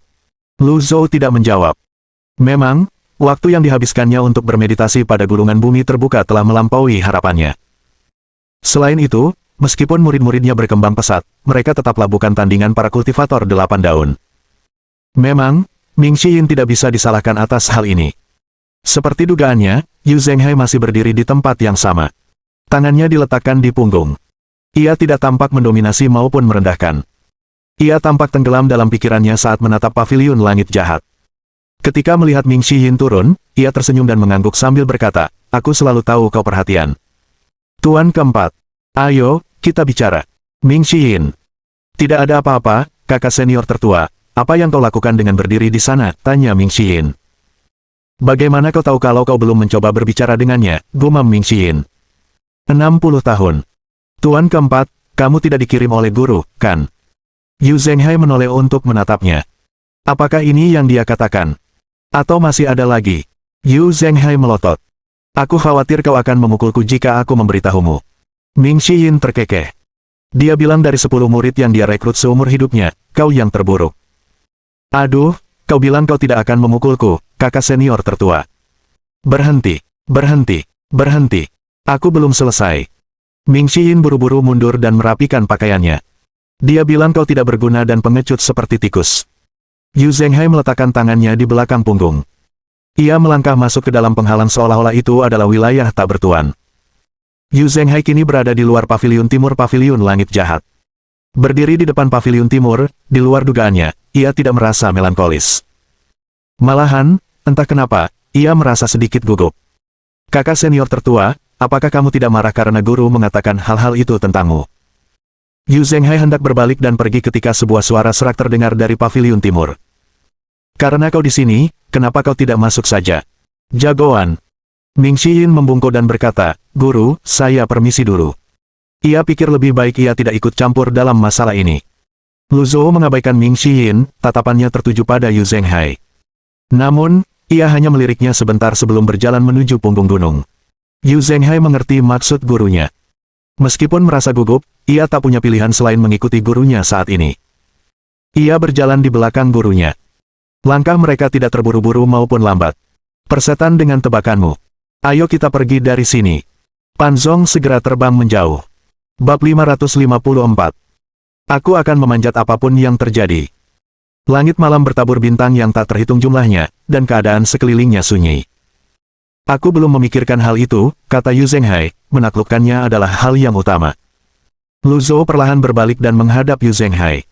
Lu Zhou tidak menjawab. Memang, waktu yang dihabiskannya untuk bermeditasi pada gulungan bumi terbuka telah melampaui harapannya. Selain itu, meskipun murid-muridnya berkembang pesat, mereka tetaplah bukan tandingan para kultivator 8 daun. Memang, Ming Xiyin tidak bisa disalahkan atas hal ini. Seperti dugaannya, Yu Zhenghai masih berdiri di tempat yang sama. Tangannya diletakkan di punggung. Ia tidak tampak mendominasi maupun merendahkan. Ia tampak tenggelam dalam pikirannya saat menatap paviliun langit jahat. Ketika melihat Ming Xiyin turun, ia tersenyum dan mengangguk sambil berkata, aku selalu tahu kau perhatian. Tuan keempat. Ayo, kita bicara. Ming Xiyin. Tidak ada apa-apa, kakak senior tertua. Apa yang kau lakukan dengan berdiri di sana? Tanya Ming Xiyin. Bagaimana kau tahu kalau kau belum mencoba berbicara dengannya? Gumam Ming Xiyin. 60 tahun. Tuan keempat, kamu tidak dikirim oleh guru, kan? Yu Zhenghai menoleh untuk menatapnya. Apakah ini yang dia katakan? Atau masih ada lagi? Yu Zhenghai melotot. Aku khawatir kau akan memukulku jika aku memberitahumu. Ming Xiyin terkekeh. Dia bilang dari 10 murid yang dia rekrut seumur hidupnya, kau yang terburuk. Aduh, kau bilang kau tidak akan memukulku, kakak senior tertua. Berhenti, berhenti, berhenti. Aku belum selesai. Ming Xiyin buru-buru mundur dan merapikan pakaiannya. Dia bilang kau tidak berguna dan pengecut seperti tikus. Yu Zhenghai meletakkan tangannya di belakang punggung. Ia melangkah masuk ke dalam penghalang seolah-olah itu adalah wilayah tak bertuan. Yu Zhenghai kini berada di luar paviliun timur paviliun langit jahat. Berdiri di depan paviliun timur, di luar dugaannya, ia tidak merasa melankolis. Malahan, entah kenapa, ia merasa sedikit gugup. Kakak senior tertua, apakah kamu tidak marah karena guru mengatakan hal-hal itu tentangmu? Yu Zhenghai hendak berbalik dan pergi ketika sebuah suara serak terdengar dari paviliun timur. Karena kau di sini, kenapa kau tidak masuk saja? Jagoan. Ming Xiyin membungkuk dan berkata, Guru, saya permisi dulu. Ia pikir lebih baik ia tidak ikut campur dalam masalah ini. Lu Zhou mengabaikan Ming Xiyin, tatapannya tertuju pada Yu Zhenghai. Namun, ia hanya meliriknya sebentar sebelum berjalan menuju punggung gunung. Yu Zhenghai mengerti maksud gurunya. Meskipun merasa gugup, ia tak punya pilihan selain mengikuti gurunya saat ini. Ia berjalan di belakang gurunya. Langkah mereka tidak terburu-buru maupun lambat. Persetan dengan tebakanmu. Ayo kita pergi dari sini. Pan Zong segera terbang menjauh. Bab 554. Aku akan memanjat apapun yang terjadi. Langit malam bertabur bintang yang tak terhitung jumlahnya, dan keadaan sekelilingnya sunyi. Aku belum memikirkan hal itu, kata Yu Zhenghai, menaklukkannya adalah hal yang utama. Lu Zhou perlahan berbalik dan menghadap Yu Zhenghai.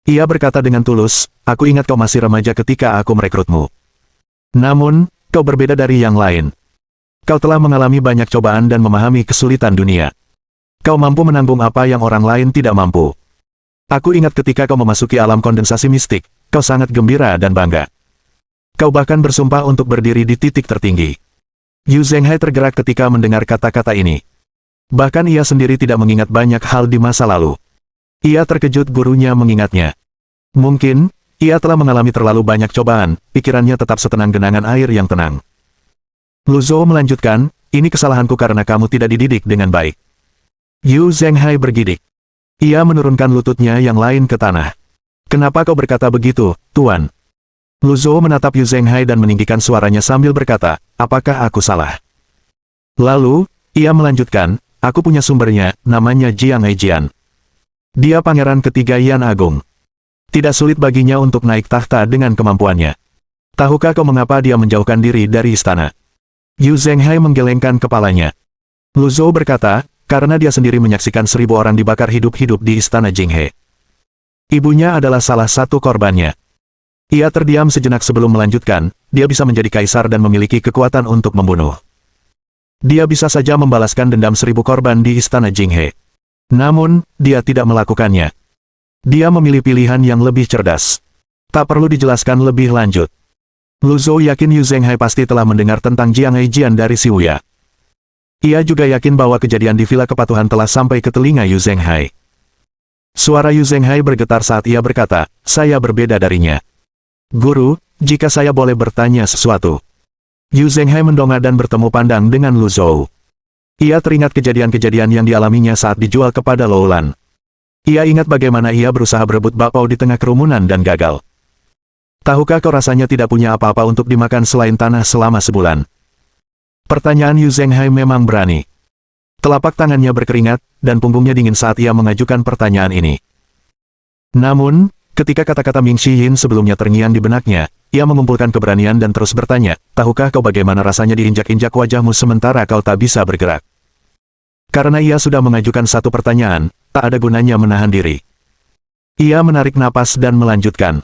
Ia berkata dengan tulus, aku ingat kau masih remaja ketika aku merekrutmu. Namun, kau berbeda dari yang lain. Kau telah mengalami banyak cobaan dan memahami kesulitan dunia. Kau mampu menanggung apa yang orang lain tidak mampu. Aku ingat ketika kau memasuki alam kondensasi mistik, kau sangat gembira dan bangga. Kau bahkan bersumpah untuk berdiri di titik tertinggi. Yu Zhenghai tergerak ketika mendengar kata-kata ini. Bahkan ia sendiri tidak mengingat banyak hal di masa lalu. Ia terkejut gurunya mengingatnya. Mungkin, ia telah mengalami terlalu banyak cobaan, pikirannya tetap setenang genangan air yang tenang. Lu Zhou melanjutkan, ini kesalahanku karena kamu tidak dididik dengan baik. Yu Zhenghai bergidik. Ia menurunkan lututnya yang lain ke tanah. Kenapa kau berkata begitu, Tuan? Lu Zhou menatap Yu Zhenghai dan meninggikan suaranya sambil berkata, apakah aku salah? Lalu, ia melanjutkan, aku punya sumbernya, namanya Jiang Heijian. Dia pangeran ketiga Yan Agung. Tidak sulit baginya untuk naik tahta dengan kemampuannya. Tahukah kau mengapa dia menjauhkan diri dari istana? Yu Zhenghai menggelengkan kepalanya. Lu Zhou berkata, karena dia sendiri menyaksikan 1000 orang dibakar hidup-hidup di istana Jinghe. Ibunya adalah salah satu korbannya. Ia terdiam sejenak sebelum melanjutkan, dia bisa menjadi kaisar dan memiliki kekuatan untuk membunuh. Dia bisa saja membalaskan dendam 1000 korban di istana Jinghe. Namun, dia tidak melakukannya. Dia memilih pilihan yang lebih cerdas. Tak perlu dijelaskan lebih lanjut. Lu Zhou yakin Yu Zhenghai pasti telah mendengar tentang Jiang Heijian dari Si Wuya. Ia juga yakin bahwa kejadian di Villa Kepatuhan telah sampai ke telinga Yu Zhenghai. Suara Yu Zhenghai bergetar saat ia berkata, saya berbeda darinya. Guru, jika saya boleh bertanya sesuatu. Yu Zhenghai mendongak dan bertemu pandang dengan Lu Zhou. Ia teringat kejadian-kejadian yang dialaminya saat dijual kepada Lou Lan. Ia ingat bagaimana ia berusaha berebut bakpao di tengah kerumunan dan gagal. Tahukah kau rasanya tidak punya apa-apa untuk dimakan selain tanah selama sebulan? Pertanyaan Yu Zhenghai memang berani. Telapak tangannya berkeringat, dan punggungnya dingin saat ia mengajukan pertanyaan ini. Namun, ketika kata-kata Ming Shiyin sebelumnya terngiang di benaknya, ia mengumpulkan keberanian dan terus bertanya, tahukah kau bagaimana rasanya diinjak-injak wajahmu sementara kau tak bisa bergerak? Karena ia sudah mengajukan satu pertanyaan, tak ada gunanya menahan diri. Ia menarik napas dan melanjutkan.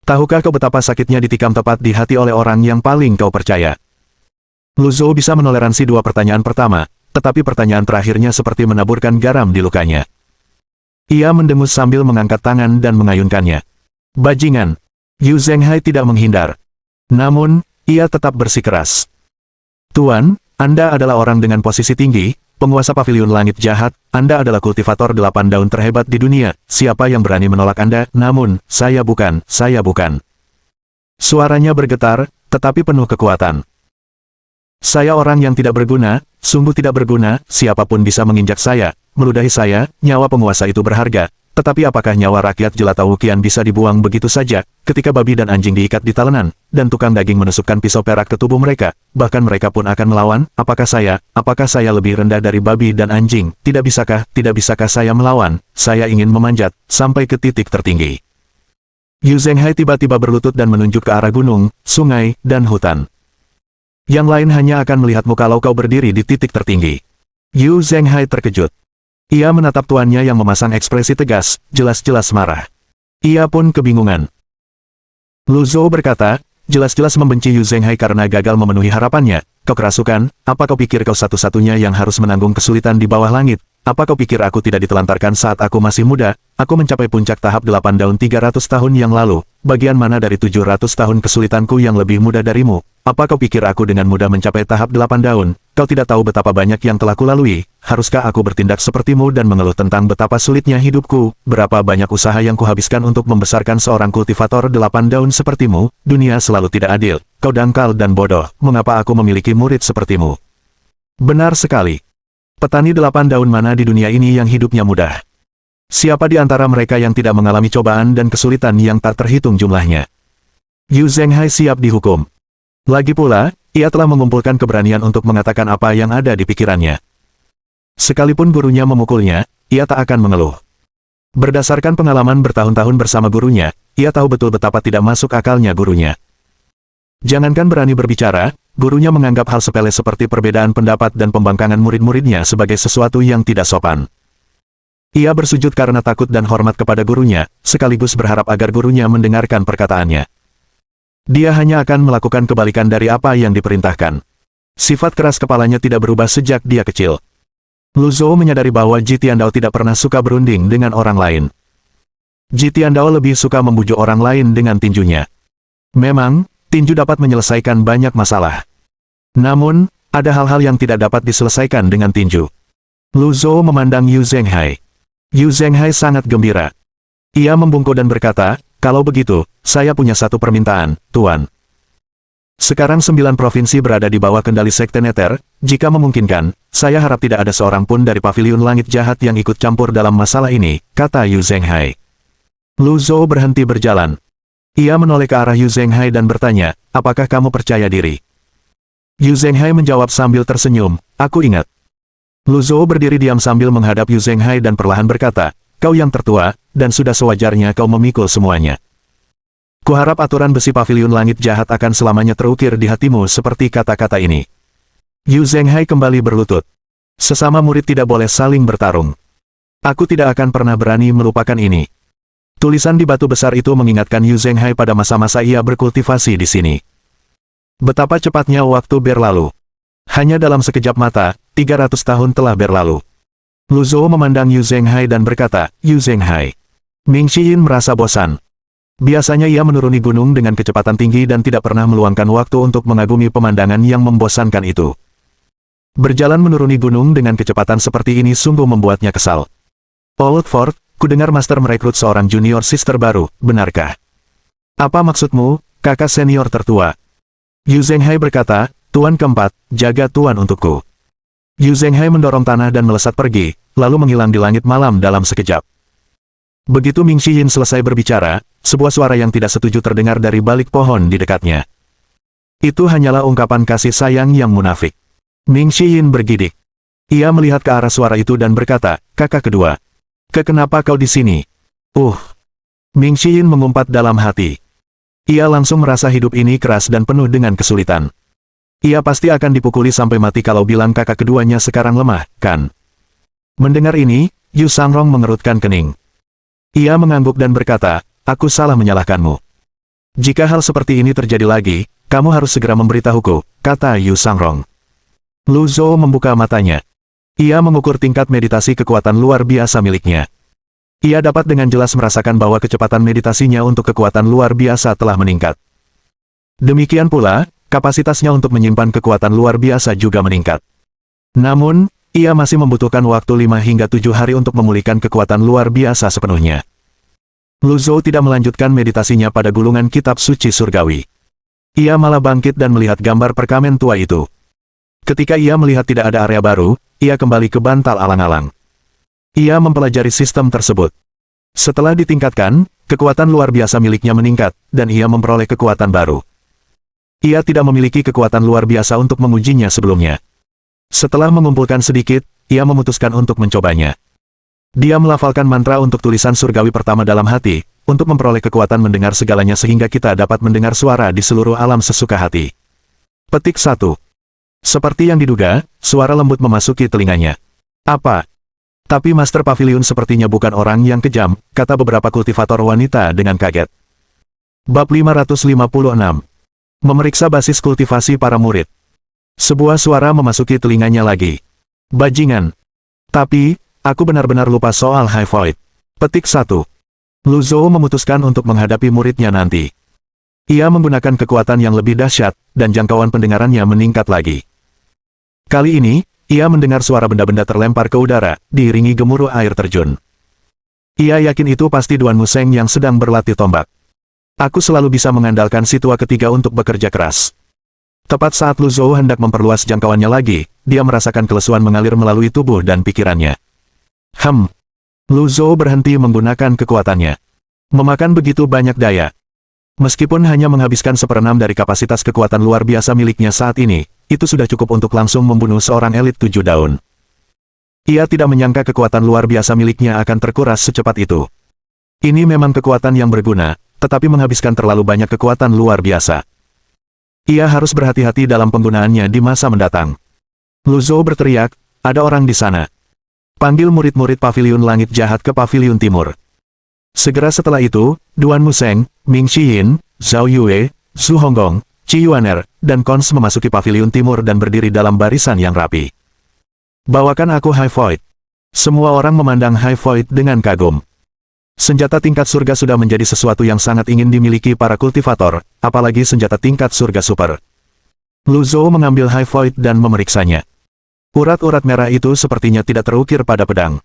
Tahukah kau betapa sakitnya ditikam tepat di hati oleh orang yang paling kau percaya? Lu Zhou bisa menoleransi dua pertanyaan pertama, tetapi pertanyaan terakhirnya seperti menaburkan garam di lukanya. Ia mendengus sambil mengangkat tangan dan mengayunkannya. Bajingan! Yu Zhenghai tidak menghindar. Namun, ia tetap bersikeras. Tuan, Anda adalah orang dengan posisi tinggi, penguasa pavilion langit jahat, Anda adalah kultivator 8 daun terhebat di dunia, siapa yang berani menolak Anda? Namun, saya bukan, saya bukan. Suaranya bergetar, tetapi penuh kekuatan. Saya orang yang tidak berguna, sungguh tidak berguna, siapapun bisa menginjak saya, meludahi saya, nyawa penguasa itu berharga. Tetapi apakah nyawa rakyat jelata Wuqian bisa dibuang begitu saja, ketika babi dan anjing diikat di talenan, dan tukang daging menusukkan pisau perak ke tubuh mereka, bahkan mereka pun akan melawan, apakah saya lebih rendah dari babi dan anjing? Tidak bisakah saya melawan? Saya ingin memanjat, sampai ke titik tertinggi. Yu Zhenghai tiba-tiba berlutut dan menunjuk ke arah gunung, sungai, dan hutan. Yang lain hanya akan melihatmu kalau kau berdiri di titik tertinggi. Yu Zhenghai terkejut. Ia menatap tuannya yang memasang ekspresi tegas, jelas-jelas marah. Ia pun kebingungan. Lu Zhou berkata, jelas-jelas membenci Yu Zhenghai karena gagal memenuhi harapannya. Kau kerasukan, apa kau pikir kau satu-satunya yang harus menanggung kesulitan di bawah langit? Apa kau pikir aku tidak ditelantarkan saat aku masih muda? Aku mencapai puncak tahap 8 daun 300 tahun yang lalu. Bagian mana dari 700 tahun kesulitanku yang lebih mudah darimu? Apa kau pikir aku dengan mudah mencapai tahap 8 daun? Kau tidak tahu betapa banyak yang telah kulalui. Haruskah aku bertindak sepertimu dan mengeluh tentang betapa sulitnya hidupku? Berapa banyak usaha yang kuhabiskan untuk membesarkan seorang kultivator 8 daun sepertimu? Dunia selalu tidak adil. Kau dangkal dan bodoh. Mengapa aku memiliki murid sepertimu? Benar sekali. Petani 8 daun mana di dunia ini yang hidupnya mudah? Siapa di antara mereka yang tidak mengalami cobaan dan kesulitan yang tak terhitung jumlahnya? Yu Zhenghai siap dihukum. Lagi pula, ia telah mengumpulkan keberanian untuk mengatakan apa yang ada di pikirannya. Sekalipun gurunya memukulnya, ia tak akan mengeluh. Berdasarkan pengalaman bertahun-tahun bersama gurunya, ia tahu betul betapa tidak masuk akalnya gurunya. Jangankan berani berbicara, gurunya menganggap hal sepele seperti perbedaan pendapat dan pembangkangan murid-muridnya sebagai sesuatu yang tidak sopan. Ia bersujud karena takut dan hormat kepada gurunya, sekaligus berharap agar gurunya mendengarkan perkataannya. Dia hanya akan melakukan kebalikan dari apa yang diperintahkan. Sifat keras kepalanya tidak berubah sejak dia kecil. Lu Zhou menyadari bahwa Ji Tiandao tidak pernah suka berunding dengan orang lain. Ji Tiandao lebih suka membujuk orang lain dengan tinjunya. Memang, tinju dapat menyelesaikan banyak masalah. Namun, ada hal-hal yang tidak dapat diselesaikan dengan tinju. Lu Zhou memandang Yu Zhenghai. Yu Zhenghai sangat gembira. Ia membungkuk dan berkata, "Kalau begitu, saya punya satu permintaan, Tuan. Sekarang 9 provinsi berada di bawah kendali Sekte Nether, jika memungkinkan, saya harap tidak ada seorang pun dari Paviliun Langit Jahat yang ikut campur dalam masalah ini," kata Yu Zhenghai. Lu Zhou berhenti berjalan. Ia menoleh ke arah Yu Zhenghai dan bertanya, "Apakah kamu percaya diri?" Yu Zhenghai menjawab sambil tersenyum, "Aku ingat." Lu Zhou berdiri diam sambil menghadap Yu Zhenghai dan perlahan berkata, "Kau yang tertua, dan sudah sewajarnya kau memikul semuanya. Kuharap aturan besi Paviliun Langit Jahat akan selamanya terukir di hatimu seperti kata-kata ini." Yu Zhenghai kembali berlutut. "Sesama murid tidak boleh saling bertarung. Aku tidak akan pernah berani melupakan ini." Tulisan di batu besar itu mengingatkan Yu Zhenghai pada masa-masa ia berkultivasi di sini. Betapa cepatnya waktu berlalu. Hanya dalam sekejap mata, 300 tahun telah berlalu. Lu Zhou memandang Yu Zhenghai dan berkata, "Yu Zhenghai." Ming Xiyin merasa bosan. Biasanya ia menuruni gunung dengan kecepatan tinggi dan tidak pernah meluangkan waktu untuk mengagumi pemandangan yang membosankan itu. Berjalan menuruni gunung dengan kecepatan seperti ini sungguh membuatnya kesal. "Old Ford, kudengar Master merekrut seorang junior sister baru, benarkah?" "Apa maksudmu, kakak senior tertua?" Yu Zhenghai berkata, "Tuan keempat, jaga tuan untukku." Yu Zhenghai mendorong tanah dan melesat pergi, lalu menghilang di langit malam dalam sekejap. Begitu Ming Xiyin selesai berbicara, sebuah suara yang tidak setuju terdengar dari balik pohon di dekatnya. Itu hanyalah ungkapan kasih sayang yang munafik. Ming Xiyin bergidik. Ia melihat ke arah suara itu dan berkata, "Kakak kedua. Kenapa kau di sini?" Ming Xiyin mengumpat dalam hati. Ia langsung merasa hidup ini keras dan penuh dengan kesulitan. Ia pasti akan dipukuli sampai mati kalau bilang kakak keduanya sekarang lemah, kan? Mendengar ini, Yu Sangrong mengerutkan kening. Ia mengangguk dan berkata, "Aku salah menyalahkanmu. Jika hal seperti ini terjadi lagi, kamu harus segera memberitahuku," kata Yu Sangrong. Lu Zhou membuka matanya. Ia mengukur tingkat meditasi kekuatan luar biasa miliknya. Ia dapat dengan jelas merasakan bahwa kecepatan meditasinya untuk kekuatan luar biasa telah meningkat. Demikian pula, kapasitasnya untuk menyimpan kekuatan luar biasa juga meningkat. Namun, ia masih membutuhkan waktu 5 hingga 7 hari untuk memulihkan kekuatan luar biasa sepenuhnya. Lu Zhou tidak melanjutkan meditasinya pada gulungan kitab suci surgawi. Ia malah bangkit dan melihat gambar perkamen tua itu. Ketika ia melihat tidak ada area baru, ia kembali ke bantal alang-alang. Ia mempelajari sistem tersebut. Setelah ditingkatkan, kekuatan luar biasa miliknya meningkat, dan ia memperoleh kekuatan baru. Ia tidak memiliki kekuatan luar biasa untuk mengujinya sebelumnya. Setelah mengumpulkan sedikit, ia memutuskan untuk mencobanya. Dia melafalkan mantra untuk tulisan surgawi pertama dalam hati, untuk memperoleh kekuatan mendengar segalanya sehingga kita dapat mendengar suara di seluruh alam sesuka hati. Petik 1. Seperti yang diduga, suara lembut memasuki telinganya. "Apa? Tapi Master Paviliun sepertinya bukan orang yang kejam," kata beberapa kultivator wanita dengan kaget. Bab 556. Memeriksa basis kultivasi para murid. Sebuah suara memasuki telinganya lagi. "Bajingan. Tapi, aku benar-benar lupa soal High Void." Petik 1. Lu Zhou memutuskan untuk menghadapi muridnya nanti. Ia menggunakan kekuatan yang lebih dahsyat, dan jangkauan pendengarannya meningkat lagi. Kali ini, ia mendengar suara benda-benda terlempar ke udara, diiringi gemuruh air terjun. Ia yakin itu pasti Duan Museng yang sedang berlatih tombak. "Aku selalu bisa mengandalkan si tua ketiga untuk bekerja keras." Tepat saat Lu Zhou hendak memperluas jangkauannya lagi, dia merasakan kelesuan mengalir melalui tubuh dan pikirannya. Lu Zhou berhenti menggunakan kekuatannya. Memakan begitu banyak daya. Meskipun hanya menghabiskan 1/6 dari kapasitas kekuatan luar biasa miliknya saat ini, itu sudah cukup untuk langsung membunuh seorang elit 7 daun. Ia tidak menyangka kekuatan luar biasa miliknya akan terkuras secepat itu. Ini memang kekuatan yang berguna, tetapi menghabiskan terlalu banyak kekuatan luar biasa. Ia harus berhati-hati dalam penggunaannya di masa mendatang. Lu Zhou berteriak, ada orang di sana. Panggil murid-murid Paviliun Langit Jahat ke Paviliun Timur. Segera setelah itu, Duan Museng, Ming Xiyin, Zhao Yue, Zhu Honggong, Qi Yuaner, dan Cons memasuki Paviliun Timur dan berdiri dalam barisan yang rapi. Bawakan aku High Void. Semua orang memandang High Void dengan kagum. Senjata tingkat surga sudah menjadi sesuatu yang sangat ingin dimiliki para kultivator, apalagi senjata tingkat surga super. Lu Zhou mengambil High Void dan memeriksanya. Urat-urat merah itu sepertinya tidak terukir pada pedang.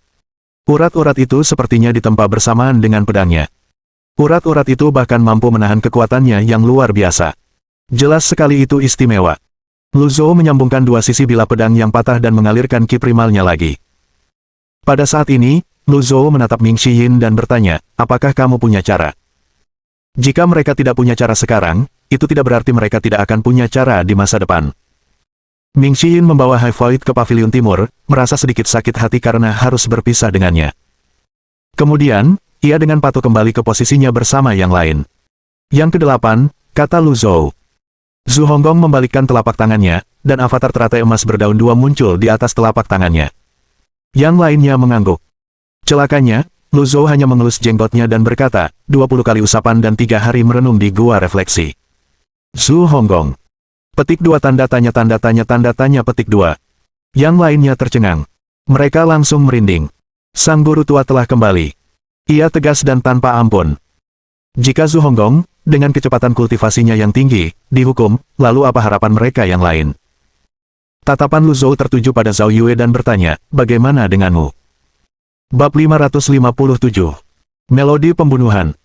Urat-urat itu sepertinya ditempa bersamaan dengan pedangnya. Urat-urat itu bahkan mampu menahan kekuatannya yang luar biasa. Jelas sekali itu istimewa. Lu Zhou menyambungkan dua sisi bilah pedang yang patah dan mengalirkan ki primalnya lagi. Pada saat ini, Lu Zhou menatap Ming Xiyin dan bertanya, apakah kamu punya cara? Jika mereka tidak punya cara sekarang, itu tidak berarti mereka tidak akan punya cara di masa depan. Ming Xiyin membawa High Void ke Paviliun Timur, merasa sedikit sakit hati karena harus berpisah dengannya. Kemudian, ia dengan patuh kembali ke posisinya bersama yang lain. Yang kedelapan, kata Lu Zhou. Zhu Honggong membalikkan telapak tangannya, dan avatar teratai emas berdaun dua muncul di atas telapak tangannya. Yang lainnya mengangguk. Celakanya, Lu Zhou hanya mengelus jenggotnya dan berkata, 20 kali usapan dan 3 hari merenung di gua refleksi. Zhu Honggong. Petik 2 tanda tanya petik 2. Yang lainnya tercengang. Mereka langsung merinding. Sang guru tua telah kembali. Ia tegas dan tanpa ampun. Jika Zhu Honggong, dengan kecepatan kultivasinya yang tinggi, dihukum, lalu apa harapan mereka yang lain? Tatapan Lu Zhou tertuju pada Zhao Yue dan bertanya, bagaimana denganmu? Bab 557. Melodi Pembunuhan.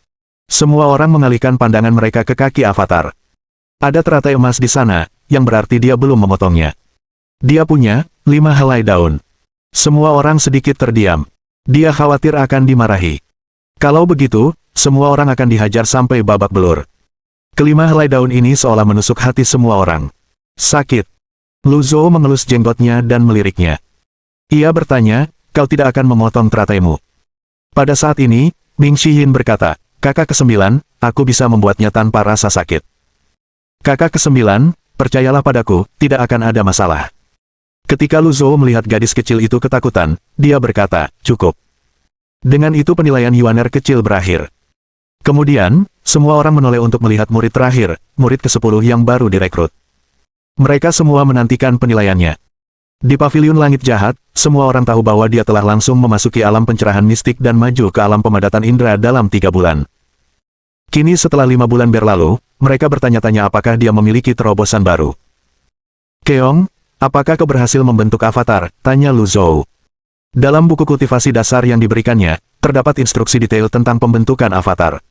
Semua orang mengalihkan pandangan mereka ke kaki avatar. Ada teratai emas di sana, yang berarti dia belum memotongnya. Dia punya 5 helai daun. Semua orang sedikit terdiam. Dia khawatir akan dimarahi. Kalau begitu, semua orang akan dihajar sampai babak belur. Kelima helai daun ini seolah menusuk hati semua orang. Sakit. Lu Zhou mengelus jenggotnya dan meliriknya. Ia bertanya, kau tidak akan memotong terataimu. Pada saat ini, Ming Xiyin berkata, kakak ke-9, aku bisa membuatnya tanpa rasa sakit. Kakak ke-9, percayalah padaku, tidak akan ada masalah. Ketika Lu Zhou melihat gadis kecil itu ketakutan, dia berkata, cukup. Dengan itu penilaian Yuaner kecil berakhir. Kemudian, semua orang menoleh untuk melihat murid terakhir, murid ke-10 yang baru direkrut. Mereka semua menantikan penilaiannya. Di Paviliun Langit Jahat, semua orang tahu bahwa dia telah langsung memasuki alam pencerahan mistik dan maju ke alam pemadatan indera dalam 3 bulan. Kini setelah 5 bulan berlalu, mereka bertanya-tanya apakah dia memiliki terobosan baru. Keong, apakah kau berhasil membentuk avatar? Tanya Lu Zhou. Dalam buku kultivasi dasar yang diberikannya, terdapat instruksi detail tentang pembentukan avatar.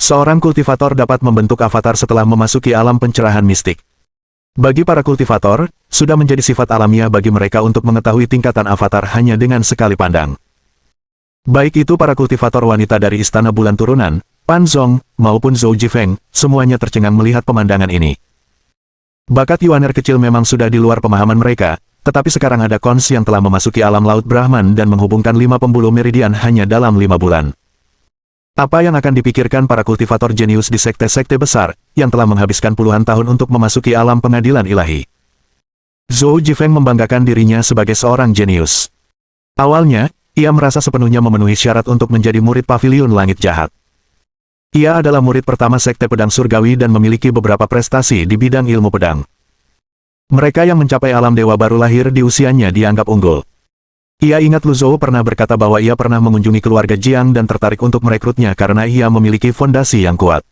Seorang kultivator dapat membentuk avatar setelah memasuki alam pencerahan mistik. Bagi para kultivator, sudah menjadi sifat alamiah bagi mereka untuk mengetahui tingkatan avatar hanya dengan sekali pandang. Baik itu para kultivator wanita dari Istana Bulan Turunan, Pan Zong, maupun Zhou Jifeng, semuanya tercengang melihat pemandangan ini. Bakat Yuaner kecil memang sudah di luar pemahaman mereka, tetapi sekarang ada Cons yang telah memasuki alam Laut Brahman dan menghubungkan 5 pembuluh meridian hanya dalam 5 bulan. Apa yang akan dipikirkan para kultivator jenius di sekte-sekte besar, yang telah menghabiskan puluhan tahun untuk memasuki alam pengadilan ilahi? Zhou Jifeng membanggakan dirinya sebagai seorang jenius. Awalnya, ia merasa sepenuhnya memenuhi syarat untuk menjadi murid Paviliun Langit Jahat. Ia adalah murid pertama Sekte Pedang Surgawi dan memiliki beberapa prestasi di bidang ilmu pedang. Mereka yang mencapai alam dewa baru lahir di usianya dianggap unggul. Ia ingat Lu Zhou pernah berkata bahwa ia pernah mengunjungi keluarga Jiang dan tertarik untuk merekrutnya karena ia memiliki fondasi yang kuat.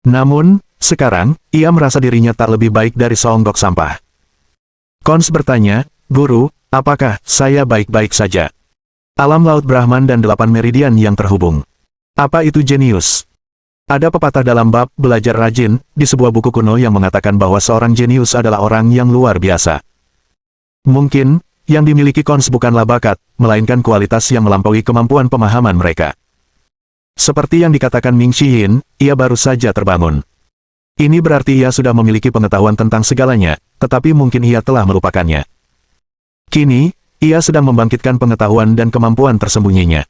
Namun, sekarang, ia merasa dirinya tak lebih baik dari seonggok sampah. Cons bertanya, Guru, apakah saya baik-baik saja? Alam Laut Brahman dan 8 meridian yang terhubung. Apa itu jenius? Ada pepatah dalam bab belajar rajin, di sebuah buku kuno yang mengatakan bahwa seorang jenius adalah orang yang luar biasa. Mungkin, yang dimiliki Cons bukanlah bakat, melainkan kualitas yang melampaui kemampuan pemahaman mereka. Seperti yang dikatakan Ming Xiyin, ia baru saja terbangun. Ini berarti ia sudah memiliki pengetahuan tentang segalanya, tetapi mungkin ia telah melupakannya. Kini, ia sedang membangkitkan pengetahuan dan kemampuan tersembunyinya.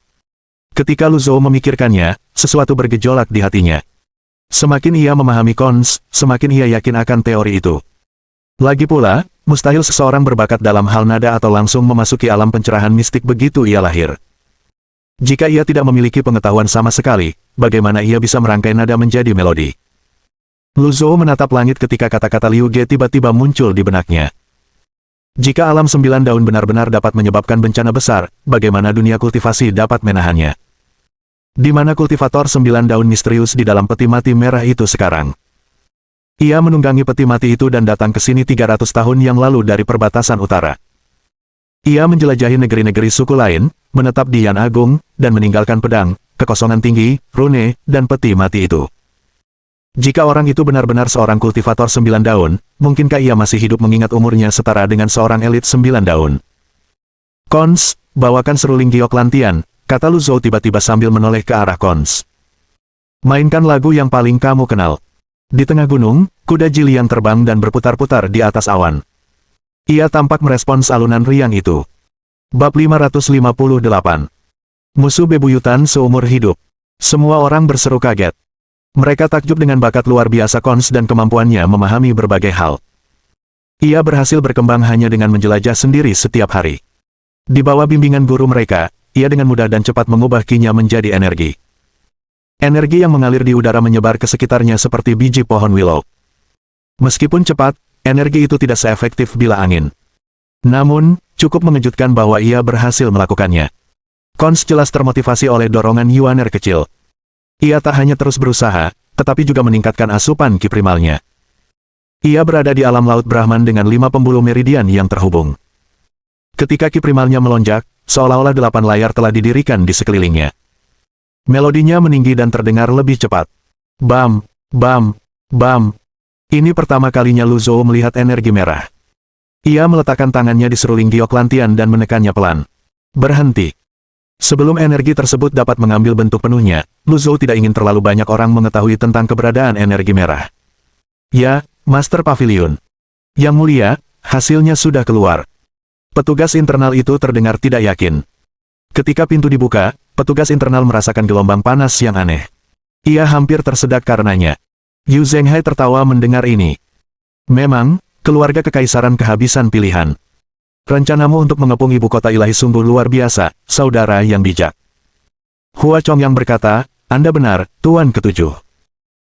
Ketika Lu Zhou memikirkannya, sesuatu bergejolak di hatinya. Semakin ia memahami Kons, semakin ia yakin akan teori itu. Lagi pula, mustahil seseorang berbakat dalam hal nada atau langsung memasuki alam pencerahan mistik begitu ia lahir. Jika ia tidak memiliki pengetahuan sama sekali, bagaimana ia bisa merangkai nada menjadi melodi? Lu Zhou menatap langit ketika kata-kata Liu Ge tiba-tiba muncul di benaknya. Jika alam 9 daun benar-benar dapat menyebabkan bencana besar, bagaimana dunia kultivasi dapat menahannya? Di mana kultivator 9 daun misterius di dalam peti mati merah itu sekarang? Ia menunggangi peti mati itu dan datang ke sini 300 tahun yang lalu dari perbatasan utara. Ia menjelajahi negeri-negeri suku lain, menetap di Yan Agung, dan meninggalkan pedang, kekosongan tinggi, rune, dan peti mati itu. Jika orang itu benar-benar seorang kultivator 9 daun, mungkinkah ia masih hidup mengingat umurnya setara dengan seorang elit 9 daun? Kons, bawakan seruling giok lantian, kata Lu Zhou tiba-tiba sambil menoleh ke arah Kons. Mainkan lagu yang paling kamu kenal. Di tengah gunung, kuda Jilian terbang dan berputar-putar di atas awan. Ia tampak merespons alunan riang itu. Bab 558. Musuh bebuyutan seumur hidup. Semua orang berseru kaget. Mereka takjub dengan bakat luar biasa Kons dan kemampuannya memahami berbagai hal. Ia berhasil berkembang hanya dengan menjelajah sendiri setiap hari. Di bawah bimbingan guru mereka, ia dengan mudah dan cepat mengubah kinya menjadi energi. Energi yang mengalir di udara menyebar ke sekitarnya seperti biji pohon willow. Meskipun cepat, energi itu tidak seefektif bila angin. Namun, cukup mengejutkan bahwa ia berhasil melakukannya. Kons jelas termotivasi oleh dorongan Yuaner kecil. Ia tak hanya terus berusaha, tetapi juga meningkatkan asupan ki primalnya. Ia berada di alam laut Brahman dengan 5 pembuluh meridian yang terhubung. Ketika ki primalnya melonjak, seolah-olah 8 layar telah didirikan di sekelilingnya. Melodinya meninggi dan terdengar lebih cepat. Bam, bam, bam. Ini pertama kalinya Lu Zhou melihat energi merah. Ia meletakkan tangannya di seruling giok lantian dan menekannya pelan. Berhenti. Sebelum energi tersebut dapat mengambil bentuk penuhnya, Lu Zhou tidak ingin terlalu banyak orang mengetahui tentang keberadaan energi merah. Ya, Master Pavilion. Yang mulia, hasilnya sudah keluar. Petugas internal itu terdengar tidak yakin. Ketika pintu dibuka, petugas internal merasakan gelombang panas yang aneh. Ia hampir tersedak karenanya. Yu Zhenghai tertawa mendengar ini. Memang, keluarga kekaisaran kehabisan pilihan. Rencanamu untuk mengepung ibu kota ilahi sungguh luar biasa, saudara yang bijak. Hua Chongyang berkata, Anda benar, Tuan Ketujuh.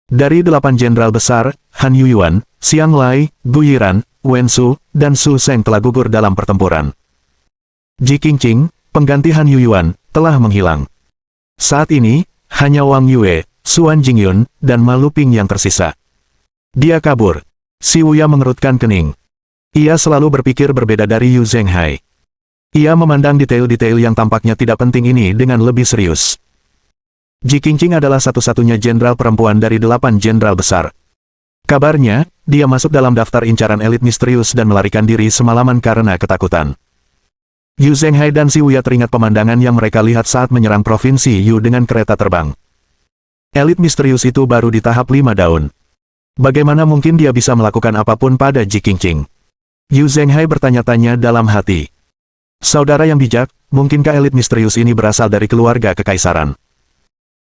Dari 8 jenderal besar, Han Yuyuan, Xiang Lai, Gu Yiran, Wen Su, dan Su Seng telah gugur dalam pertempuran. Ji Qingqing, pengganti Han Yuyuan, telah menghilang. Saat ini, hanya Wang Yue, Suan Jingyun, dan Ma Luping yang tersisa. Dia kabur. Si Wuya mengerutkan kening. Ia selalu berpikir berbeda dari Yu Zhenghai. Ia memandang detail-detail yang tampaknya tidak penting ini dengan lebih serius. Ji Qingqing adalah satu-satunya jenderal perempuan dari 8 jenderal besar. Kabarnya, dia masuk dalam daftar incaran elit misterius dan melarikan diri semalaman karena ketakutan. Yu Zhenghai dan Si Wuya teringat pemandangan yang mereka lihat saat menyerang provinsi Yu dengan kereta terbang. Elit misterius itu baru di tahap 5 daun. Bagaimana mungkin dia bisa melakukan apapun pada Ji Qingqing? Yu Zhenghai bertanya-tanya dalam hati. Saudara yang bijak, mungkinkah elit misterius ini berasal dari keluarga kekaisaran?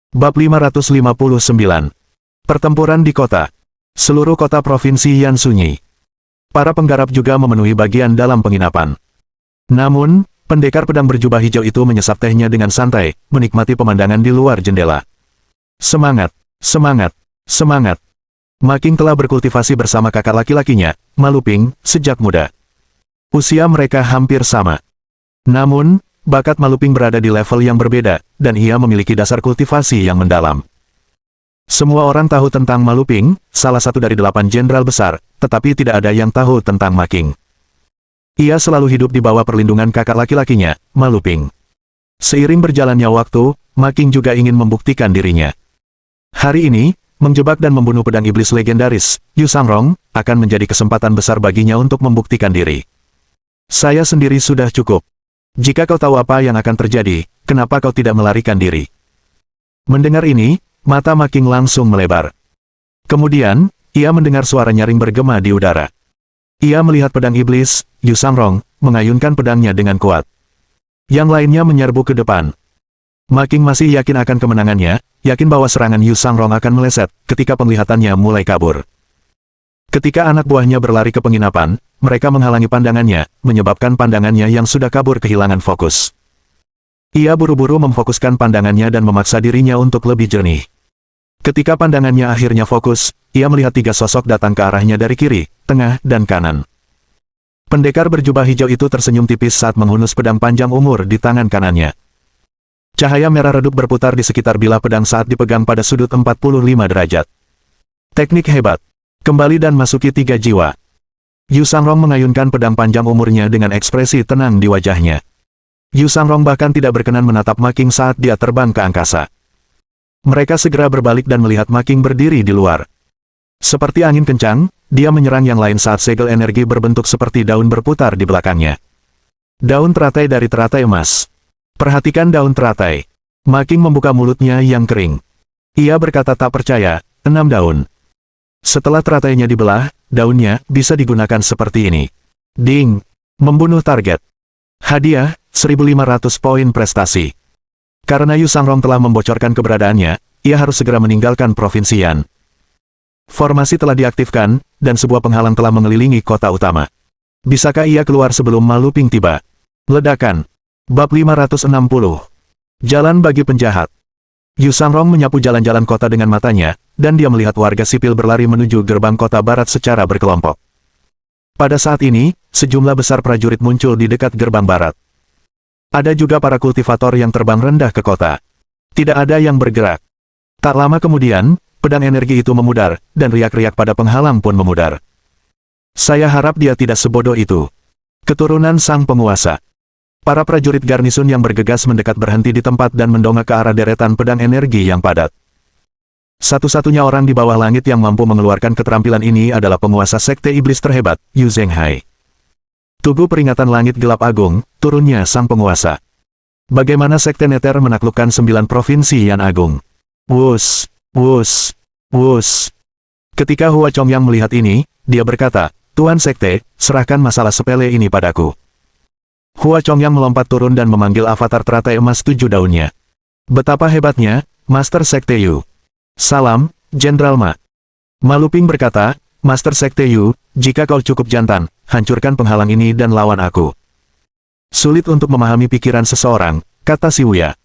Bab 559. Pertempuran di kota. Seluruh kota provinsi Yan sunyi. Para penggarap juga memenuhi bagian dalam penginapan. Namun, pendekar pedang berjubah hijau itu menyesap tehnya dengan santai, menikmati pemandangan di luar jendela. Semangat, semangat, semangat. Ma Qing telah berkultivasi bersama kakak laki-lakinya, Ma Luping, sejak muda. Usia mereka hampir sama. Namun, bakat Ma Luping berada di level yang berbeda, dan ia memiliki dasar kultivasi yang mendalam. Semua orang tahu tentang Ma Luping, salah satu dari 8 jenderal besar, tetapi tidak ada yang tahu tentang Ma Qing. Ia selalu hidup di bawah perlindungan kakak laki-lakinya, Ma Luping. Seiring berjalannya waktu, Ma Qing juga ingin membuktikan dirinya. Hari ini, menjebak dan membunuh pedang iblis legendaris, Yu Sangrong, akan menjadi kesempatan besar baginya untuk membuktikan diri. Saya sendiri sudah cukup. Jika kau tahu apa yang akan terjadi, kenapa kau tidak melarikan diri? Mendengar ini, mata Ma Qing langsung melebar. Kemudian, ia mendengar suara nyaring bergema di udara. Ia melihat pedang iblis, Yu Sangrong, mengayunkan pedangnya dengan kuat. Yang lainnya menyerbu ke depan. Ma Qing masih yakin akan kemenangannya, yakin bahwa serangan Yu Sangrong akan meleset, ketika penglihatannya mulai kabur. Ketika anak buahnya berlari ke penginapan, mereka menghalangi pandangannya, menyebabkan pandangannya yang sudah kabur kehilangan fokus. Ia buru-buru memfokuskan pandangannya dan memaksa dirinya untuk lebih jernih. Ketika pandangannya akhirnya fokus, ia melihat 3 sosok datang ke arahnya dari kiri, tengah, dan kanan. Pendekar berjubah hijau itu tersenyum tipis saat menghunus pedang panjang umur di tangan kanannya. Cahaya merah redup berputar di sekitar bilah pedang saat dipegang pada sudut 45 derajat. Teknik hebat. Kembali dan masuki 3 jiwa. Yu Sangrong mengayunkan pedang panjang umurnya dengan ekspresi tenang di wajahnya. Yu Sangrong bahkan tidak berkenan menatap Ma Qing saat dia terbang ke angkasa. Mereka segera berbalik dan melihat Ma Qing berdiri di luar. Seperti angin kencang, dia menyerang yang lain saat segel energi berbentuk seperti daun berputar di belakangnya. Daun teratai dari teratai emas. Perhatikan daun teratai. Ma Qing membuka mulutnya yang kering. Ia berkata tak percaya, 6 daun. Setelah teratainya dibelah, daunnya bisa digunakan seperti ini. Ding! Membunuh target. Hadiah, 1.500 poin prestasi. Karena Yu Sangrong telah membocorkan keberadaannya, ia harus segera meninggalkan provinsi Yan. Formasi telah diaktifkan, dan sebuah penghalang telah mengelilingi kota utama. Bisakah ia keluar sebelum Ma Luping tiba? Ledakan. Bab 560. Jalan bagi penjahat. Yu Sangrong menyapu jalan-jalan kota dengan matanya, dan dia melihat warga sipil berlari menuju gerbang kota barat secara berkelompok. Pada saat ini, sejumlah besar prajurit muncul di dekat gerbang barat. Ada juga para kultivator yang terbang rendah ke kota. Tidak ada yang bergerak. Tak lama kemudian, pedang energi itu memudar, dan riak-riak pada penghalang pun memudar. Saya harap dia tidak sebodoh itu. Keturunan sang penguasa. Para prajurit garnisun yang bergegas mendekat berhenti di tempat dan mendongak ke arah deretan pedang energi yang padat. Satu-satunya orang di bawah langit yang mampu mengeluarkan keterampilan ini adalah penguasa sekte iblis terhebat, Yu Zhenghai. Tugu peringatan langit gelap agung, turunnya sang penguasa. Bagaimana sekte Nether menaklukkan 9 provinsi Yan agung? Wus, wus, wus. Ketika Hua Chongyang melihat ini, dia berkata, Tuan Sekte, serahkan masalah sepele ini padaku. Hua Chongyang melompat turun dan memanggil avatar teratai emas 7 daunnya. Betapa hebatnya, Master Sekte Yu. Salam, Jenderal Ma. Ma Luping berkata, Master Sekte Yu, jika kau cukup jantan, hancurkan penghalang ini dan lawan aku. Sulit untuk memahami pikiran seseorang, kata si Wuya.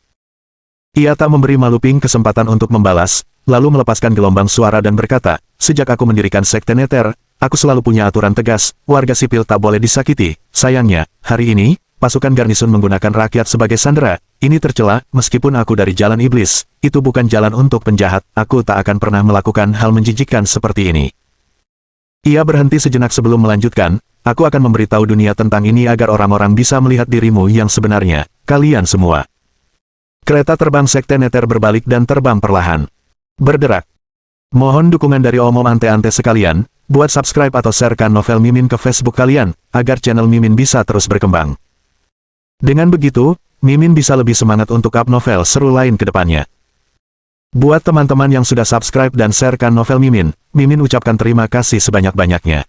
Ia tak memberi Ma Luping kesempatan untuk membalas, lalu melepaskan gelombang suara dan berkata, sejak aku mendirikan Sekte Nether, aku selalu punya aturan tegas, warga sipil tak boleh disakiti. Sayangnya, hari ini, pasukan garnisun menggunakan rakyat sebagai sandera. Ini tercela, meskipun aku dari jalan iblis, itu bukan jalan untuk penjahat, aku tak akan pernah melakukan hal menjijikkan seperti ini. Ia berhenti sejenak sebelum melanjutkan, aku akan memberitahu dunia tentang ini agar orang-orang bisa melihat dirimu yang sebenarnya, kalian semua. Kereta terbang Sekte Nether berbalik dan terbang perlahan. Berderak. Mohon dukungan dari omom ante-ante sekalian, buat subscribe atau sharekan novel Mimin ke Facebook kalian, agar channel Mimin bisa terus berkembang. Dengan begitu, Mimin bisa lebih semangat untuk up novel seru lain ke depannya. Buat teman-teman yang sudah subscribe dan sharekan novel Mimin, Mimin ucapkan terima kasih sebanyak-banyaknya.